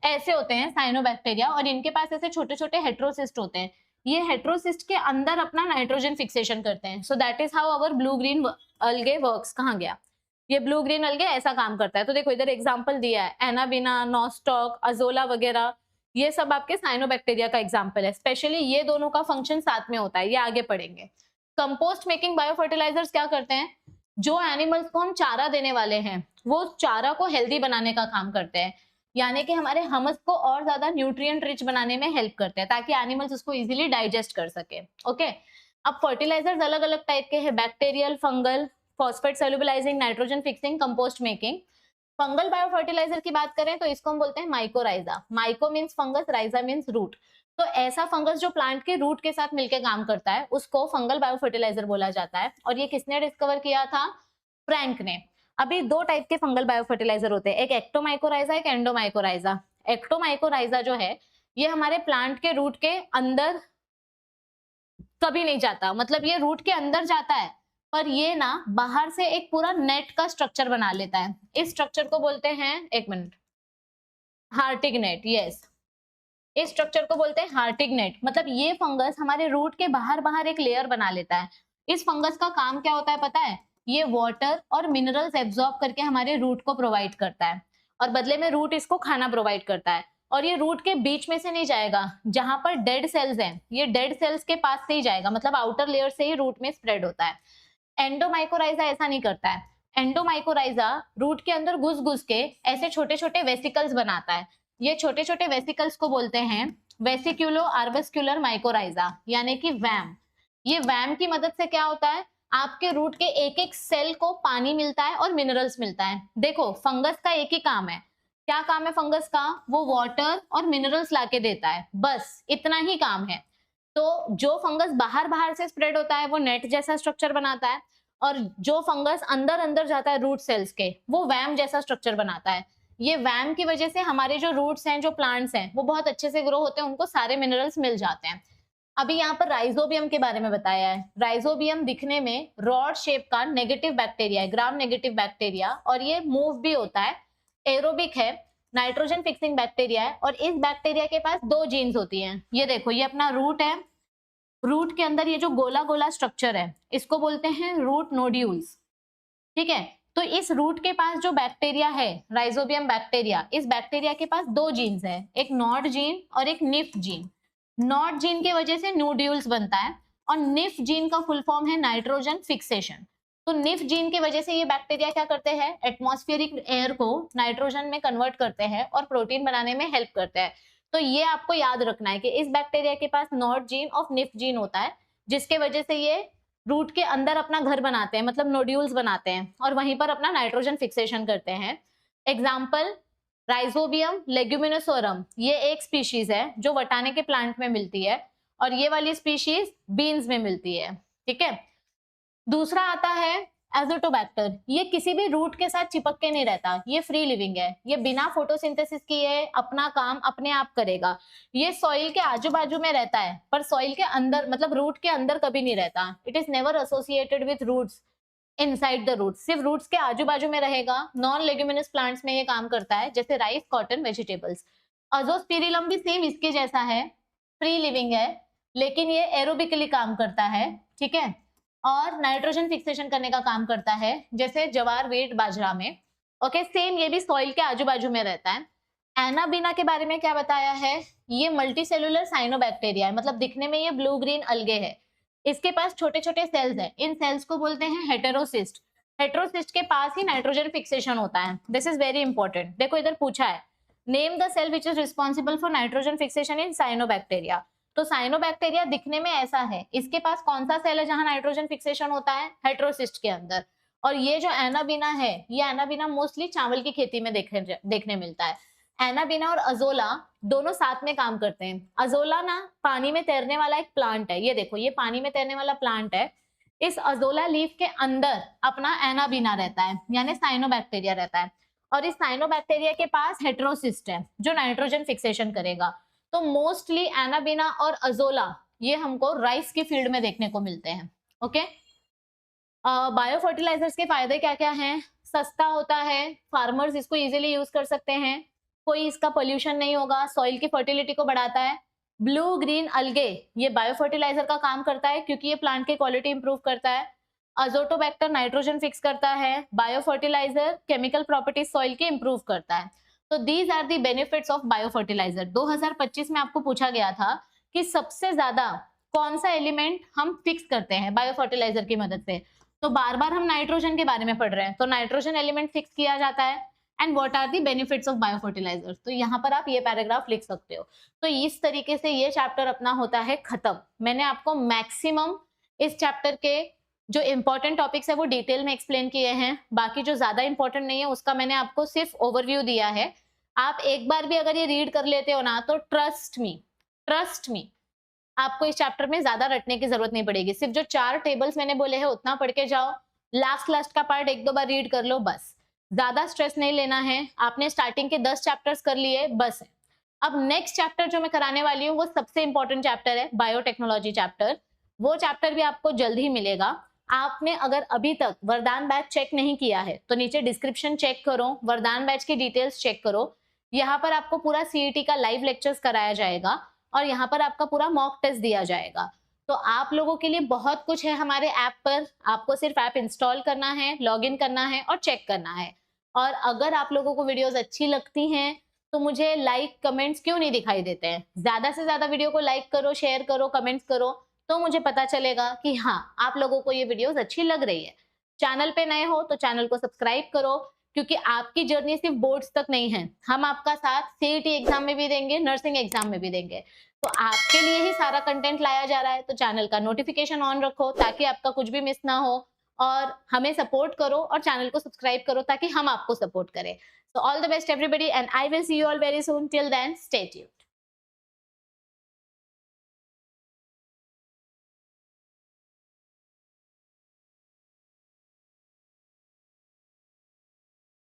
ऐसे होते हैं साइनोबैक्टीरिया, और इनके पास ऐसे छोटे छोटे हेट्रोसिस्ट होते हैं। ये हेट्रोसिस्ट के अंदर अपना नाइट्रोजन फिक्सेशन करते हैं। So that is how our blue green अलगे वर्क्स। कहाँ गया? ये ब्लू ग्रीन अलगे ऐसा काम करता है। तो देखो इधर एग्जांपल दिया है, एनाबिना, नोस्टॉक, अजोला वगैरह, ये सब आपके साइनोबैक्टीरिया का एग्जांपल है। स्पेशली ये दोनों का फंक्शन साथ में होता है, ये आगे पढ़ेंगे। कंपोस्ट मेकिंग बायोफर्टिलाइजर्स क्या करते हैं? जो एनिमल्स को हम चारा देने वाले हैं, वो चारा को हेल्दी बनाने का काम करते हैं, यानी कि हमारे हमस को और ज्यादा न्यूट्रिएंट रिच बनाने में हेल्प करते हैं, ताकि एनिमल्स उसको इजीली डाइजेस्ट कर सके। ओके, अब फर्टिलाइजर्स अलग अलग टाइप के हैं, bacterial, fungal, phosphate solubilising, nitrogen fixing, compost making. Fungal biofertiliser की बात करें तो इसको हम बोलते हैं mycorrhiza. Myco means fungus, rhiza means root. तो ऐसा फंगस जो प्लांट के रूट के साथ मिलकर काम करता है उसको फंगल बायोफर्टिलाइजर बोला जाता है। और ये किसने डिस्कवर किया था? फ्रैंक ने। अभी दो टाइप के फंगल बायोफर्टिलाइजर होते हैं, एक एक्टोमाइकोराइजा, एक एंडोमाइकोराइजा। एक्टोमाइकोराइजा जो है ये हमारे प्लांट के रूट के अंदर कभी नहीं जाता, मतलब ये रूट के अंदर जाता है पर ये ना बाहर से एक पूरा नेट का स्ट्रक्चर बना लेता है। इस स्ट्रक्चर को बोलते हैं, एक मिनट, हार्टिग नेट। यस, इस स्ट्रक्चर को बोलते हैं हार्टिग नेट। मतलब ये फंगस हमारे रूट के बाहर बाहर एक लेयर बना लेता है। इस फंगस का काम क्या होता है पता है? ये वाटर और मिनरल्स एब्जॉर्ब करके हमारे रूट को प्रोवाइड करता है, और बदले में रूट इसको खाना प्रोवाइड करता है। और ये रूट के बीच में से नहीं जाएगा, जहां पर डेड सेल्स हैं ये डेड सेल्स के पास से ही जाएगा, मतलब आउटर लेयर से ही रूट में स्प्रेड होता है। एंडोमाइकोराइजा ऐसा नहीं करता है। एंडोमाइकोराइजा रूट के अंदर घुस घुस के ऐसे छोटे छोटे वेसिकल्स बनाता है। ये छोटे छोटे वेसिकल्स को बोलते हैं वेसिक्यूलो आर्बस्क्यूलर माइकोराइजा, यानी कि वैम। ये वैम की मदद से क्या होता है? आपके रूट के एक एक सेल को पानी मिलता है और मिनरल्स मिलता है। देखो फंगस का एक ही काम है, क्या काम है फंगस का? वो वाटर और मिनरल्स लाके देता है, बस इतना ही काम है। तो जो फंगस बाहर बाहर से स्प्रेड होता है वो नेट जैसा स्ट्रक्चर बनाता है, और जो फंगस अंदर अंदर जाता है रूट सेल्स के, वो वैम जैसा स्ट्रक्चर बनाता है। ये वैम की वजह से हमारे जो रूट्स हैं, जो प्लांट्स हैं, वो बहुत अच्छे से ग्रो होते हैं, उनको सारे मिनरल्स मिल जाते हैं। अभी यहाँ पर राइजोबियम के बारे में बताया है। राइजोबियम दिखने में रॉड शेप का नेगेटिव बैक्टीरिया है, ग्राम नेगेटिव बैक्टीरिया, और ये मूव भी होता है, एरोबिक है, नाइट्रोजन फिक्सिंग बैक्टीरिया है, और इस बैक्टीरिया के पास दो जीन्स होती हैं। ये देखो, ये अपना रूट है, रूट के अंदर ये जो गोला गोला स्ट्रक्चर है इसको बोलते हैं रूट नोड्यूल्स, ठीक है। तो इस रूट के पास जो बैक्टीरिया है, राइजोबियम बैक्टीरिया, इस बैक्टीरिया के पास दो जीन्स है, एक नॉड जीन और एक निफ जीन। नॉट जीन की वजह से नोड्यूल्स बनता है, और निफ जीन का फुल फॉर्म है नाइट्रोजन फिक्सेशन। तो निफ जीन की वजह से ये बैक्टीरिया क्या करते हैं, एटमॉस्फेरिक एयर को नाइट्रोजन में कन्वर्ट करते हैं और प्रोटीन बनाने में हेल्प करते हैं। तो ये आपको याद रखना है कि इस बैक्टीरिया के पास नॉट जीन और निफ जीन होता है, जिसके वजह से ये रूट के अंदर अपना घर बनाते हैं, मतलब नोड्यूल्स बनाते हैं, और वहीं पर अपना नाइट्रोजन फिक्सेशन करते हैं। एग्जाम्पल, राइजोबियम लेग्यूमिनोसोरम, ये एक स्पीशीज है जो वटाने के प्लांट में मिलती है, और ये वाली स्पीशीज बीन्स में मिलती है, ठीक है। दूसरा आता है एजोटोबैक्टर, ये किसी भी रूट के साथ चिपक के नहीं रहता, ये फ्री लिविंग है, ये बिना फोटोसिंथेसिस किए अपना काम अपने आप करेगा। ये सॉइल के आजू बाजू में रहता है, पर सॉइल के अंदर, मतलब रूट के अंदर कभी नहीं रहता। It is never associated with roots inside the root, सिर्फ रूट्स के आजू बाजू में रहेगा। नॉन लेग्यूमिनस प्लांट्स में ये काम करता है, जैसे राइस, कॉटन, वेजिटेबल्स। अजोस्पिरिलम भी सेम इसके जैसा है, फ्री लिविंग है, लेकिन ये एरोबिकली काम करता है, ठीक है, और नाइट्रोजन फिक्सेशन करने का काम करता है, जैसे जवार, वीट, बाजरा में। ओके, सेम ये भी सॉइल के आजू बाजू में रहता है। एनाबीना के बारे में क्या बताया है, ये मल्टीसेलुलर साइनोबैक्टीरिया है, मतलब दिखने में ये ब्लू ग्रीन अलगे है। इसके पास छोटे छोटे सेल्स हैं, इन सेल्स को बोलते हैं हेटेरोसिस्ट। हेटेरोसिस्ट के पास ही नाइट्रोजन फिक्सेशन होता है। This is very important. देखो इधर पूछा है, name the cell which is responsible for nitrogen fixation in cyanobacteria. तो साइनोबैक्टीरिया दिखने में ऐसा है, इसके पास कौन सा सेल है जहां नाइट्रोजन फिक्सेशन होता है, हेटेरोसिस्ट के अंदर। और ये जो एनाबीना है, ये एनाबीना मोस्टली चावल की खेती में देखने मिलता है। एनाबीना और अजोला दोनों साथ में काम करते हैं। अजोला ना पानी में तैरने वाला एक प्लांट है, ये देखो, ये पानी में तैरने वाला प्लांट है। इस अजोला लीफ के अंदर अपना एनाबीना रहता है, यानी साइनोबैक्टीरिया रहता है, और इस साइनोबैक्टीरिया के पास हेटेरोसिस्ट है जो नाइट्रोजन फिक्सेशन करेगा। तो मोस्टली एनाबीना और अजोला ये हमको राइस की फील्ड में देखने को मिलते हैं। ओके, बायो फर्टिलाइजर्स के फायदे क्या क्या हैं, सस्ता होता है, फार्मर्स इसको इजीली यूज कर सकते हैं, कोई इसका पोल्यूशन नहीं होगा, सॉइल की फर्टिलिटी को बढ़ाता है। ब्लू ग्रीन अलगे ये बायो फर्टिलाइजर का काम करता है, क्योंकि ये प्लांट की क्वालिटी इंप्रूव करता है। अजोटोबैक्टर नाइट्रोजन फिक्स करता है, bio fertiliser chemical properties soil की इंप्रूव करता है। तो these are the benefits of bio fertiliser. 2025 में आपको पूछा गया था कि सबसे ज्यादा कौन सा एलिमेंट हम फिक्स करते हैं बायो फर्टिलाइजर की मदद से। तो बार बार हम नाइट्रोजन के बारे में पढ़ रहे हैं, तो नाइट्रोजन एलिमेंट फिक्स किया जाता है। And what are the benefits of bio fertiliser, तो यहाँ पर आप ये पैराग्राफ लिख सकते हो। तो इस तरीके से ये चैप्टर अपना होता है खत्म। मैंने आपको मैक्सिमम इस चैप्टर के जो इंपॉर्टेंट टॉपिक्स है वो डिटेल में एक्सप्लेन किए हैं, बाकी जो ज्यादा इंपॉर्टेंट नहीं है उसका मैंने आपको सिर्फ ओवरव्यू दिया है। आप एक बार भी अगर ये रीड कर लेते हो ना, तो ट्रस्ट मी आपको इस चैप्टर में ज्यादा रटने की जरूरत नहीं पड़ेगी। सिर्फ जो 4 टेबल्स मैंने बोले हैं उतना पढ़ के जाओ, लास्ट का पार्ट 1-2 बार रीड कर लो, बस। ज्यादा स्ट्रेस नहीं लेना है, आपने स्टार्टिंग के 10 चैप्टर्स कर लिए, बस है। अब नेक्स्ट चैप्टर जो मैं कराने वाली हूँ वो सबसे इंपॉर्टेंट चैप्टर है, बायोटेक्नोलॉजी चैप्टर। वो चैप्टर भी आपको जल्द ही मिलेगा। आपने अगर अभी तक वरदान बैच चेक नहीं किया है तो नीचे डिस्क्रिप्शन चेक करो, वरदान बैच की डिटेल्स चेक करो। यहाँ पर आपको पूरा सीईटी का लाइव लेक्चर्स कराया जाएगा, और यहाँ पर आपका पूरा मॉक टेस्ट दिया जाएगा। तो आप लोगों के लिए बहुत कुछ है हमारे ऐप पर, आपको सिर्फ ऐप इंस्टॉल करना है, लॉगिन करना है और चेक करना है। और अगर आप लोगों को वीडियोस अच्छी लगती हैं तो मुझे लाइक कमेंट्स क्यों नहीं दिखाई देते हैं, ज्यादा से ज्यादा वीडियो को लाइक करो, शेयर करो, कमेंट्स करो, तो मुझे पता चलेगा कि हाँ आप लोगों को ये वीडियोस अच्छी लग रही है। चैनल पे नए हो तो चैनल को सब्सक्राइब करो, क्योंकि आपकी जर्नी सिर्फ बोर्ड्स तक नहीं है, हम आपका साथ सीईटी एग्जाम में भी देंगे, नर्सिंग एग्जाम में भी देंगे। तो आपके लिए ही सारा कंटेंट लाया जा रहा है, तो चैनल का नोटिफिकेशन ऑन रखो ताकि आपका कुछ भी मिस ना हो, और हमें सपोर्ट करो और चैनल को सब्सक्राइब करो ताकि हम आपको सपोर्ट करें। So all the best everybody, and I will see you all very soon. Till then, stay tuned.